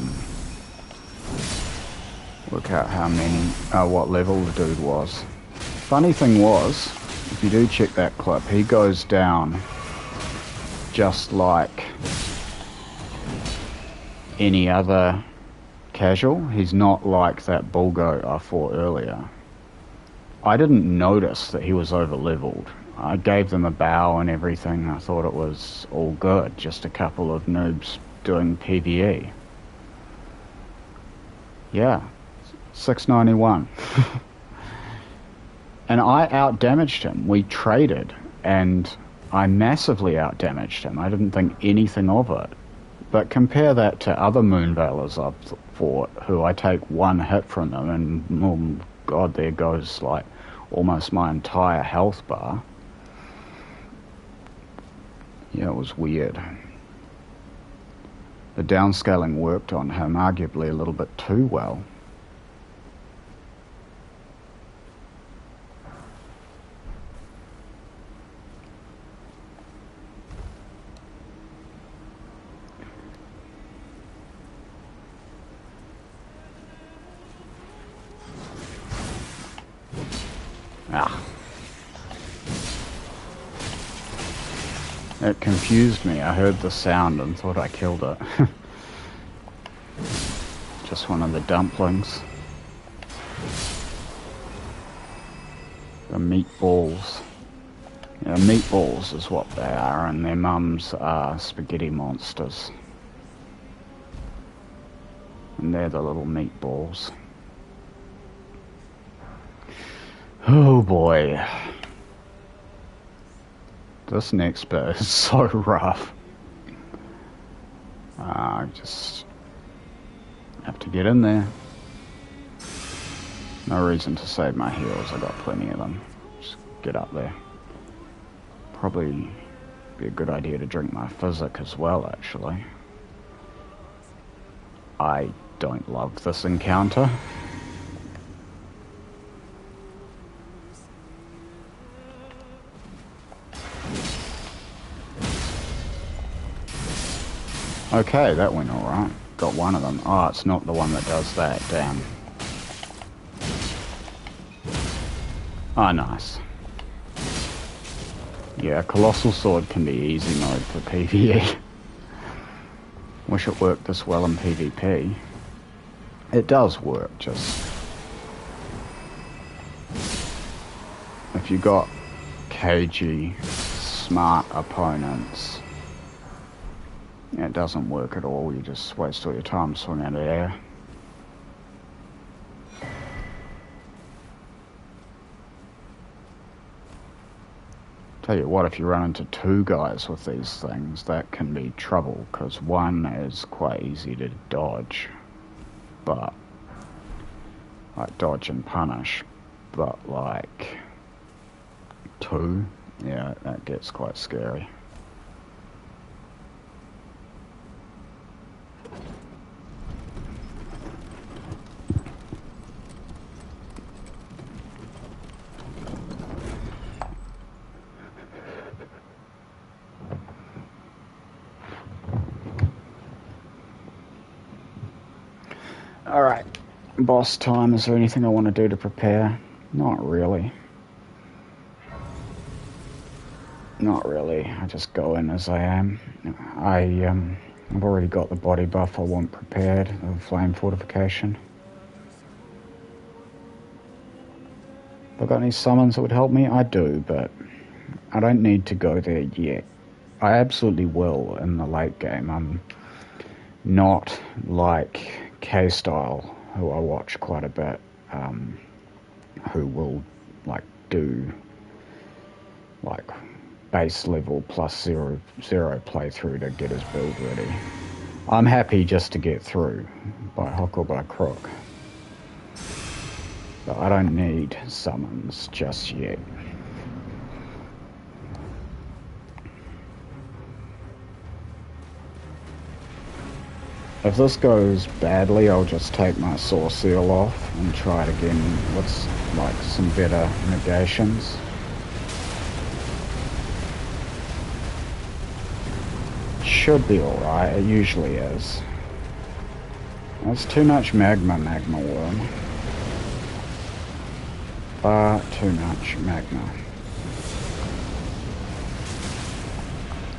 [SPEAKER 1] many, what level the dude was. Funny thing was, if you do check that clip, he goes down just like any other casual. He's not like that bull goat I fought earlier. I didn't notice that he was over-leveled. I gave them a bow and everything. I thought it was all good. Just a couple of noobs doing PVE. Yeah, 691. And I out-damaged him. We traded, and I massively out-damaged him. I didn't think anything of it. But compare that to other Moon Veilers I've fought, who I take one hit from them, and oh God, there goes like almost my entire health bar. Yeah, it was weird. The downscaling worked on him arguably a little bit too well. Ah. It confused me. I heard the sound and thought I killed it. Just one of the dumplings. The meatballs. Yeah, meatballs is what they are, and their mums are spaghetti monsters. And they're the little meatballs. Oh boy. This next bit is so rough. I just have to get in there. No reason to save my heals, I got plenty of them. Just get up there. Probably be a good idea to drink my physic as well, actually. I don't love this encounter. Okay, that went alright. Got one of them. Oh, it's not the one that does that, damn. Oh, nice. Yeah, Colossal Sword can be easy mode for PVE. Wish it worked this well in PvP. It does work, just... if you got cagey, smart opponents, it doesn't work at all. You just waste all your time swinging the air. Tell you what, if you run into two guys with these things, that can be trouble, because one is quite easy to dodge, but like dodge and punish, but like two, yeah, that gets quite scary. Alright, boss time. Is there anything I want to do to prepare? Not really. Not really. I just go in as I am. I've already got the body buff I want prepared, the flame fortification. Have I got any summons that would help me? I do, but I don't need to go there yet. I absolutely will in the late game. I'm not like K-Style, who I watch quite a bit, who will like do like base level plus zero playthrough to get his build ready. I'm happy just to get through by hook or by crook, but I don't need summons just yet. If this goes badly, I'll just take my Saw Seal off and try it again with like some better negations. Should be alright, it usually is. That's too much magma worm. Far too much magma.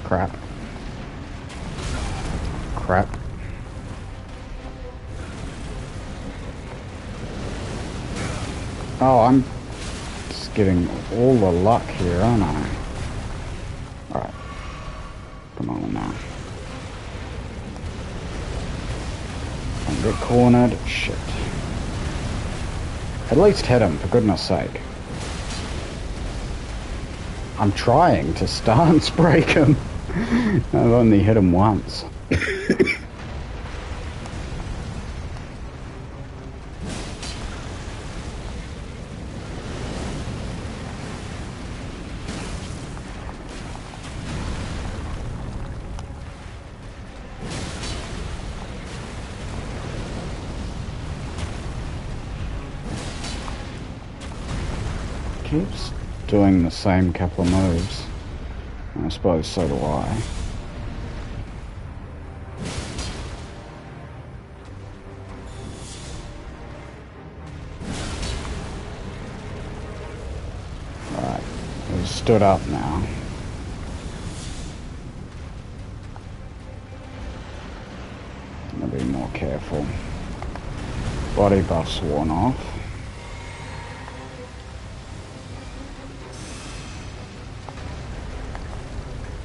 [SPEAKER 1] Crap. Crap. Oh, I'm just getting all the luck here, aren't I? Alright. Come on now. Don't get cornered. Shit. At least hit him, for goodness sake. I'm trying to stance break him. I've only hit him once. Keeps doing the same couple of moves. I suppose so do I. Right, we've stood up now. I'm gonna be more careful. Body buff's worn off.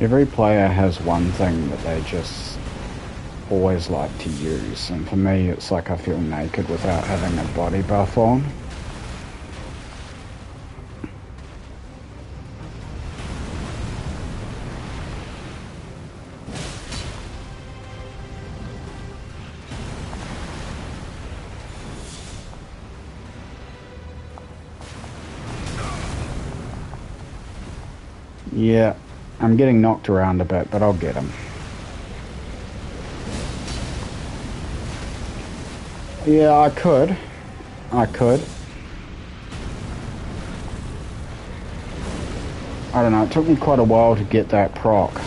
[SPEAKER 1] Every player has one thing that they just always like to use, and for me it's like I feel naked without having a body buff on. Yeah, I'm getting knocked around a bit, but I'll get him. Yeah, I could. I don't know, it took me quite a while to get that proc.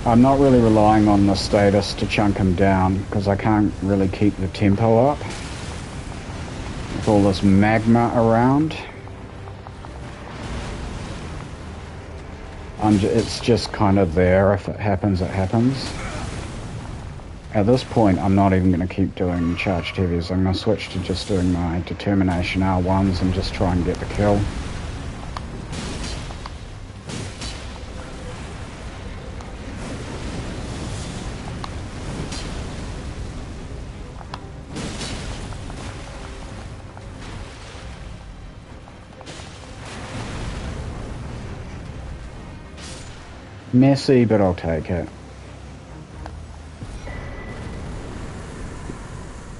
[SPEAKER 1] I'm not really relying on the status to chunk him down, because I can't really keep the tempo up with all this magma around. It's just kind of there. If it happens, it happens. At this point, I'm not even going to keep doing charged heavies. I'm going to switch to just doing my determination R1s and just try and get the kill. Messy, but I'll take it.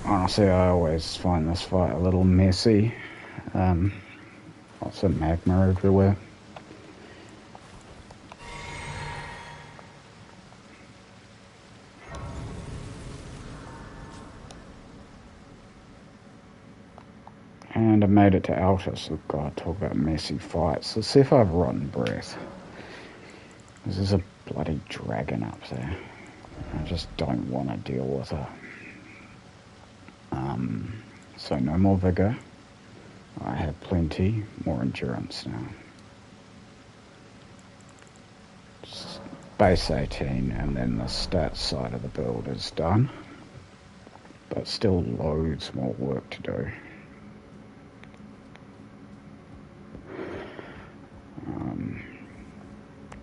[SPEAKER 1] Honestly, I always find this fight a little messy. Lots of magma everywhere. And I made it to Altus. Oh God, talk about messy fights. Let's see if I have Rotten Breath. There's a bloody dragon up there. I just don't want to deal with it. So no more vigor. I have plenty more endurance now. Just base 18, and then the stats side of the build is done. But still loads more work to do.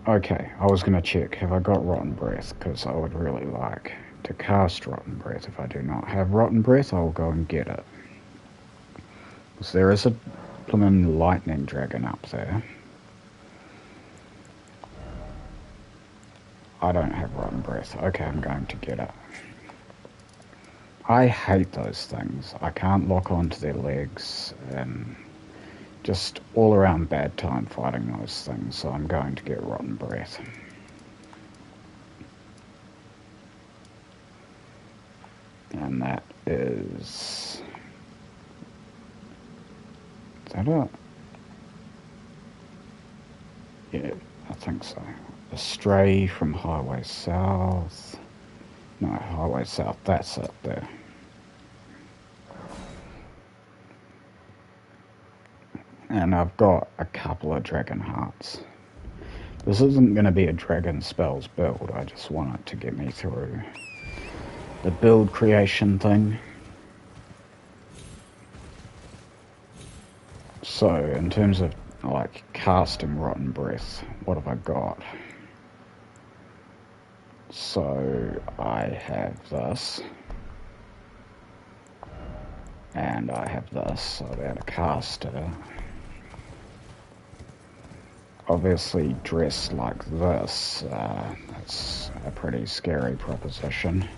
[SPEAKER 1] Okay, I was going to check, have I got Rotten Breath? Because I would really like to cast Rotten Breath. If I do not have Rotten Breath, I'll go and get it. Because there is a blooming lightning dragon up there. I don't have Rotten Breath. Okay, I'm going to get it. I hate those things. I can't lock onto their legs, and just all around bad time fighting those things, so I'm going to get Rotten Breath. And that is that it? Yeah, I think so. Astray from Highway South. No, Highway South, that's up there. And I've got a couple of Dragon Hearts. This isn't going to be a Dragon Spells build, I just want it to get me through the build creation thing. So, in terms of, like, casting Rotten Breath, what have I got? So, I have this. And I have this, so I'll be able to cast it. Obviously, dressed like this, that's a pretty scary proposition.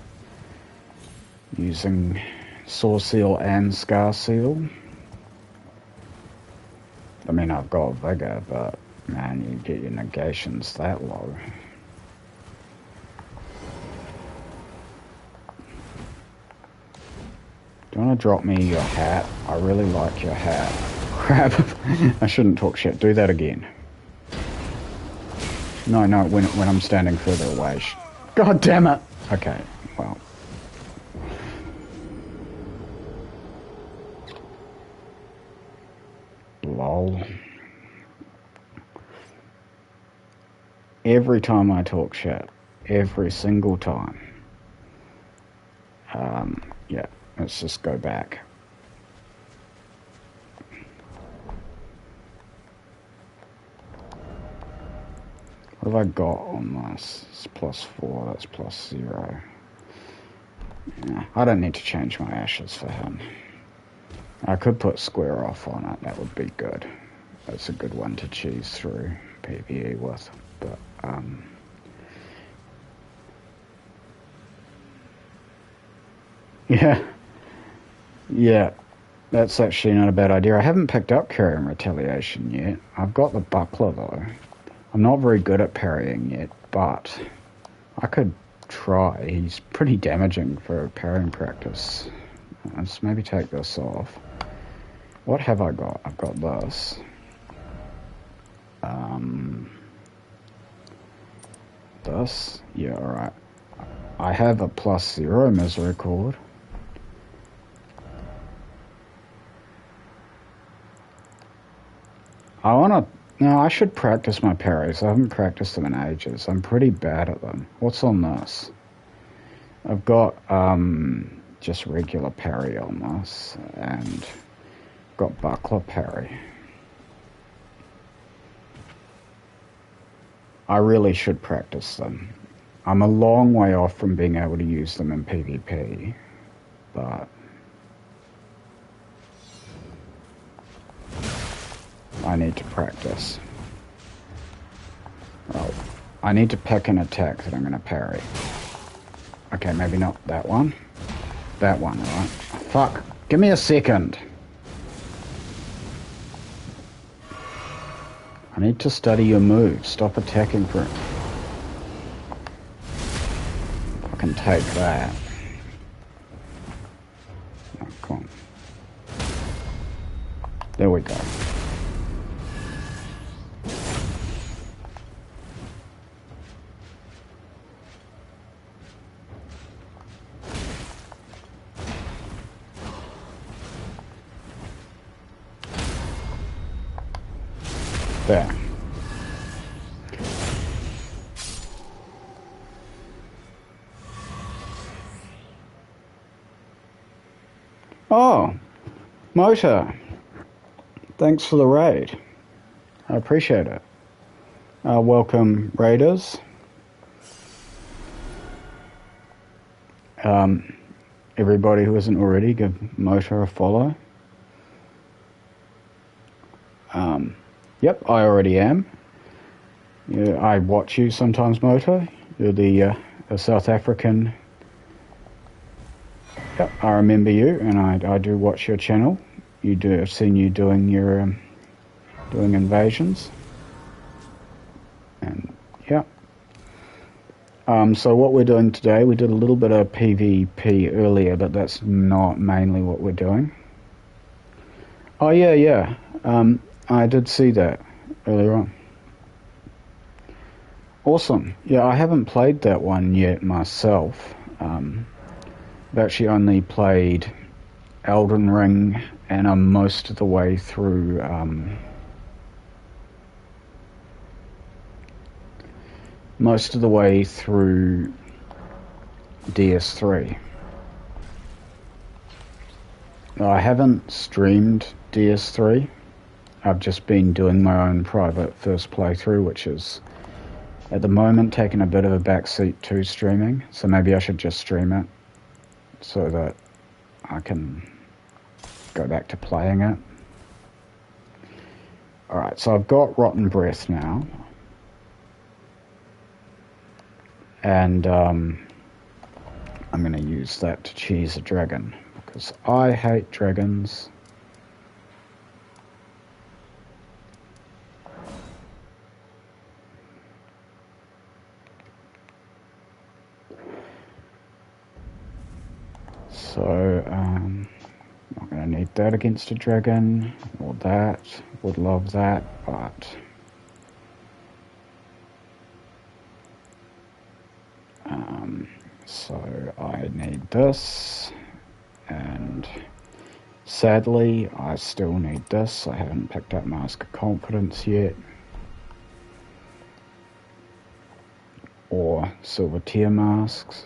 [SPEAKER 1] Using Soul Seal and Scar Seal. I mean, I've got Vigor, but man, you get your negations that low. Do you want to drop me your hat? I really like your hat. Crap. I shouldn't talk shit. Do that again. No, when I'm standing further away. God damn it! Okay, well. Lol. Every time I talk shit. Every single time. Yeah, let's just go back. What have I got on this? It's +4, that's +0. Yeah, I don't need to change my ashes for him. I could put square off on it, that would be good. That's a good one to cheese through PVE with, but yeah, that's actually not a bad idea. I haven't picked up Carrying Retaliation yet. I've got the buckler though. I'm not very good at parrying yet, but I could try. He's pretty damaging for parrying practice. Let's maybe take this off. What have I got? I've got this. This? Yeah, alright. I have a +0 misericord. No, I should practice my parries. I haven't practiced them in ages. I'm pretty bad at them. What's on this? I've got just regular parry on this, and got buckler parry. I really should practice them. I'm a long way off from being able to use them in PvP, but I need to practice. Well, I need to pick an attack that I'm going to parry. Okay, maybe not that one. That one, right? Fuck. Give me a second. I need to study your moves. Stop attacking for it. I can take that. Oh, come on. There we go. There. Oh, Motor. Thanks for the raid. I appreciate it. Welcome, raiders. Everybody who isn't already, give Motor a follow. Yep, I already am. Yeah, I watch you sometimes, Motor. You're the South African. Yep, I remember you, and I do watch your channel. I've seen you doing your doing invasions, and yeah. So what we're doing today, we did a little bit of PvP earlier, but that's not mainly what we're doing. Oh yeah. I did see that earlier on. Awesome. Yeah, I haven't played that one yet myself. I've actually only played Elden Ring, and I'm most of the way through DS3. I haven't streamed DS3. I've just been doing my own private first playthrough, which is at the moment taking a bit of a backseat to streaming. So maybe I should just stream it so that I can go back to playing it. Alright, so I've got Rotten Breath now. And I'm going to use that to cheese a dragon, because I hate dragons. So, not going to need that against a dragon, or that. Would love that, but so I need this, and sadly I still need this. I haven't picked up Mask of Confidence yet, or Silver Tier masks.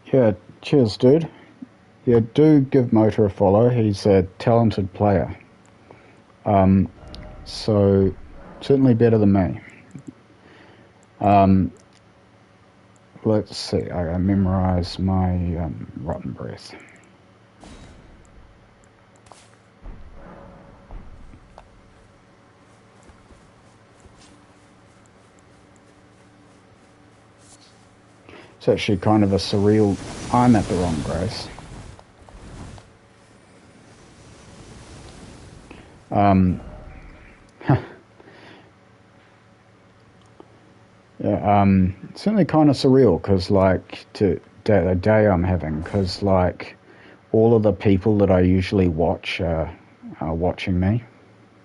[SPEAKER 1] Yeah, cheers, dude. Yeah, do give Motor a follow. He's a talented player. So, certainly better than me. Let's see, I memorise my Rotten Breath. It's actually kind of a surreal... I'm at the wrong grace. Yeah, certainly kind of surreal, because, like, the day I'm having, because, like, all of the people that I usually watch are watching me.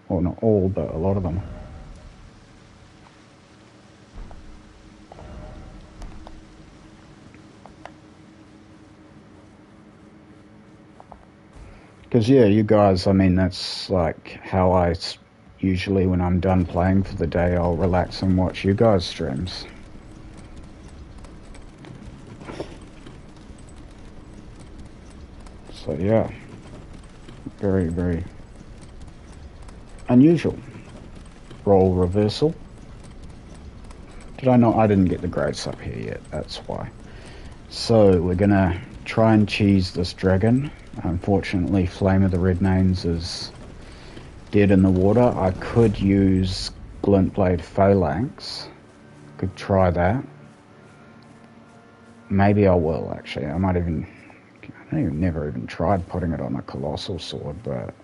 [SPEAKER 1] Well, not all, but a lot of them. Because, yeah, you guys, I mean, that's, like, how I usually, when I'm done playing for the day, I'll relax and watch you guys' streams. So, yeah. Very, very unusual. Role reversal. Did I not? I didn't get the grades up here yet, that's why. So, we're gonna try and cheese this dragon. Unfortunately, Flame of the Red Names is dead in the water. I could use Glintblade Phalanx. Could try that. Maybe I will, actually. I never even tried putting it on a Colossal Sword, but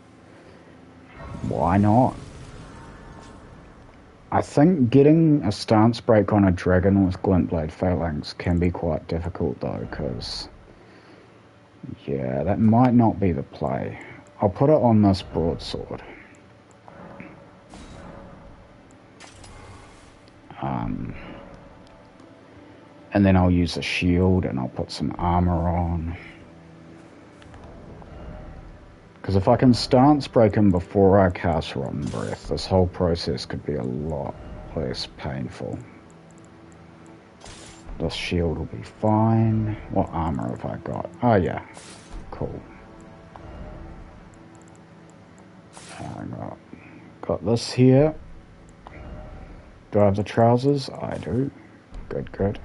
[SPEAKER 1] why not? I think getting a stance break on a dragon with Glintblade Phalanx can be quite difficult, though, because... yeah, that might not be the play. I'll put it on this broadsword. And then I'll use a shield and I'll put some armor on. Because if I can stance break him before I cast Rotten Breath, this whole process could be a lot less painful. This shield will be fine. What armor have I got? Oh yeah, cool. I got this here. Do I have the trousers? I do. Good, good.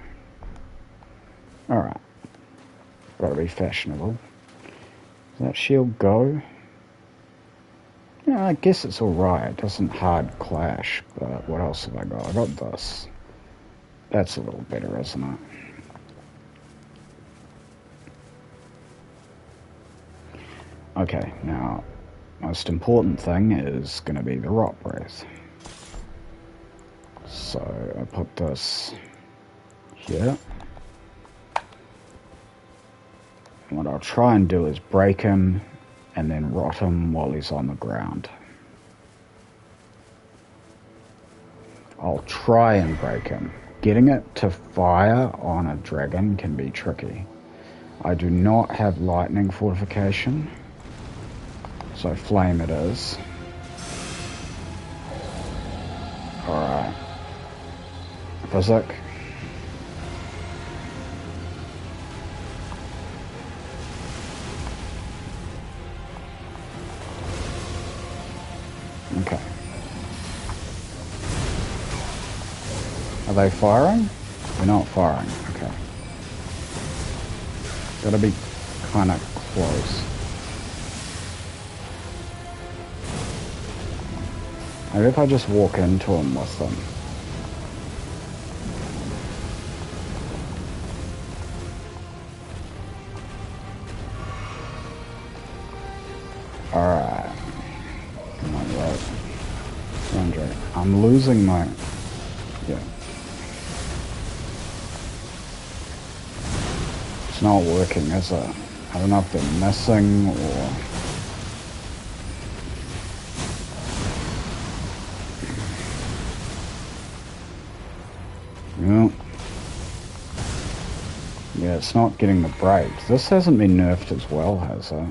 [SPEAKER 1] Alright. Gotta be fashionable. Does that shield go? Yeah, I guess it's alright. It doesn't hard clash, but what else have I got? I got this. That's a little better, isn't it? Okay, now, most important thing is going to be the Rot Breath. So, I put this here. And what I'll try and do is break him and then rot him while he's on the ground. I'll try and break him. Getting it to fire on a dragon can be tricky. I do not have lightning fortification, so flame it is. Alright. Physic. Okay. Are they firing? They're not firing. Okay. Gotta be kind of close. Maybe if I just walk into them with them. Alright. Come on, right. Andre. I'm losing my... yeah. It's not working, is it? I don't know if they're missing or... no. Yeah, it's not getting the break. This hasn't been nerfed as well, has it?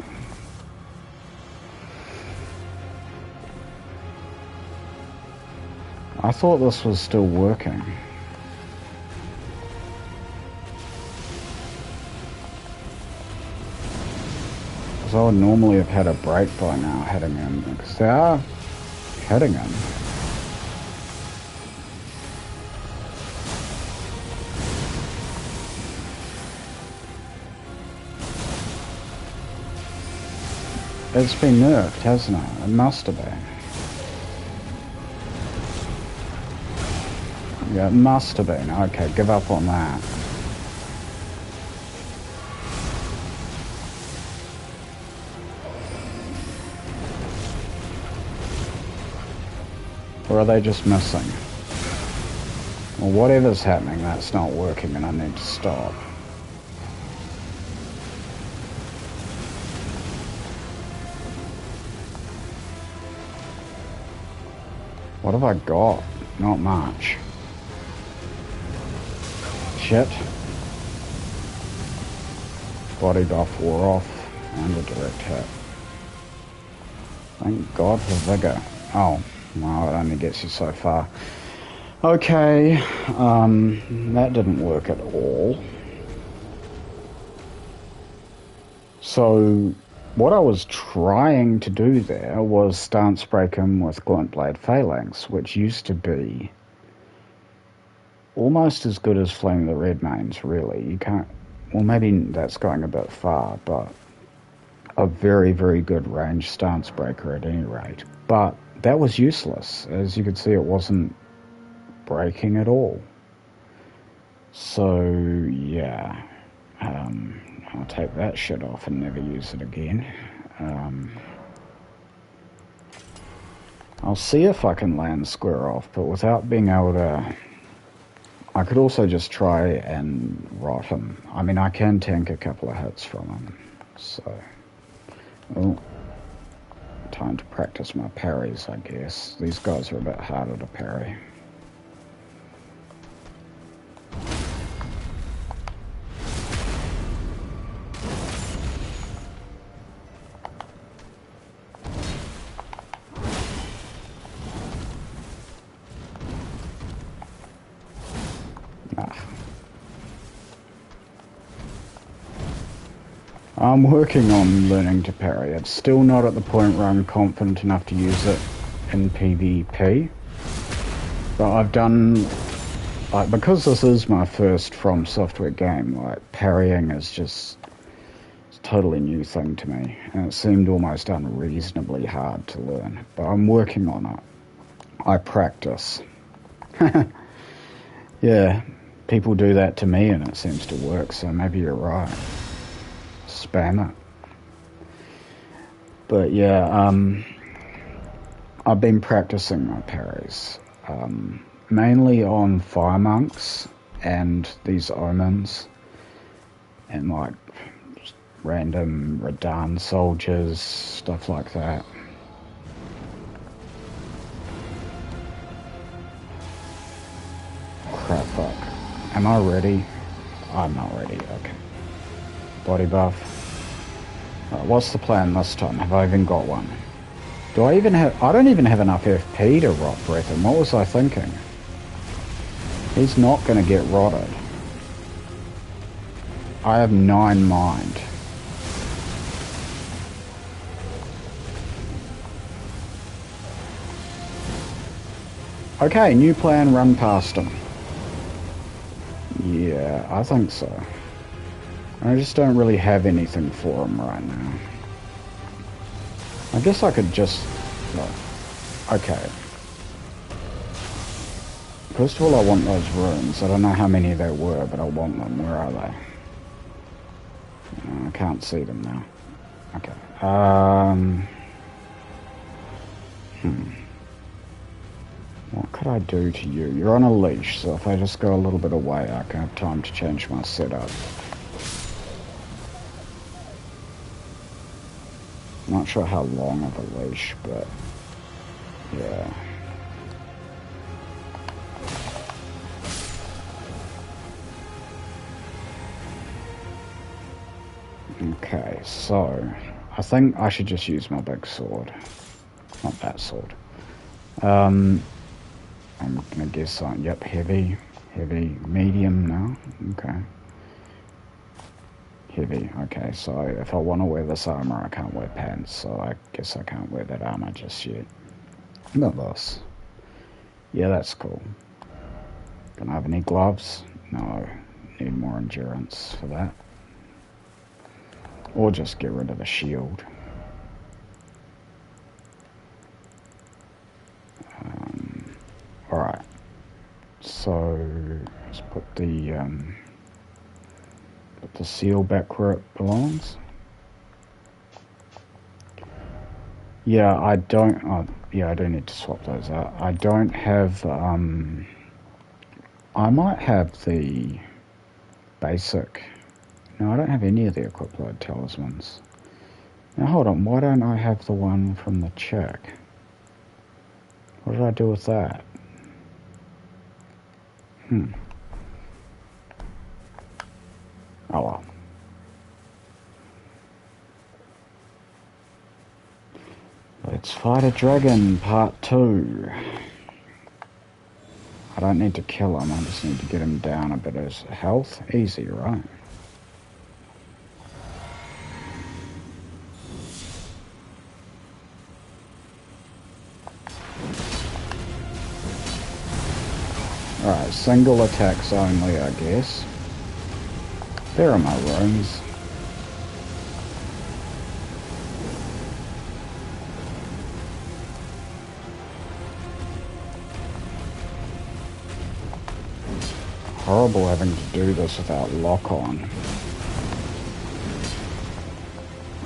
[SPEAKER 1] I thought this was still working. I would normally have had a break by now heading in, because they are heading in. It's been nerfed, hasn't it? It must have been. Yeah, it must have been. Okay, give up on that. Or are they just missing? Well, whatever's happening, that's not working and I need to stop. What have I got? Not much. Shit. Body buff wore off and a direct hit. Thank God for vigor. Oh, well, it only gets you so far. Okay, that didn't work at all. So, what I was trying to do there was stance break him with Glint Blade Phalanx, which used to be almost as good as Flame the Red Mains, really. You can't... Well, maybe that's going a bit far, but a very, very good range stance breaker at any rate. But that was useless. As you could see, it wasn't breaking at all. So, yeah. I'll take that shit off and never use it again. I'll see if I can land square off, but without being able to... I could also just try and rot him. I mean, I can tank a couple of hits from him. So... Oh. Time to practice my parries, I guess. These guys are a bit harder to parry. I'm working on learning to parry. It's still not at the point where I'm confident enough to use it in PvP. But I've done... Like, because this is my first From Software game, like, parrying is just... It's a totally new thing to me. And it seemed almost unreasonably hard to learn. But I'm working on it. I practice. Yeah, people do that to me and it seems to work, so maybe you're right. Spam it. But yeah, I've been practicing my parries. Mainly on fire monks and these omens. And like random Radan soldiers, stuff like that. Crap, fuck. Am I ready? I'm not ready, okay. Body buff. Right, what's the plan this time? Have I even got one? Do I even have... I don't even have enough FP to rot breath him. What was I thinking? He's not going to get rotted. I have 9 mind. Okay, new plan, run past him. Yeah, I think so. I just don't really have anything for him right now. I guess I could just... Well, okay. First of all, I want those runes. I don't know how many there were, but I want them. Where are they? I can't see them now. Okay. What could I do to you? You're on a leash, so if I just go a little bit away, I can have time to change my setup. Not sure how long of a leash, but yeah. Okay, so I think I should just use my big sword. Not that sword. I'm gonna guess on, yep, heavy, medium now. Okay. Heavy. Okay, so if I want to wear this armor, I can't wear pants, so I guess I can't wear that armor just yet. Not this. Yeah, that's cool. Don't have any gloves? No. Need more endurance for that. Or just get rid of the shield. Alright. So, let's put the seal back where it belongs. Yeah, I don't... Oh, yeah, I do need to swap those out. I don't have... I might have the basic... No, I don't have any of the equip load talismans. Now, hold on. Why don't I have the one from the chick? What did I do with that? Oh well. Let's fight a dragon, part 2. I don't need to kill him, I just need to get him down a bit of his health. Easy, right? Alright, single attacks only, I guess. There are my rooms. Horrible having to do this without lock-on.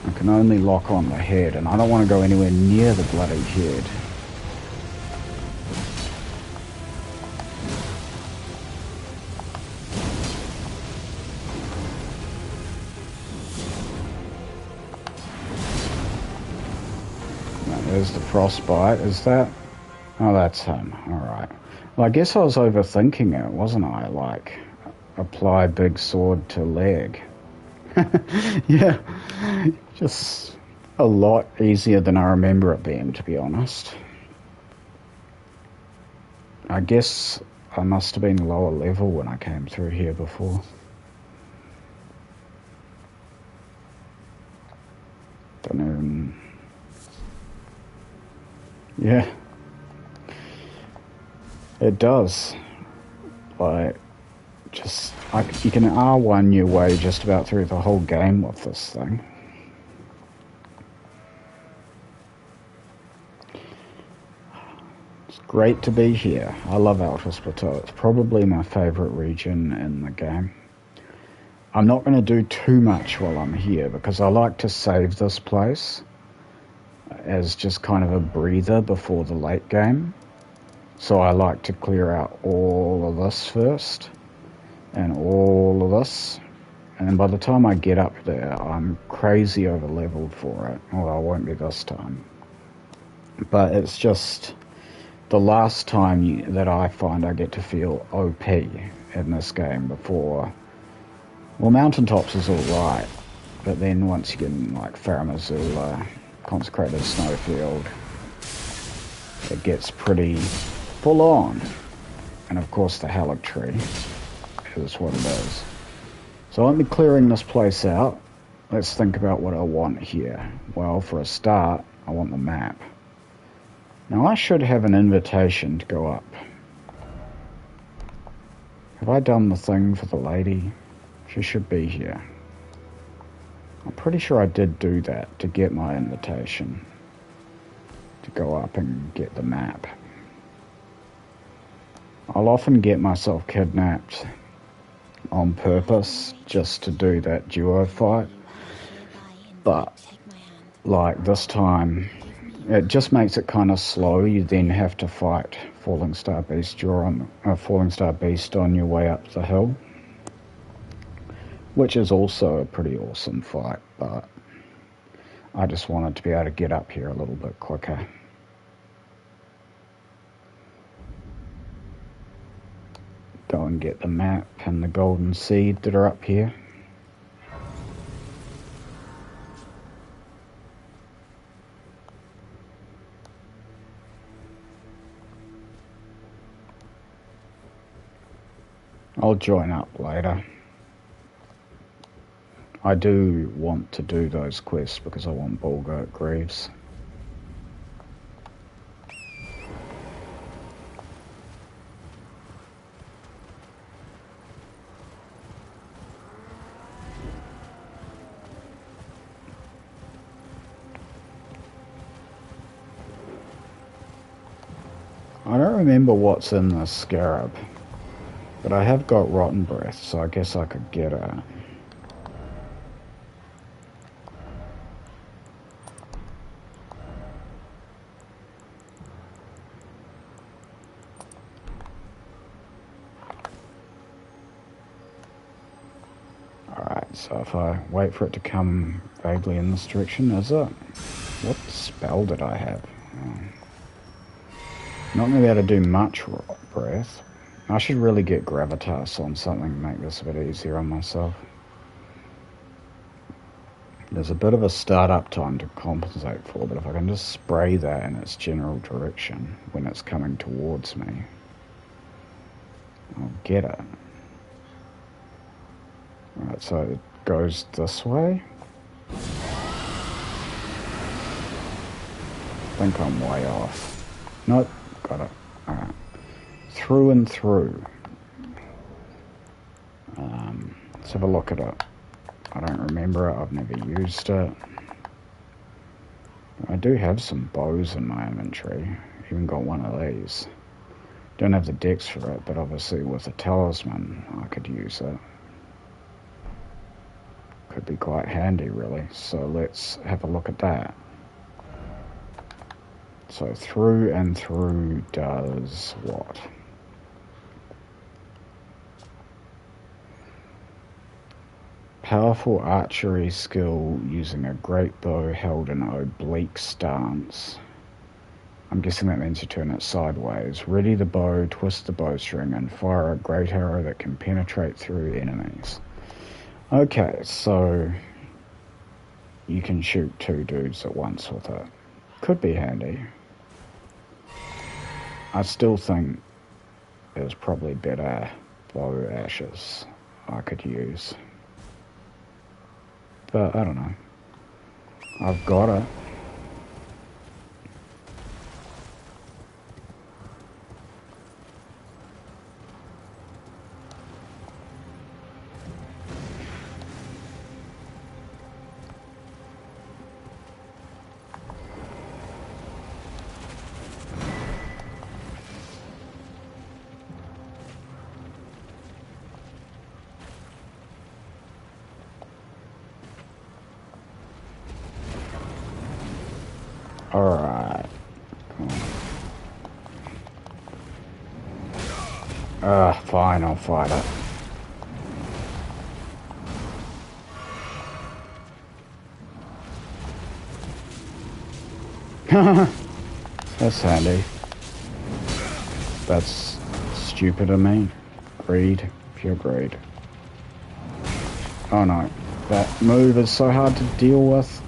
[SPEAKER 1] I can only lock on the head, and I don't want to go anywhere near the bloody head. There's the frostbite. Is that... Oh, that's him. Alright. Well, I guess I was overthinking it, wasn't I? Like, apply big sword to leg. Yeah. Just a lot easier than I remember it being, to be honest. I guess I must have been lower level when I came through here before. Don't even... Yeah. It does. Like, just... you can R1 your way just about through the whole game with this thing. It's great to be here. I love Altus Plateau. It's probably my favourite region in the game. I'm not going to do too much while I'm here because I like to save this place as just kind of a breather before the late game. So I like to clear out all of this first and all of this, and by the time I get up there I'm crazy over leveled for it. Well, I won't be this time, but it's just the last time that I find I get to feel OP in this game before. Well, Mountaintops is alright, but then once you get in like Faramazula, Consecrated Snowfield, it gets pretty full on. And of course the Halleck Tree is what it is. So I'll be clearing this place out. Let's think about what I want here. Well, for a start, I want the map. Now I should have an invitation to go up. Have I done the thing for the lady? She should be here. I'm pretty sure I did do that to get my invitation to go up and get the map. I'll often get myself kidnapped on purpose just to do that duo fight, but like this time it just makes it kind of slow. You then have to fight Falling Star Beast on your way up the hill, which is also a pretty awesome fight, but I just wanted to be able to get up here a little bit quicker. Go and get the map and the golden seed that are up here. I'll join up later. I do want to do those quests because I want Bullgoat Greaves. I don't remember what's in the scarab, but I have got Rotten Breath, so I guess I could get it. Alright, so if I wait for it to come vaguely in this direction, is it? What spell did I have? Oh. Not going to be able to do much breath. I should really get Gravitas on something to make this a bit easier on myself. There's a bit of a start-up time to compensate for, but if I can just spray that in its general direction when it's coming towards me, I'll get it. Right, so it goes this way. I think I'm way off. Nope, got it. Alright. Through and through. Let's have a look at it. I don't remember it, I've never used it. I do have some bows in my inventory. Even got one of these. Don't have the dex for it, but obviously with a talisman I could use it. Could be quite handy really, so let's have a look at that. So through and through does what? Powerful archery skill using a great bow held in an oblique stance. I'm guessing that means you turn it sideways. Ready the bow, twist the bowstring, and fire a great arrow that can penetrate through enemies. Okay, so you can shoot two dudes at once with it. Could be handy. I still think there's probably better bow ashes I could use. But I don't know. I've got it. Alright. Fine, I'll fight it. That's handy. That's stupid of me. Greed. Pure greed. Oh no. That move is so hard to deal with.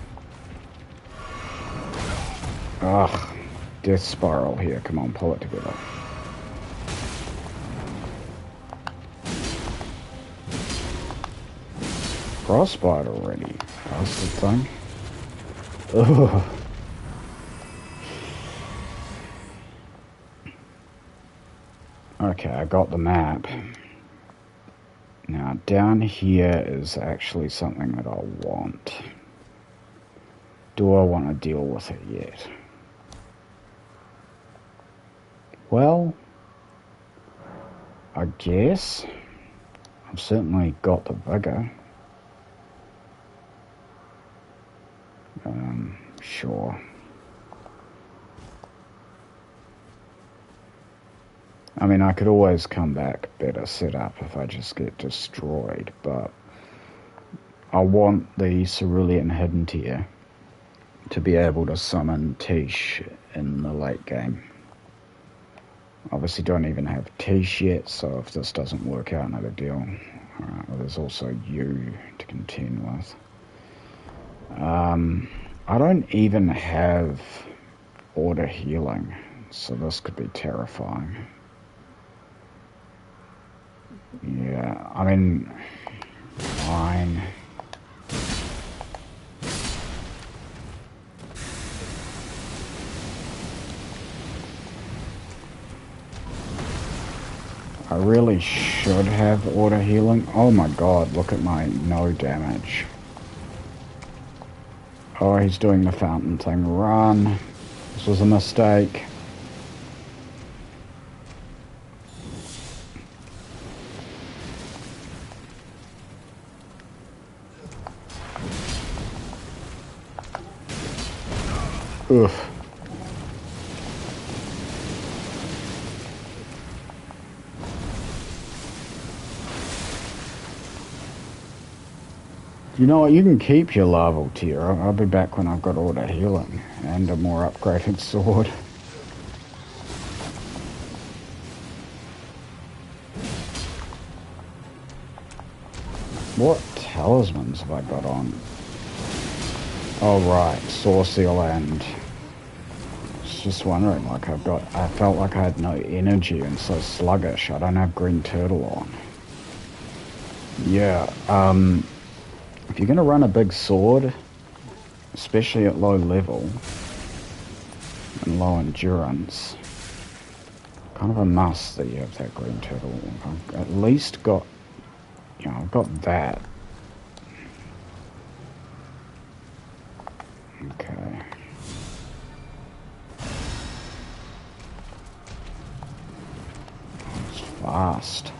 [SPEAKER 1] Ugh. Death spiral here. Come on, pull it together. Frostbite already. That's the thing. Ugh. Okay, I got the map. Now, down here is actually something that I want. Do I want to deal with it yet? Well, I guess. I've certainly got the vigor. Sure. I mean, I could always come back better set up if I just get destroyed, but I want the Cerulean Hidden Tier to be able to summon Tish in the late game. Obviously don't even have Tish yet, so if this doesn't work out, no big deal. Alright, well there's also you to contend with. I don't even have Order Healing, so this could be terrifying. Yeah, I mean, fine. I really should have auto healing. Oh my god, look at my no damage. Oh, he's doing the fountain thing. Run. This was a mistake. Oof. You know what, you can keep your larval tier. I'll be back when I've got auto healing and a more upgraded sword. What talismans have I got on? Oh right, Saw Seal and... I was just wondering, like I felt like I had no energy and so sluggish. I don't have Green Turtle on. Yeah, if you're going to run a big sword, especially at low level and low endurance, kind of a must that you have that Green Turtle. I've at least got, you know, I've got that. Okay. It's fast.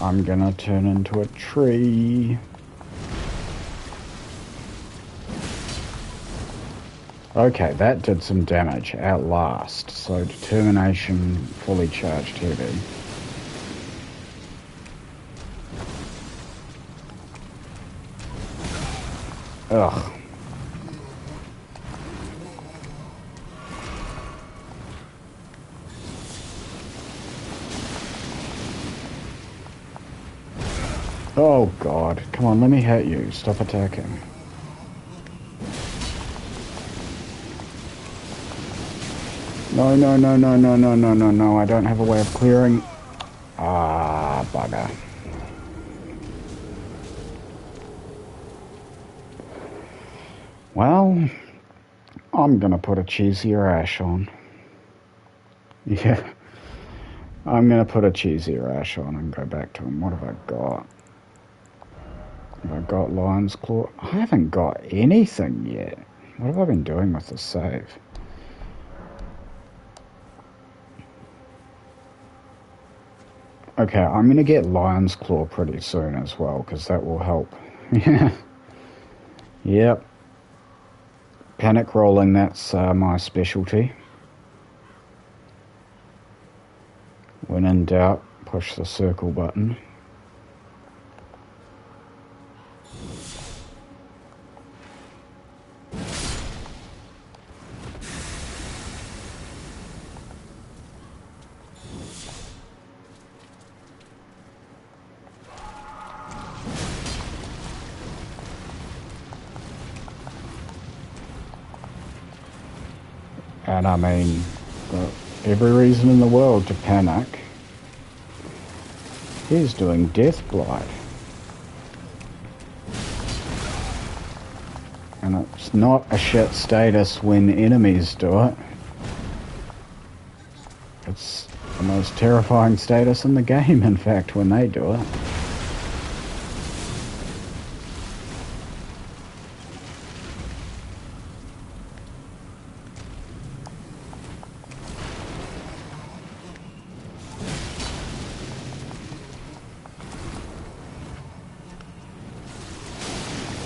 [SPEAKER 1] I'm gonna turn into a tree. Okay, that did some damage at last. So determination, fully charged heavy. Ugh. Oh god, come on, let me hit you. Stop attacking. No, no, no, no, no, no, no, no, no, I don't have a way of clearing. Ah, bugger. Well, I'm gonna put a cheesier ash on. Yeah. I'm gonna put a cheesier ash on and go back to him. What have I got? Have I got Lion's Claw? I haven't got anything yet. What have I been doing with the save? Okay, I'm going to get Lion's Claw pretty soon as well, because that will help. Yeah. Yep. Panic rolling, that's my specialty. When in doubt, push the circle button. And I mean, got every reason in the world to panic. He's doing Death Blight. And it's not a shit status when enemies do it. It's the most terrifying status in the game, in fact, when they do it.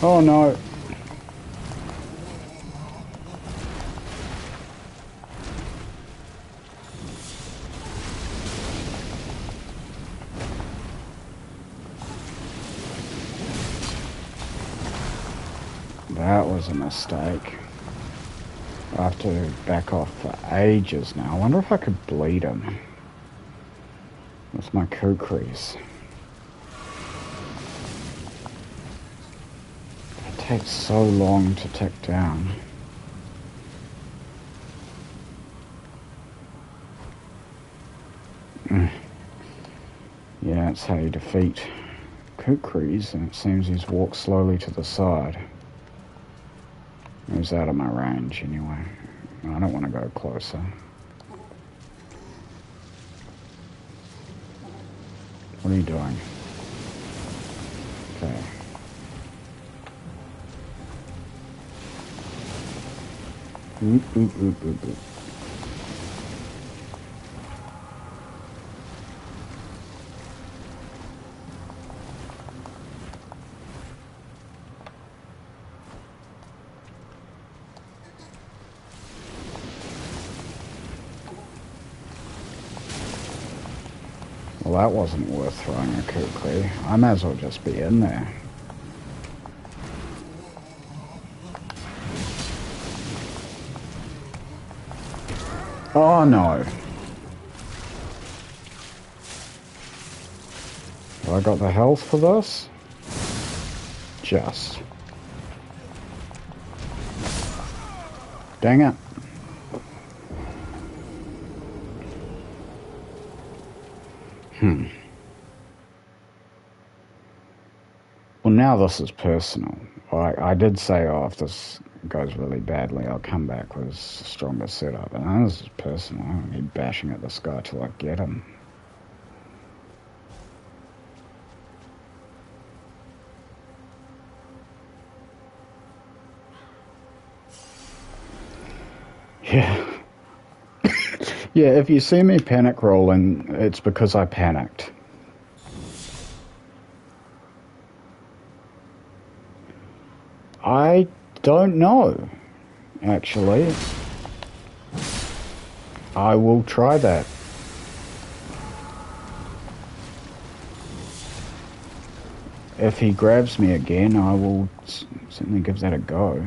[SPEAKER 1] Oh no. That was a mistake. I have to back off for ages now. I wonder if I could bleed him with my kukris. It takes so long to tick down. Yeah, that's how you defeat kukris, and it seems he's walked slowly to the side. He's out of my range anyway. I don't want to go closer. What are you doing? Okay. Oop, oop, oop, oop, oop. Well, that wasn't worth throwing a kukri. I may as well just be in there. Oh no. Have I got the health for this? Just. Dang it. Well, now this is personal. I did say, oh, if this goes really badly, I'll come back with a stronger setup. And now this is personal. I'm going to be bashing at this guy till I get him. Yeah. Yeah, if you see me panic rolling, it's because I panicked. I don't know, actually. I will try that. If he grabs me again, I will certainly give that a go.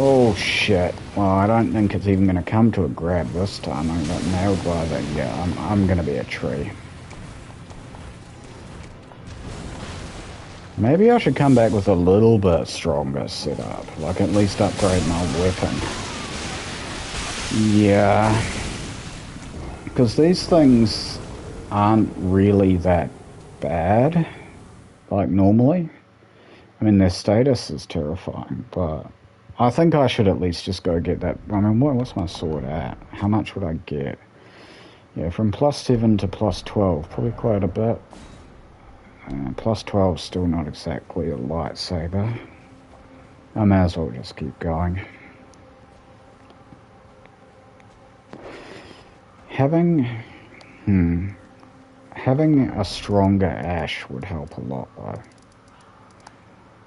[SPEAKER 1] Oh shit. Well, I don't think it's even going to come to a grab this time. I got nailed by the... Yeah, I'm going to be a tree. Maybe I should come back with a little bit stronger setup. Like at least upgrade my weapon. Yeah. Because these things aren't really that bad. Like normally. I mean, their status is terrifying, but... I think I should at least just go get that. I mean, what's my sword at? How much would I get? Yeah, from +7 to +12, probably quite a bit. +12 still not exactly a lightsaber. I may as well just keep going. Having a stronger ash would help a lot, though.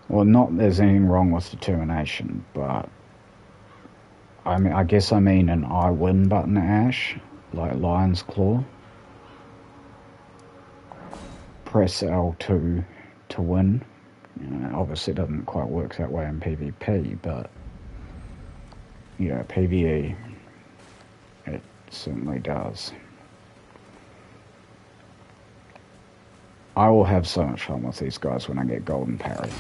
[SPEAKER 1] Well, not there's anything wrong with determination, but I mean, I guess I mean an I win button ash, like Lion's Claw. Press L2 to win. Obviously it doesn't quite work that way in PvP, but yeah, PVE it certainly does. I will have so much fun with these guys when I get golden parry.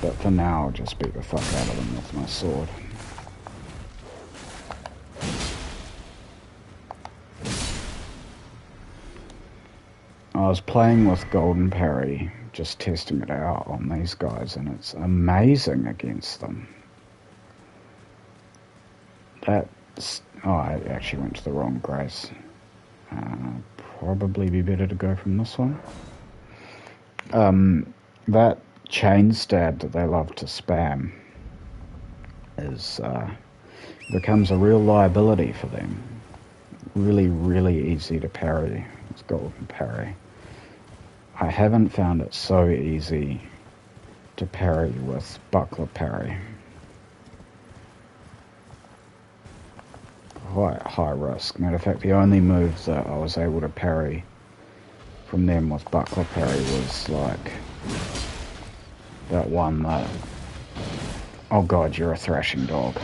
[SPEAKER 1] But for now, I'll just beat the fuck out of them with my sword. I was playing with golden parry, just testing it out on these guys, and it's amazing against them. That's... Oh, I actually went to the wrong grace. Probably be better to go from this one. That chain stab that they love to spam is becomes a real liability for them. Really, really easy to parry. It's golden parry. I haven't found it so easy to parry with buckler parry. Quite high risk. Matter of fact, the only move that I was able to parry from them with buckler parry was like that one that... Oh god, you're a thrashing dog.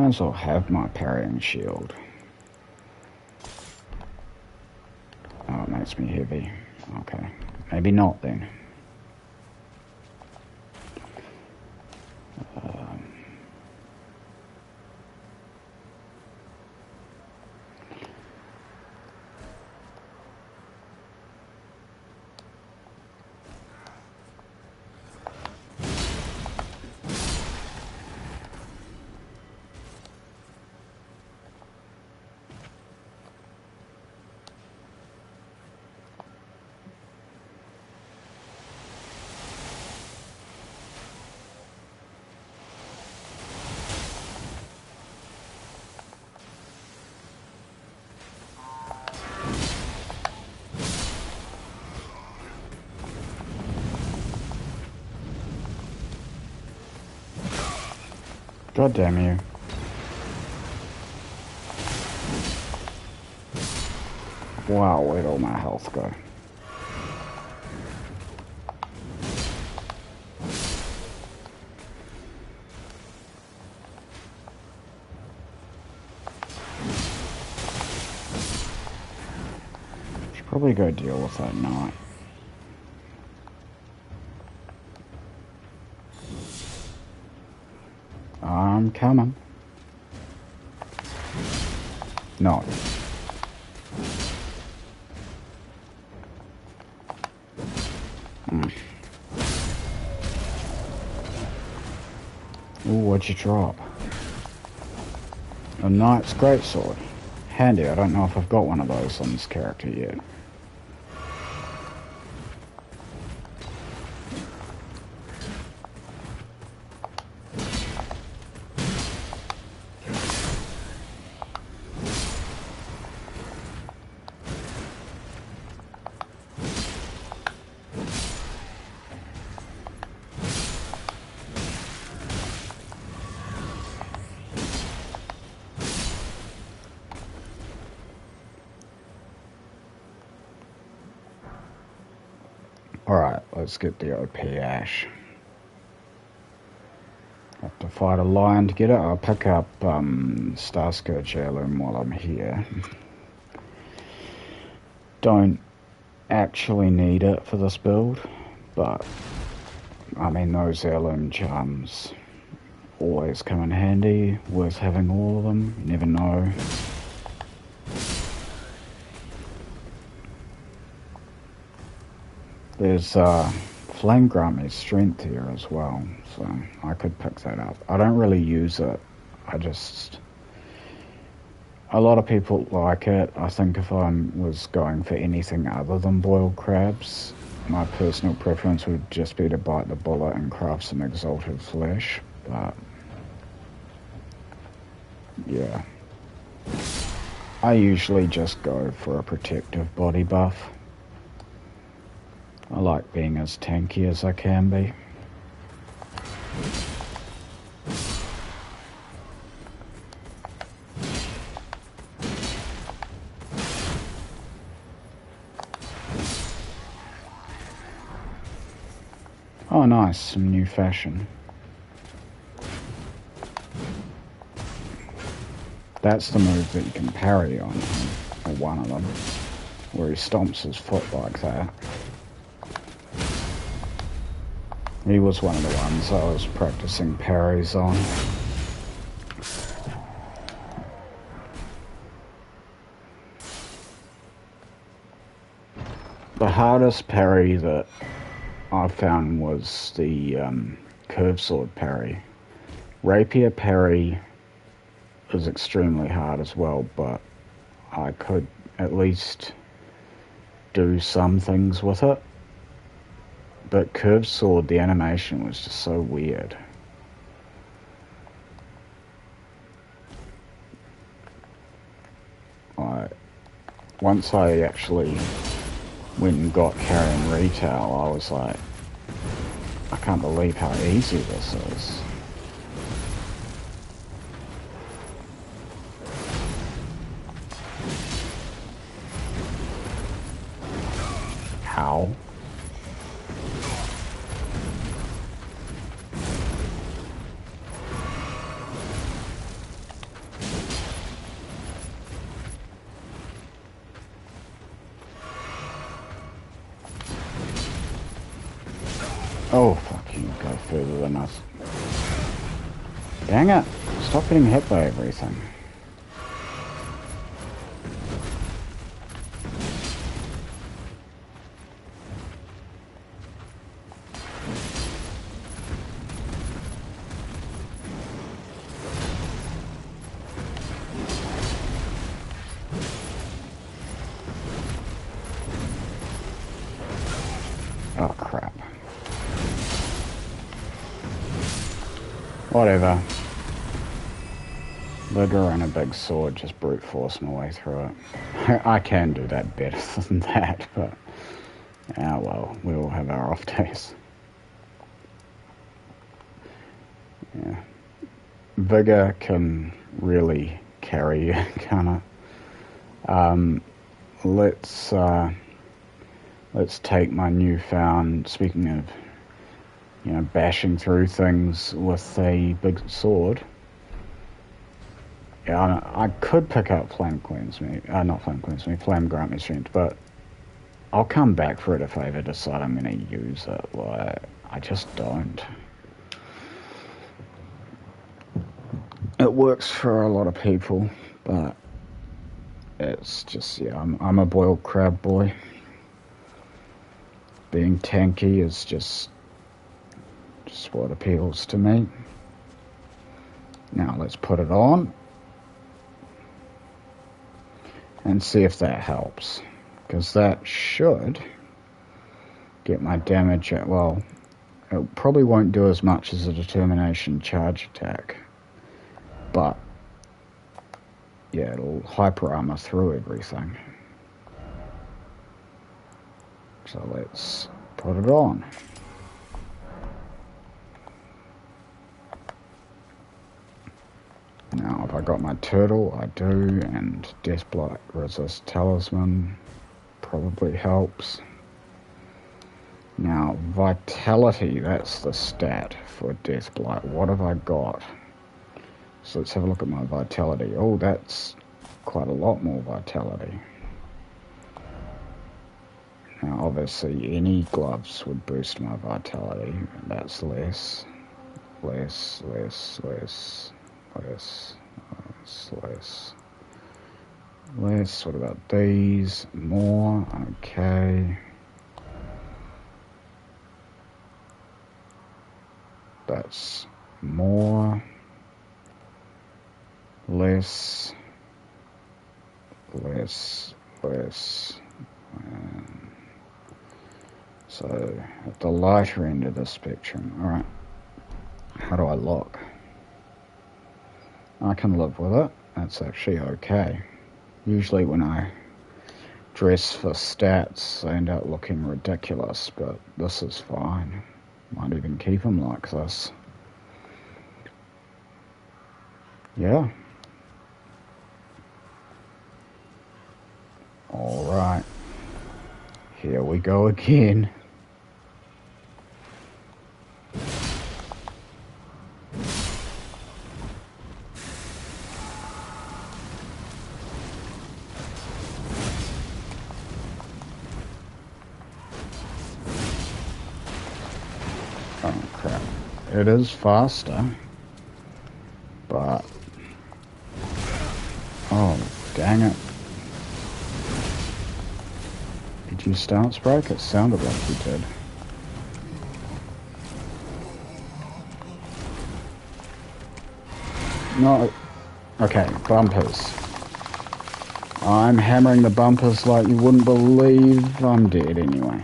[SPEAKER 1] Might as well have my parrying shield. Oh, it makes me heavy. Okay. Maybe not then. God damn you. Wow, where'd all my health go? Should probably go deal with that knight. I'm coming. No. Ooh, what'd you drop? A knight's greatsword. Handy, I don't know if I've got one of those on this character yet. Alright, let's get the OP Ash. Have to fight a lion to get it. I'll pick up Starscourge Heirloom while I'm here. Don't actually need it for this build, but I mean those heirloom charms always come in handy. Worth having all of them, you never know. There's Flame grant me strength here as well, so I could pick that up. I don't really use it. A lot of people like it. I think if I was going for anything other than boiled crabs, my personal preference would just be to bite the bullet and craft some exalted flesh, but yeah. I usually just go for a protective body buff. I like being as tanky as I can be. Oh nice, some new fashion. That's the move that you can parry on, or one of them, where he stomps his foot like that. He was one of the ones I was practicing parries on. The hardest parry that I found was the curved sword parry. Rapier parry is extremely hard as well, but I could at least do some things with it. But curved sword, the animation was just so weird. Once I actually went and got carrying retail, I was like, I can't believe how easy this is. How? Oh, fuck you, go further than us. Dang it! Stop getting hit by everything. Oh, crap. Whatever. Vigor and a big sword, just brute force my way through it. I can do that better than that, but... ah, well, we all have our off days. Yeah. Vigor can really carry you, can't it? Let's take my newfound, speaking of, you know, bashing through things with a big sword. Yeah, I could pick up Flame Cleanse Me, not Flame Cleanse Me, Flame Grant Me Strength, but I'll come back for it if I ever decide I'm going to use it. Like, I just don't. It works for a lot of people, but it's just, yeah, I'm a boiled crab boy. Being tanky is just what appeals to me. Now let's put it on and see if that helps, because that should get my damage at, well, it probably won't do as much as a determination charge attack, but yeah, it'll hyper armor through everything. So let's put it on. Now, have I got my turtle? I do, and Deathblight Resist Talisman probably helps. Now, Vitality, that's the stat for Deathblight. What have I got? So let's have a look at my Vitality. Oh, that's quite a lot more Vitality. Now, obviously, any gloves would boost my Vitality, and that's less. Less. What about these? More. Okay. That's more. Less. So, at the lighter end of the spectrum. Alright. How do I look? I can live with it. That's actually okay. Usually when I dress for stats, they end up looking ridiculous, but this is fine. Might even keep them like this. Yeah. Alright. Here we go again. Oh crap. It is faster, but... oh, dang it. Did you stance break? It sounded like you did. No. Okay, bumpers. I'm hammering the bumpers like you wouldn't believe. I'm dead anyway.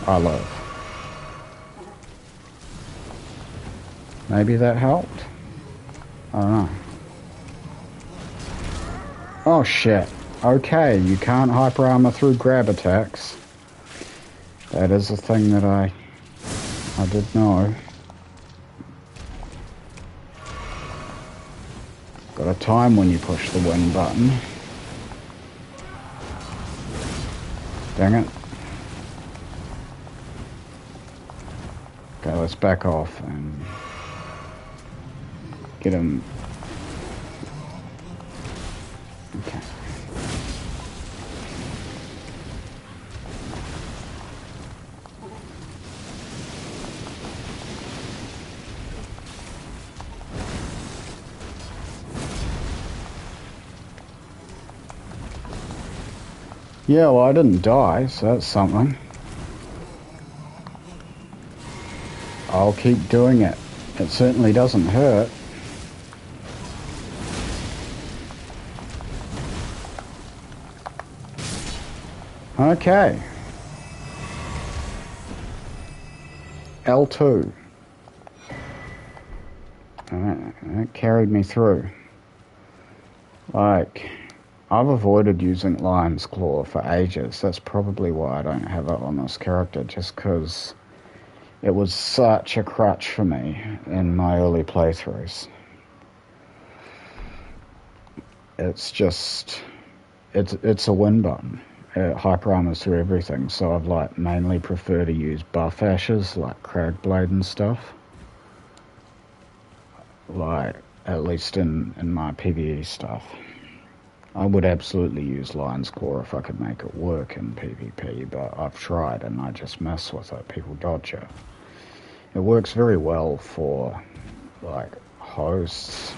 [SPEAKER 1] I live. Maybe that helped? I don't know. Oh shit. Okay, you can't hyper armor through grab attacks. That is a thing that I did know. Got a time when you push the win button. Dang it. Okay, let's back off and get him. Okay. Yeah, well, I didn't die, so that's something. I'll keep doing it. It certainly doesn't hurt. Okay. L2. That carried me through. Like, I've avoided using Lion's Claw for ages. That's probably why I don't have it on this character, just because it was such a crutch for me in my early playthroughs. It's just, it's a win button. It hyper armors through everything, so I've like mainly prefer to use buff ashes like Cragblade and stuff. Like, at least in my PVE stuff. I would absolutely use Lion's Claw if I could make it work in PvP, but I've tried and I just mess with it. People dodge it. It works very well for, like, hosts,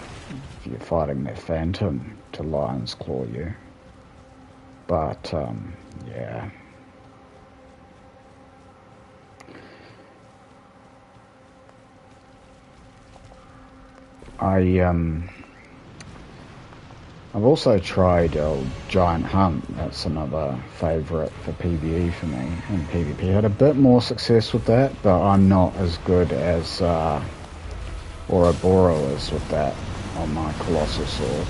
[SPEAKER 1] if you're fighting their phantom, to Lion's Claw you. But, yeah. I've also tried Giant Hunt. That's another favourite for PvE for me. In PvP, I had a bit more success with that, but I'm not as good as Ouroboros is with that on my Colossal Sword.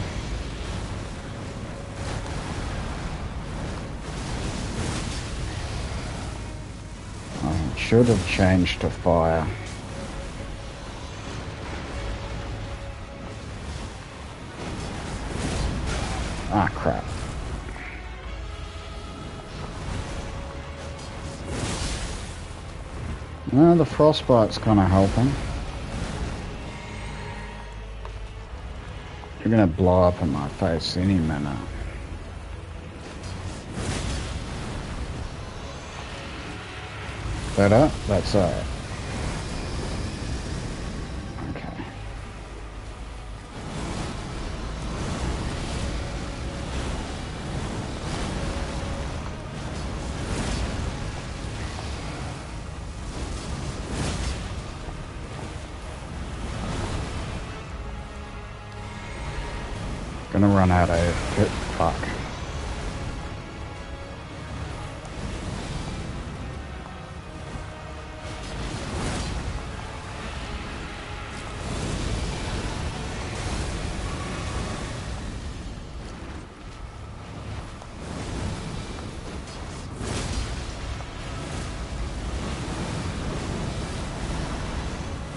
[SPEAKER 1] I should have changed to fire. Ah, crap. Well, the frostbite's kind of helping. You're gonna blow up in my face any minute. Better? That's it. Okay. Gonna run out of pit. Fuck.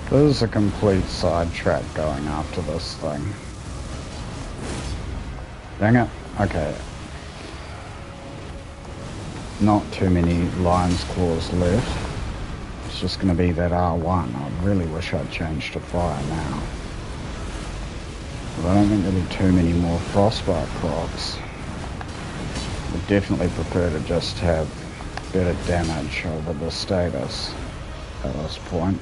[SPEAKER 1] There's a complete sidetrack going after this thing. Dang it. Okay. Not too many Lion's Claws left. It's just going to be that R1. I really wish I'd changed to fire now. But I don't think there'll be too many more frostbite procs. Would definitely prefer to just have better damage over the status at this point.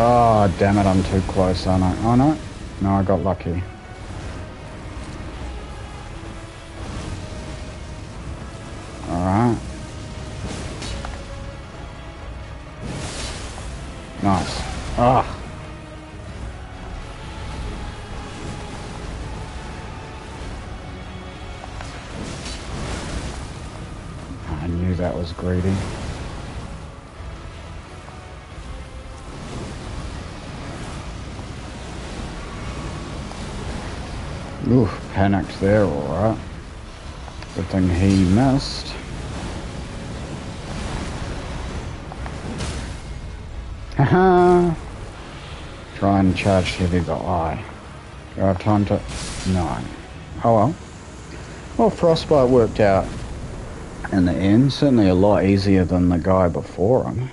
[SPEAKER 1] Oh, damn it, I'm too close, aren't I? Oh, no. No, I got lucky. Alright. Nice. Ah. I knew that was greedy. Ooh, panicked there, alright. Good thing he missed. Haha! Try and charge heavy the eye. Do I have time to... No. Oh well. Well, Frostbite worked out in the end. Certainly a lot easier than the guy before him.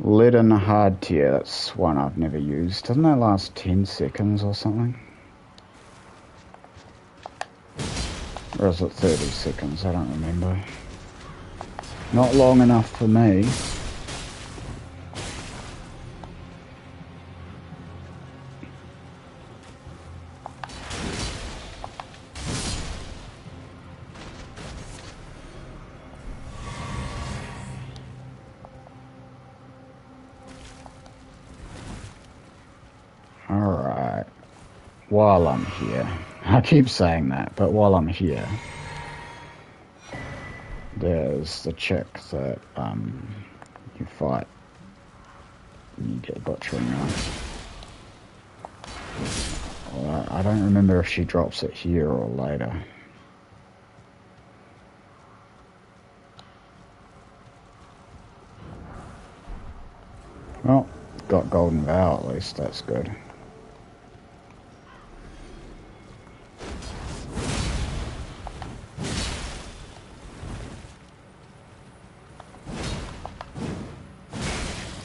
[SPEAKER 1] Lead in hard tier, that's one I've never used. Doesn't that last 10 seconds or something? Or is it 30 seconds? I don't remember. Not long enough for me. Alright. While I'm here, I keep saying that, but while I'm here, there's the chick that you fight. You get a butchering knife. I don't remember if she drops it here or later. Well, got Golden Vow at least, that's good.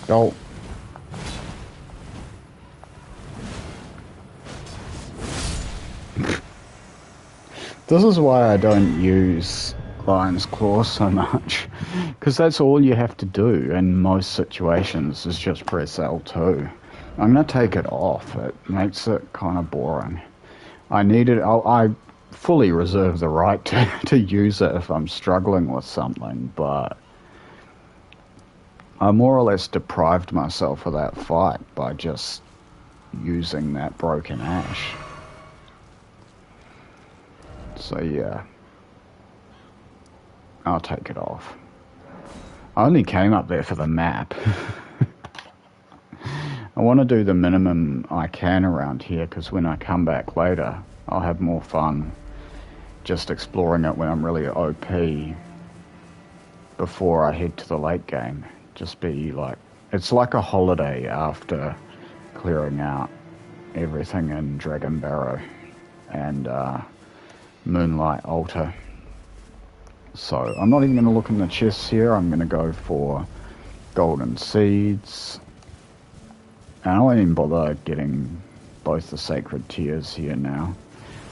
[SPEAKER 1] Go. This is why I don't use Lion's Claw so much, because that's all you have to do in most situations is just press L2. I'm going to take it off, it makes it kind of boring. I fully reserve the right to use it if I'm struggling with something, but I more or less deprived myself of that fight by just using that broken ash. So yeah, I'll take it off. I only came up there for the map. I want to do the minimum I can around here, because when I come back later, I'll have more fun just exploring it when I'm really OP before I head to the late game. Just be like, it's like a holiday after clearing out everything in Dragon Barrow and Moonlight Altar. So I'm not even going to look in the chests here. I'm going to go for golden seeds, and I won't even bother getting both the sacred tears here now.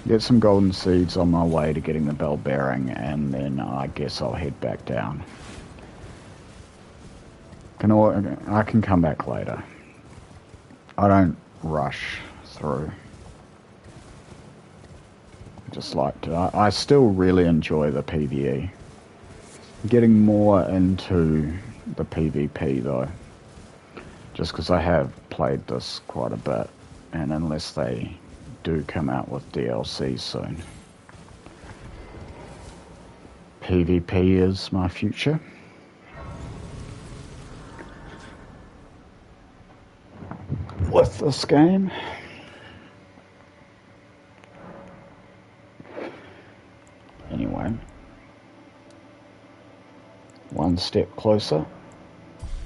[SPEAKER 1] Get some golden seeds on my way to getting the bell bearing, and then I guess I'll head back down. I can come back later. I don't rush through. Just like to. I still really enjoy the PVE. Getting more into the PvP though, just because I have played this quite a bit, and unless they do come out with DLC soon, PvP is my future. With this game. Anyway, one step closer,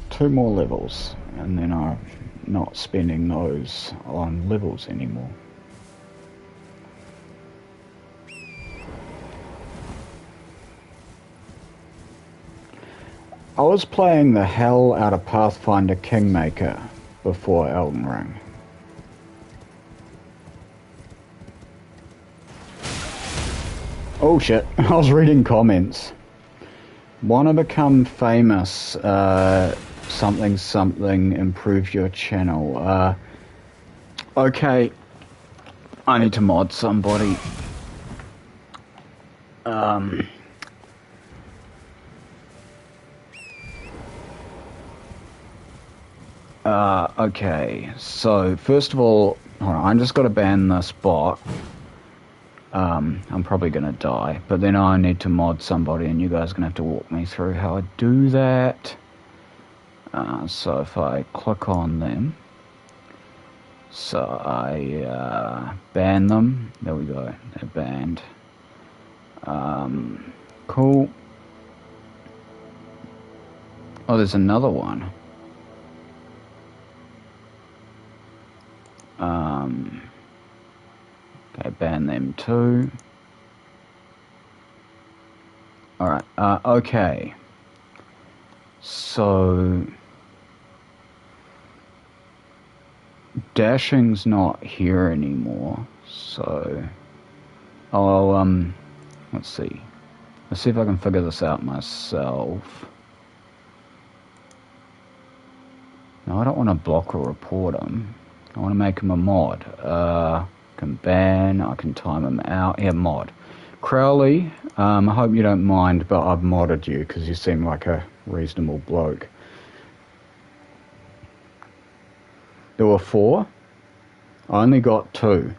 [SPEAKER 1] 2 more levels, and then I'm not spending those on levels anymore. I was playing the hell out of Pathfinder Kingmaker before Elden Ring. Oh shit, I was reading comments. Wanna become famous, something something, improve your channel. Okay, I need to mod somebody. Okay, so first of all, hold on, I'm just gotta ban this bot. I'm probably gonna die, but then I need to mod somebody, and you guys are gonna have to walk me through how I do that. So if I click on them, so I ban them, there we go, they're banned. Cool. Oh, there's another one. Okay, ban them too. Alright, okay. So dashing's not here anymore, so I'll let's see if I can figure this out myself. No, I don't want to block or report him. I want to make him a mod. Can ban, I can time him out. Yeah, mod. Crowley, I hope you don't mind, but I've modded you because you seem like a reasonable bloke. There were 4. I only got 2.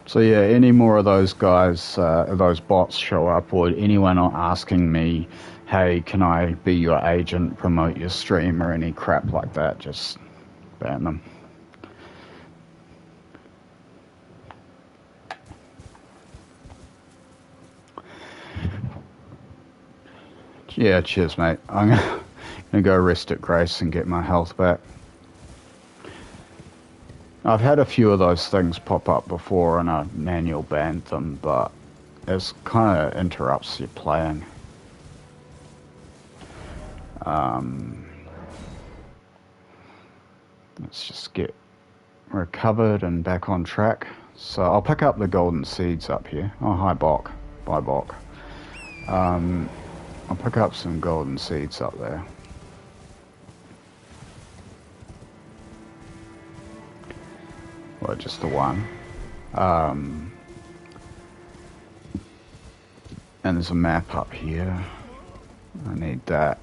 [SPEAKER 1] So yeah, any more of those guys, those bots show up, or anyone asking me, hey, can I be your agent, promote your stream, or any crap like that, just ban them. Yeah, cheers, mate. I'm gonna go rest at Grace and get my health back. I've had a few of those things pop up before and I manual banned them, but it kind of interrupts your playing. Let's just get recovered and back on track. So I'll pick up the golden seeds up here. Oh, hi, Bok. Bye, Bok. I'll pick up some golden seeds up there. Well, just the one. And there's a map up here. I need that.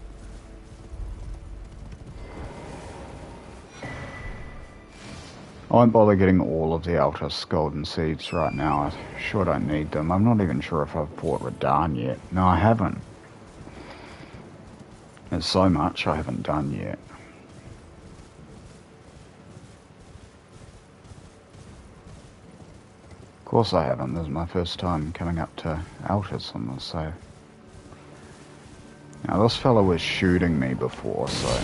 [SPEAKER 1] I won't bother getting all of the Altus golden seeds right now. I sure don't need them. I'm not even sure if I've bought Radahn yet. No, I haven't. There's so much I haven't done yet. Of course I haven't. This is my first time coming up to Altus on this, so... Now this fella was shooting me before, so...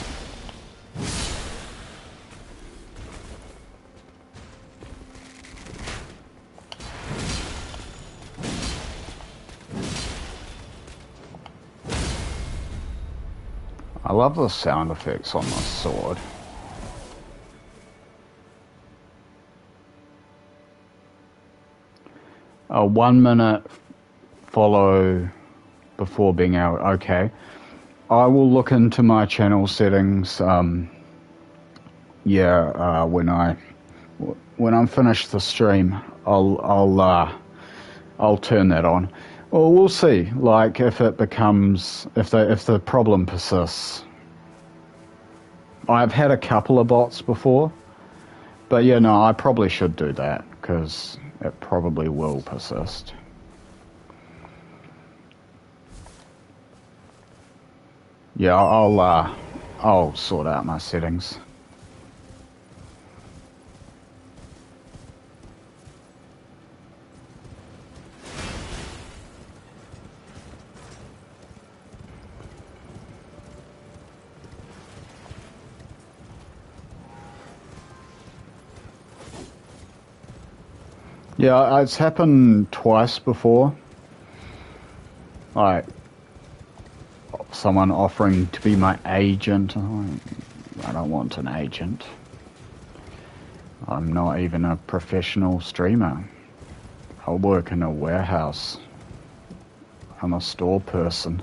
[SPEAKER 1] I love the sound effects on this sword. A 1 minute follow before being out. Okay. I will look into my channel settings. When I'm finished the stream, I'll turn that on. Well, we'll see. Like if it becomes, if the problem persists. I've had a couple of bots before, but yeah, no, I probably should do that because it probably will persist. Yeah, I'll sort out my settings. Yeah, it's happened twice before. Like, someone offering to be my agent. I don't want an agent. I'm not even a professional streamer. I work in a warehouse. I'm a store person.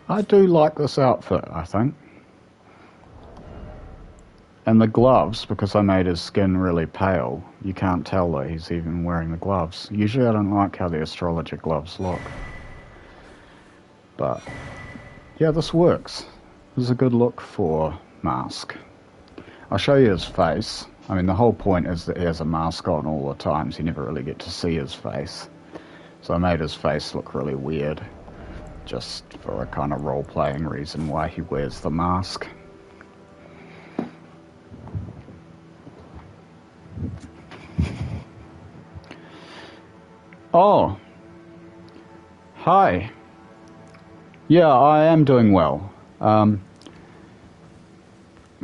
[SPEAKER 1] I do like this outfit, I think. And the gloves, because I made his skin really pale, you can't tell that he's even wearing the gloves. Usually I don't like how the astrologer gloves look. But, yeah, this works. This is a good look for Mask. I'll show you his face. I mean, the whole point is that he has a mask on all the time, so you never really get to see his face. So I made his face look really weird, just for a kind of role-playing reason why he wears the mask. Oh. Hi. Yeah, I am doing well.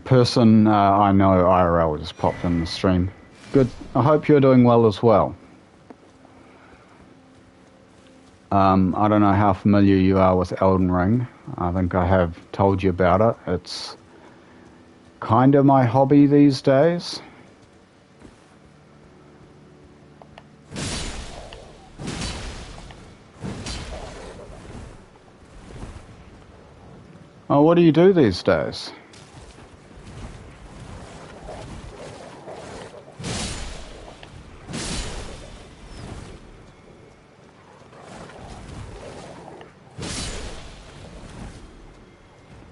[SPEAKER 1] Person I know IRL just popped in the stream. Good. I hope you're doing well as well. I don't know how familiar you are with Elden Ring. I think I have told you about it. It's kind of my hobby these days. Oh, what do you do these days?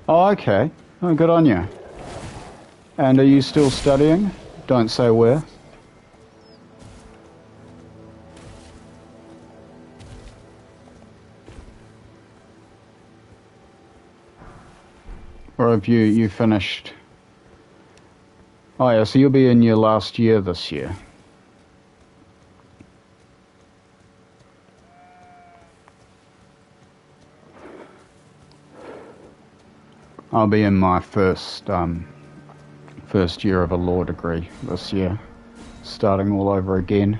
[SPEAKER 1] Oh, okay. Oh, good on you. And are you still studying? Don't say where. Or have you finished? Oh yeah, so you'll be in your last year this year. I'll be in my first year of a law degree this year, starting all over again.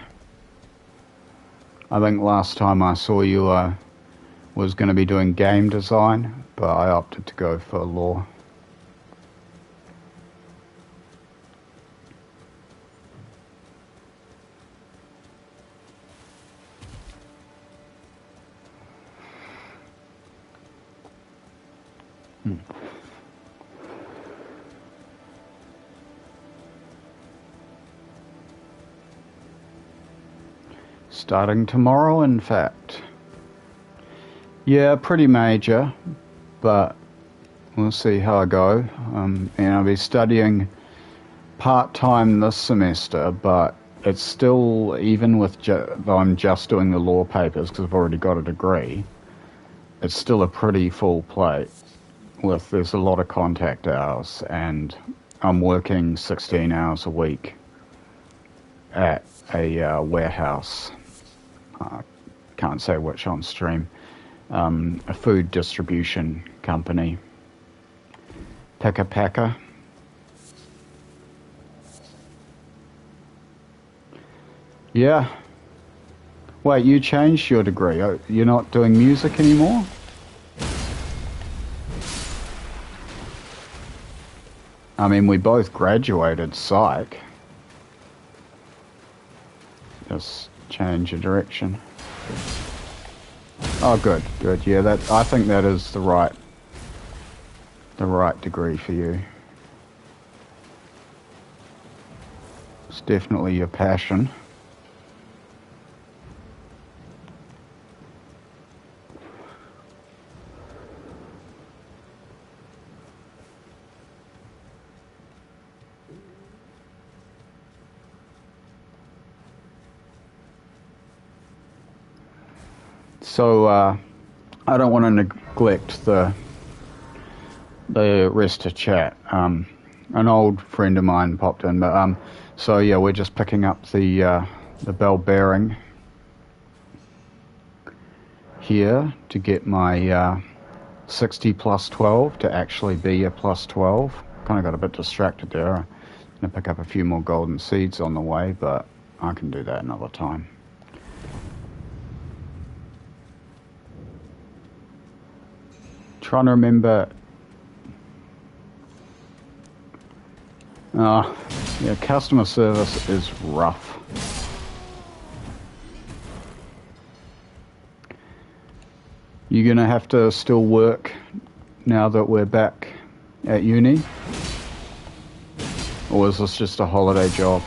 [SPEAKER 1] I think last time I saw you was going to be doing game design, but I opted to go for law. Starting tomorrow, in fact. Yeah, pretty major, but we'll see how I go. And I'll be studying part-time this semester, but it's still, even with though I'm just doing the law papers because I've already got a degree, it's still a pretty full plate. There's a lot of contact hours, and I'm working 16 hours a week at a warehouse. Can't say which on stream. A food distribution company. Peka Peka. Yeah. Wait, you changed your degree. You're not doing music anymore? I mean, we both graduated psych. Just change your direction. Oh, good, good. Yeah, I think that is the right degree for you. It's definitely your passion. So, I don't want to neglect the rest of chat. An old friend of mine popped in, but so yeah, we're just picking up the bell bearing here to get my 60 plus 12 to actually be a plus 12. Kind of got a bit distracted there. I'm gonna pick up a few more golden seeds on the way, but I can do that another time. Trying to remember. Yeah, customer service is rough. You're gonna have to still work now that we're back at uni? Or is this just a holiday job?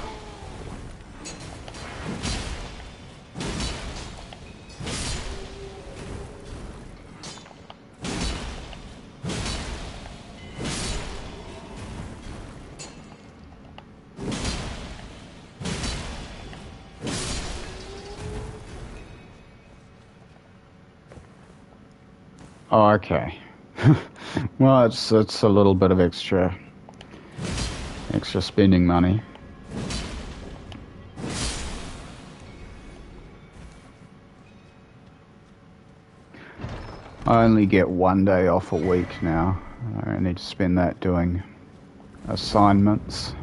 [SPEAKER 1] Oh, okay. Well, it's a little bit of extra spending money. I only get 1 day off a week now. I need to spend that doing assignments.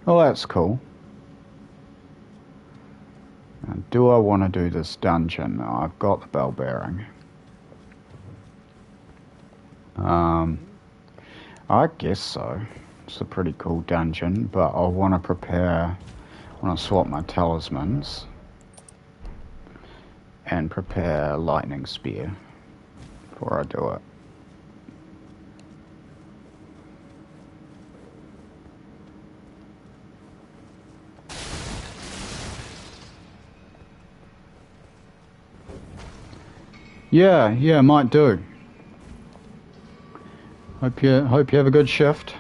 [SPEAKER 1] Oh, that's cool. Now, do I want to do this dungeon? Oh, I've got the bell bearing. I guess so. It's a pretty cool dungeon, but I want to prepare. I want to swap my talismans and prepare lightning spear before I do it. Yeah, might do. Hope you have a good shift.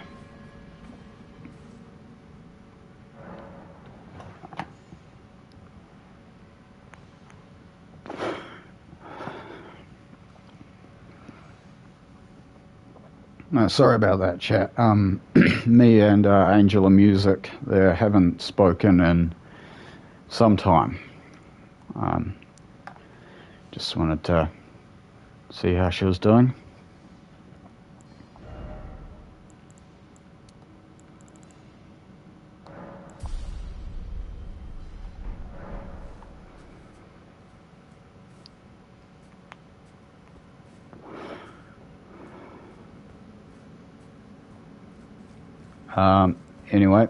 [SPEAKER 1] No, sorry about that, chat. Me and Angela Music, they haven't spoken in some time. Just wanted to see how she was doing. Anyway.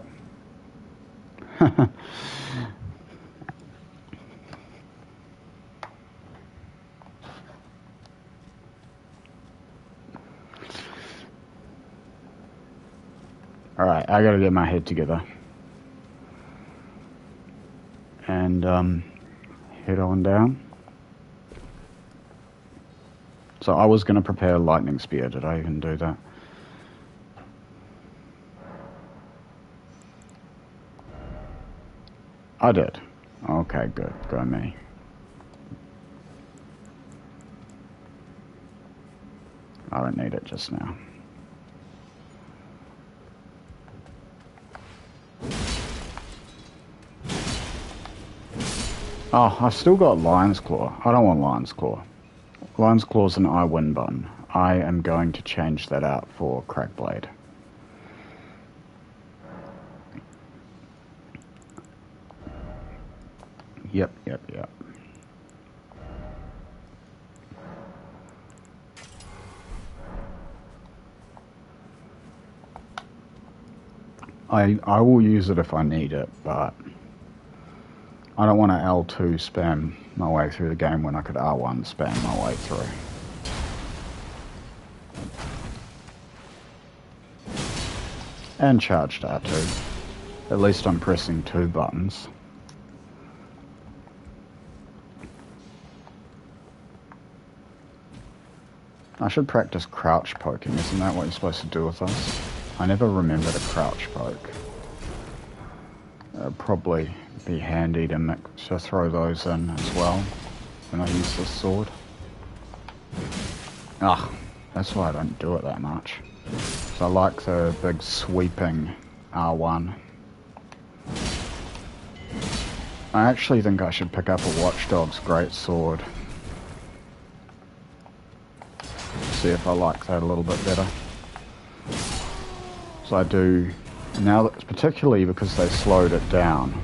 [SPEAKER 1] Alright, I gotta get my head together. And head on down. So I was gonna prepare a lightning spear. Did I even do that? I did. Okay, good. Go me. I don't need it just now. Oh, I've still got Lion's Claw. I don't want Lion's Claw. Lion's Claw's an I win button. I am going to change that out for Crackblade. Yep. I will use it if I need it, but I don't want to L2 spam my way through the game when I could R1 spam my way through. And charged R2. At least I'm pressing 2 buttons. I should practice crouch poking, isn't that what you're supposed to do with us? I never remember to crouch poke. It'd probably be handy to throw those in as well when I use this sword. That's why I don't do it that much. So I like the big sweeping R1. I actually think I should pick up a Watch Dogs greatsword. See if I like that a little bit better. So I do now, particularly because they slowed it down.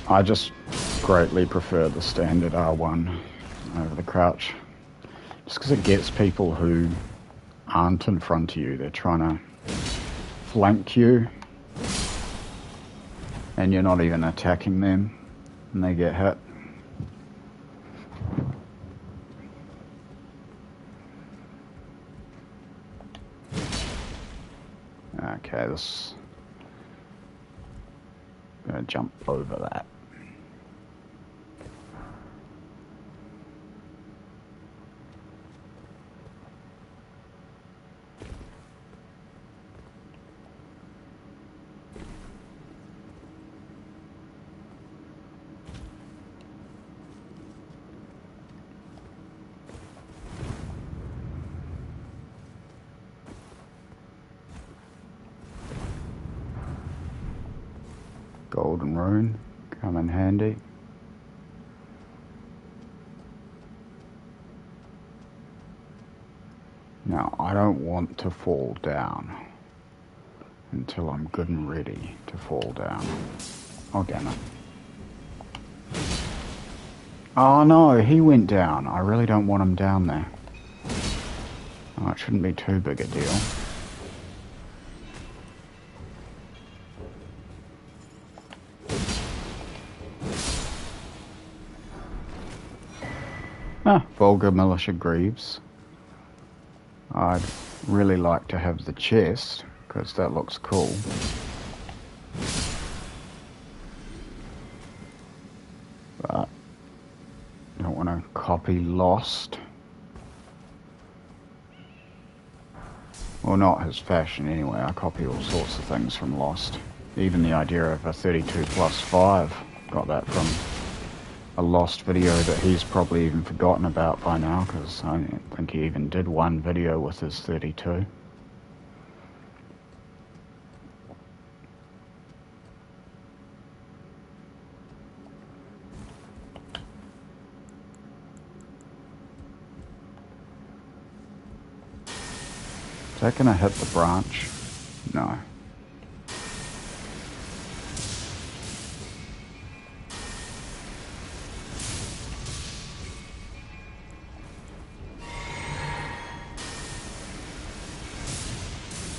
[SPEAKER 1] I just greatly prefer the standard R1 over the crouch. Just because it gets people who aren't in front of you. They're trying to flank you. And you're not even attacking them. And they get hit. Okay, this... I'm going to jump over that. Golden rune, come in handy. Now, I don't want to fall down until I'm good and ready to fall down. Oh, damn it. Oh no, he went down. I really don't want him down there. Oh, it shouldn't be too big a deal. Ah, Vulgar Militia Greaves. I'd really like to have the chest, because that looks cool. But I don't want to copy Lost. Well, not his fashion anyway. I copy all sorts of things from Lost. Even the idea of a 32 plus 5. Got that from a Lost video that he's probably even forgotten about by now, because I don't think he even did one video with his 32. Is that gonna hit the branch? No.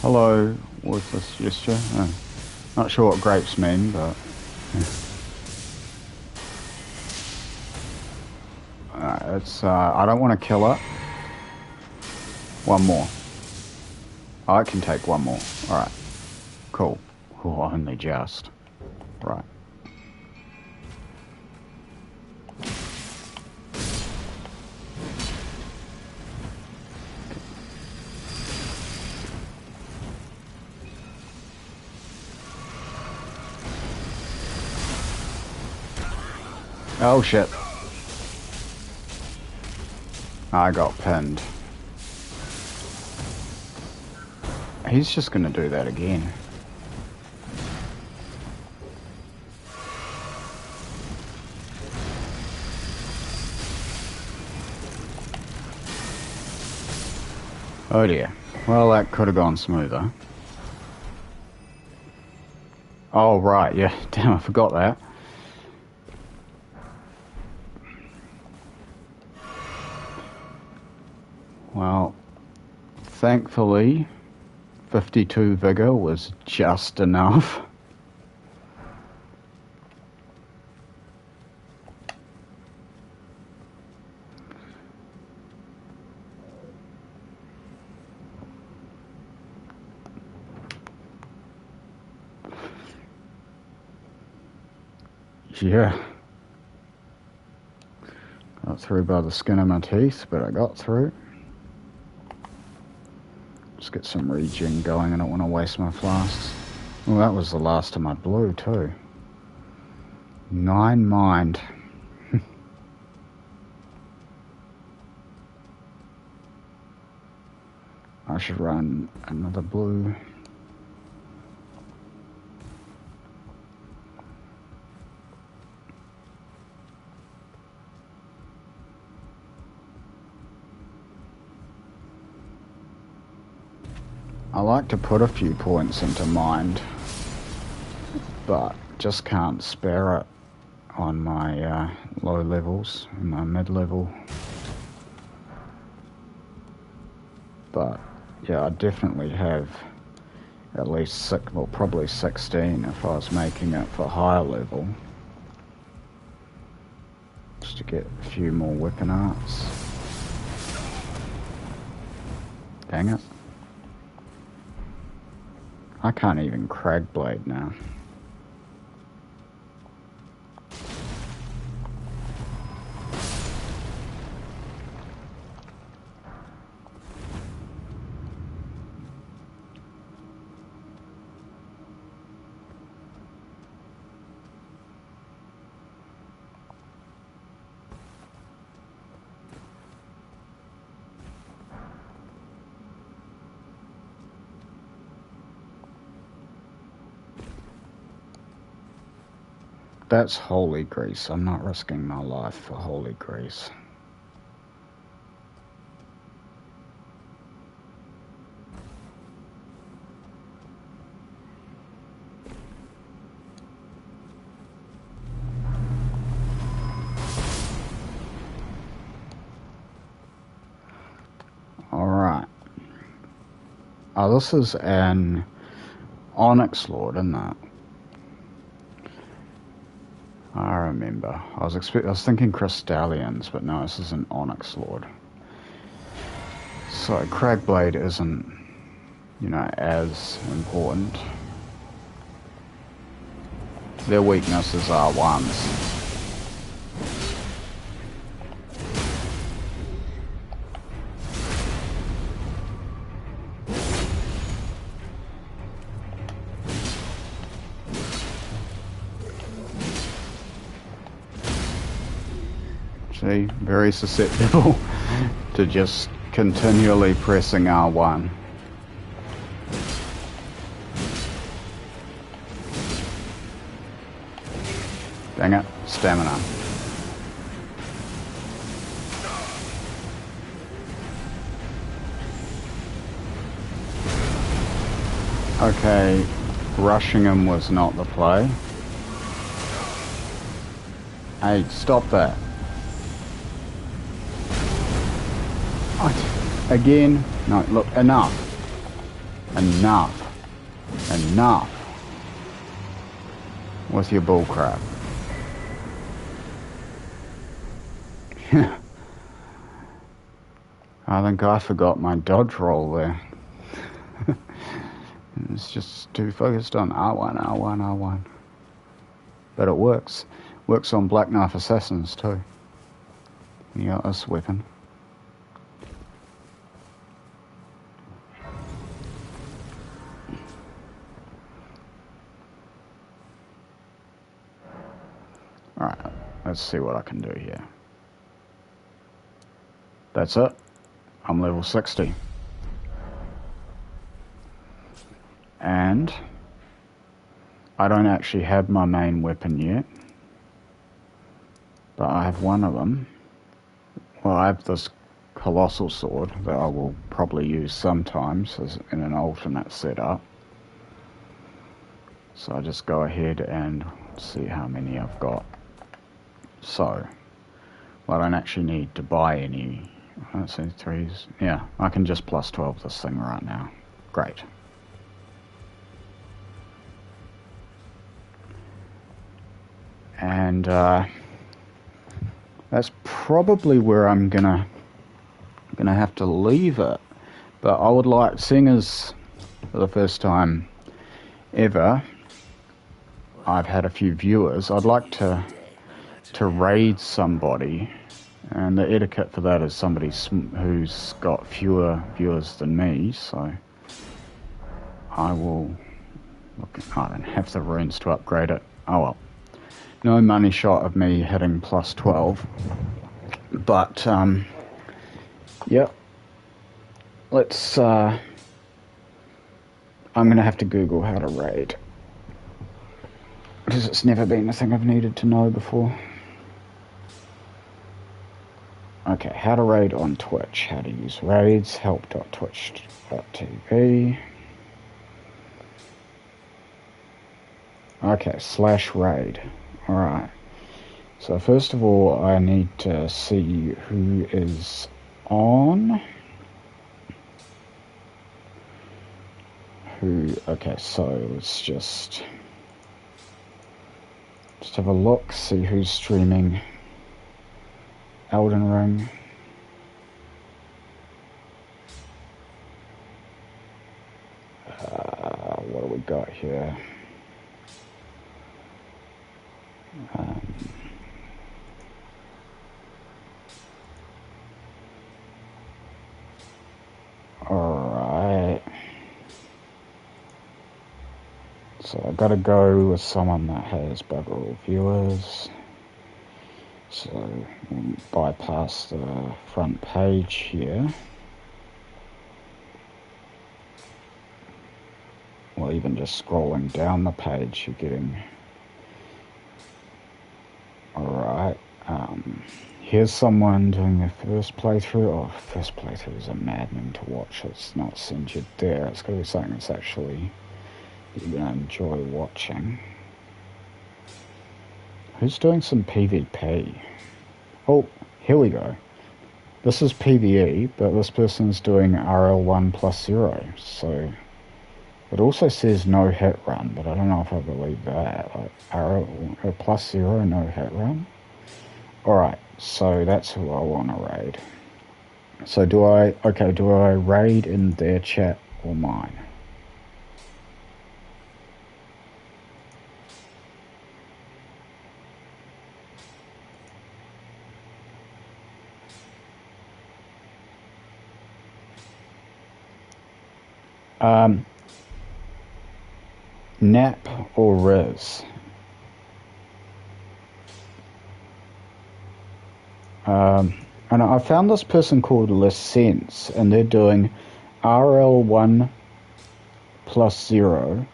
[SPEAKER 1] Hello, worthless gesture. Not sure what grapes mean, but... it's, I don't want to kill it. One more. I can take one more. Alright. Cool. Oh, only just. Right. Oh shit. I got pinned. He's just gonna do that again. Oh dear. Well, that could have gone smoother. Oh right, yeah. Damn, I forgot that. Well, thankfully, 52 vigor was just enough. Yeah. Got through by the skin of my teeth, but I got through. Let's get some regen going. I don't want to waste my flasks. Well, that was the last of my blue, too. 9 mind. I should run another blue. I like to put a few points into mind, but just can't spare it on my low levels, my mid-level. But yeah, I definitely have at least 6, well probably 16 if I was making it for higher level. Just to get a few more weapon arts. Dang it. I can't even crag blade now. That's holy grease. I'm not risking my life for holy grease. Oh, this is an Onyx Lord, isn't it? I remember. I was thinking Crystallians, but no, this is an Onyx Lord. So Cragblade isn't, you know, as important. Their weaknesses are ones. See, very susceptible to just continually pressing R1. Dang it, stamina. Okay, rushing him was not the play. Hey, stop that. What? Again? No, look, enough. Enough. Enough. With your bullcrap. I think I forgot my dodge roll there. It's just too focused on R1, R1, R1. But it works. Works on Black Knife Assassins too. You got this weapon. Alright, let's see what I can do here. That's it. I'm level 60. And I don't actually have my main weapon yet. But I have one of them. Well, I have this colossal sword that I will probably use sometimes as in an alternate setup. So I just go ahead and see how many I've got. So, well, I don't actually need to buy any. Let's see, threes. Yeah, I can just plus 12 this thing right now. Great. And that's probably where I'm gonna have to leave it. But I would like, seeing as for the first time ever, I've had a few viewers, I'd like to raid somebody, and the etiquette for that is somebody who's got fewer viewers than me, so I will look. I don't have the runes to upgrade it. Oh well. No money shot of me hitting plus 12, but yep. Let's I'm gonna have to Google how to raid, because it's never been a thing I've needed to know before. Okay, how to raid on Twitch, how to use raids, help.twitch.tv. Okay, /raid. Alright. So first of all, I need to see who is on. Okay, so let's just have a look, see who's streaming Elden Ring. What do we got here? Alright. So I've got to go with someone that has bugger all viewers. So we'll bypass the front page here. Or even just scrolling down the page, you're getting... Alright. Here's someone doing their first playthrough. Oh, first playthroughs are maddening to watch. It's not centered there. It's got to be something that's actually you're going to enjoy watching. Who's doing some PvP? Oh, here we go. This is PVE, but this person's doing RL1 plus 0, so it also says no hit run, but I don't know if I believe that. Like RL plus 0, no hit run. Alright, so that's who I want to raid. So do I raid in their chat or mine? Nap or Riz? And I found this person called License, and they're doing RL1 plus 0,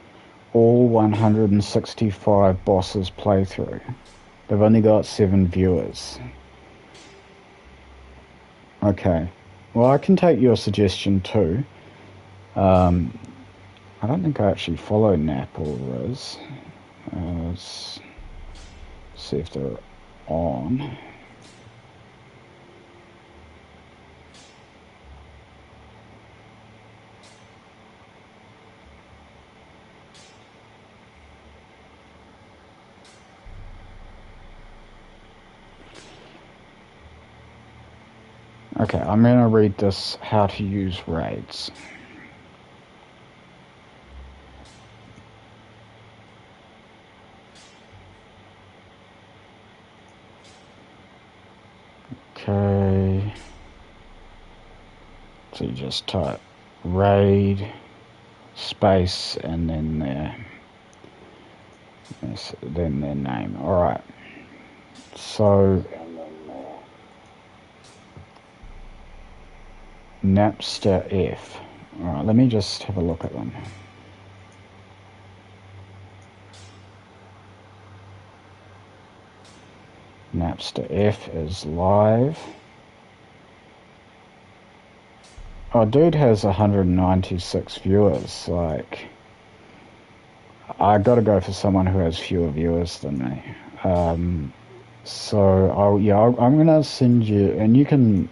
[SPEAKER 1] all 165 bosses playthrough. They've only got 7 viewers. Okay. Well, I can take your suggestion too. I don't think I actually follow Nap or Riz. Let's see if they're on. Okay, I'm going to read this how to use raids. Okay. So you just type raid space and then their name. Alright. So Napster F. Alright, let me just have a look at them. Napster F is live. Oh, dude has 196 viewers. Like, I gotta go for someone who has fewer viewers than me. So I'm gonna send you, and you can.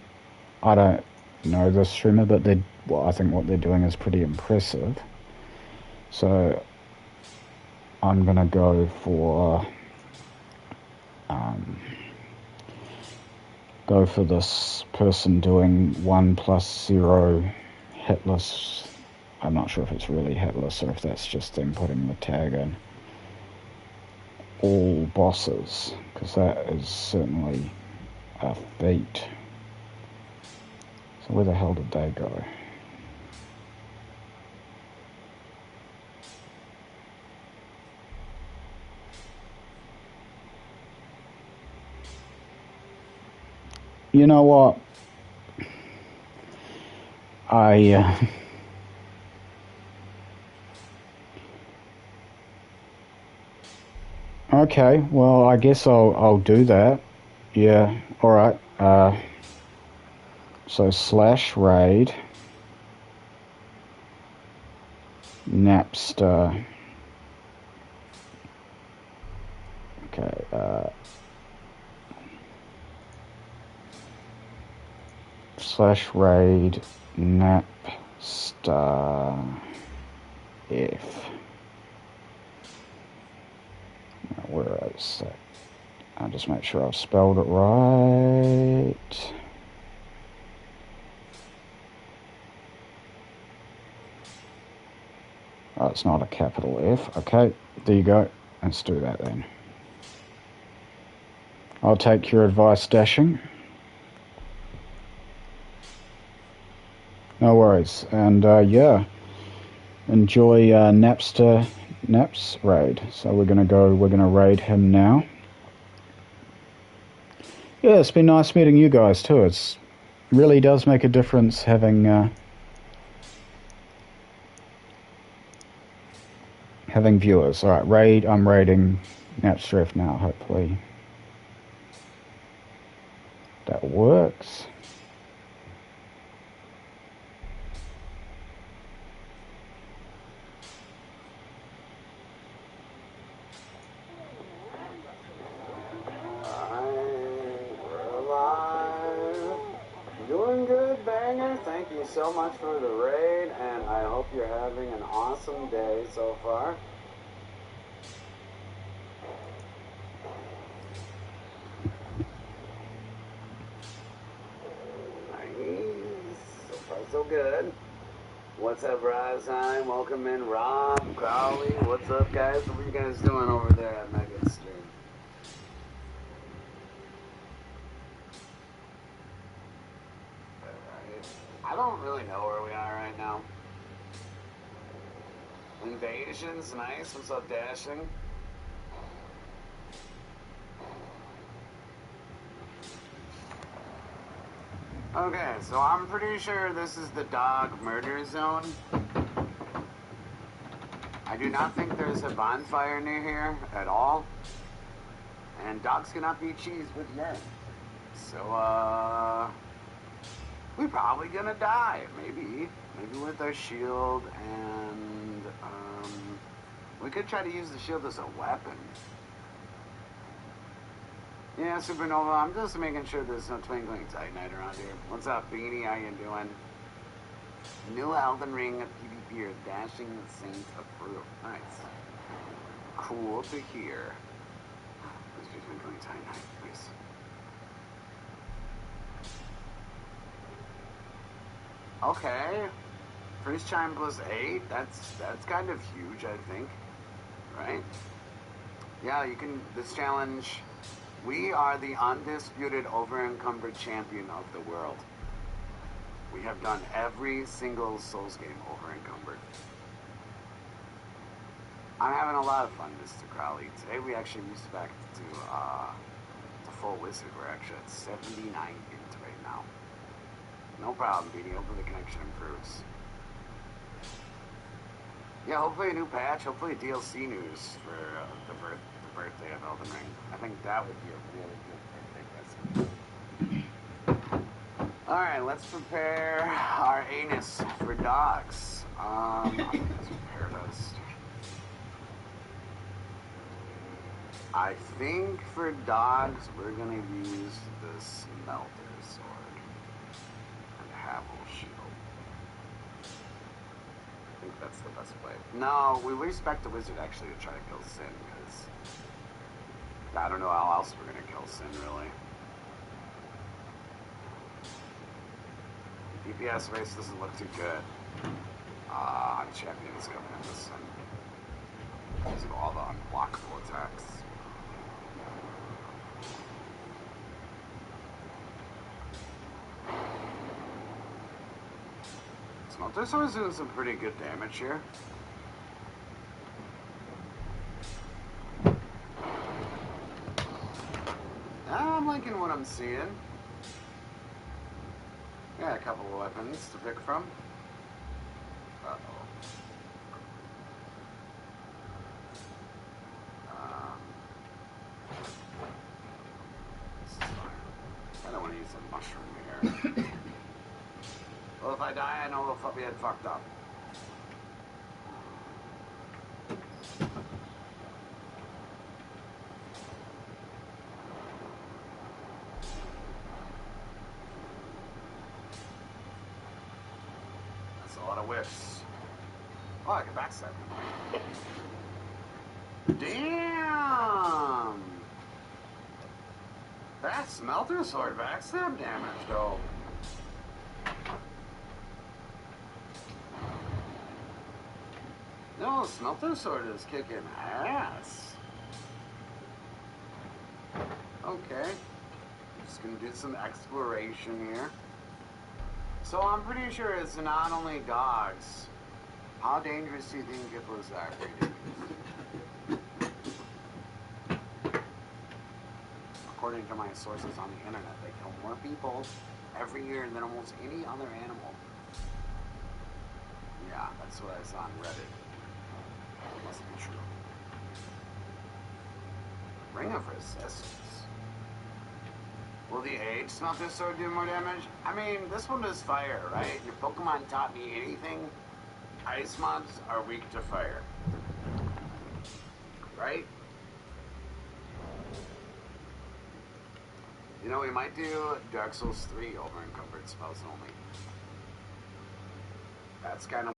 [SPEAKER 1] I don't know this streamer, but I think what they're doing is pretty impressive. So I'm gonna go for this person doing 1 plus 0 hitless. I'm not sure if it's really hitless or if that's just them putting the tag in. All bosses, because that is certainly a feat. So where the hell did they go? You know what? Okay, well, I guess I'll do that. Yeah, alright. So /raid Napster. Okay, /raid Napster F. Now, where is that? I'll just make sure I've spelled it right. Oh, it's not a capital F. Okay, there you go. Let's do that then. I'll take your advice, Dashing. No worries. And yeah, enjoy Nap's raid. So we're gonna raid him now. Yeah, it's been nice meeting you guys too. It really does make a difference having viewers. Alright, I'm raiding Napster now, hopefully that works.
[SPEAKER 7] thank you so much for the raid, and I hope you're having an awesome day so far. Nice. So far, so good. What's up, Razheim? Welcome in, Rob, Crowley. What's up, guys? What are you guys doing over there at Megan Stream? Alright. I don't really know where we are right now. Invasion's nice. What's up, Dashing? Okay, so I'm pretty sure this is the dog murder zone. I do not think there's a bonfire near here at all. And dogs cannot be cheese with men. So, we're probably gonna die. Maybe. Maybe with our shield, and, we could try to use the shield as a weapon. Yeah, Supernova, I'm just making sure there's no twinkling Titanite around here. What's up, Beanie? How you doing? New Elden Ring PvP or Dashing the Saints approved. Nice. Cool to hear. Let's do twinkling Titanite, please. Okay. Priest Chime plus 8. That's kind of huge, I think. Right? Yeah, you can. This challenge. We are the undisputed over-encumbered champion of the world. We have done every single Souls game over-encumbered. I'm having a lot of fun, Mr. Crowley. Today we actually used back to full wizard. We're actually at 79 int right now. No problem, BD. Hopefully the connection improves. Yeah, hopefully a new patch. Hopefully DLC news for the birthday of Elden Ring. I think that would be a really good birthday present. Alright, let's prepare our anus for dogs. Paradise. I think for dogs, we're gonna use the Smelter Sword and Havel Shield. I think that's the best play. No, we respect the wizard actually to try to kill Sin, because I don't know how else we're gonna kill Sin, really. DPS race doesn't look too good. Champions coming in this Sin. Using all the unblockable attacks. Smelter Sword's doing some pretty good damage here. I'm liking what I'm seeing. Got a couple of weapons to pick from. Uh-oh. This is fine. I don't want to use a mushroom here. Well, if I die, I know we'll get fucked up. That's a lot of whiffs. Oh, I can backstab him. Damn! That Smelter Sword backstab damage, though. No, Smelter Sword is kicking ass. Okay. Just gonna do some exploration here. So I'm pretty sure it's not only dogs. How dangerous do you think Gippos are for you? According to my sources on the internet, they kill more people every year than almost any other animal. Yeah, that's what I saw on Reddit. Must be true. Ring of Resistance. Will the Age Smelter Sword do more damage? I mean, this one does fire, right? Your Pokemon taught me anything. Ice mobs are weak to fire. Right? You know, we might do Dark Souls 3 over encumbered spells only. That's kind of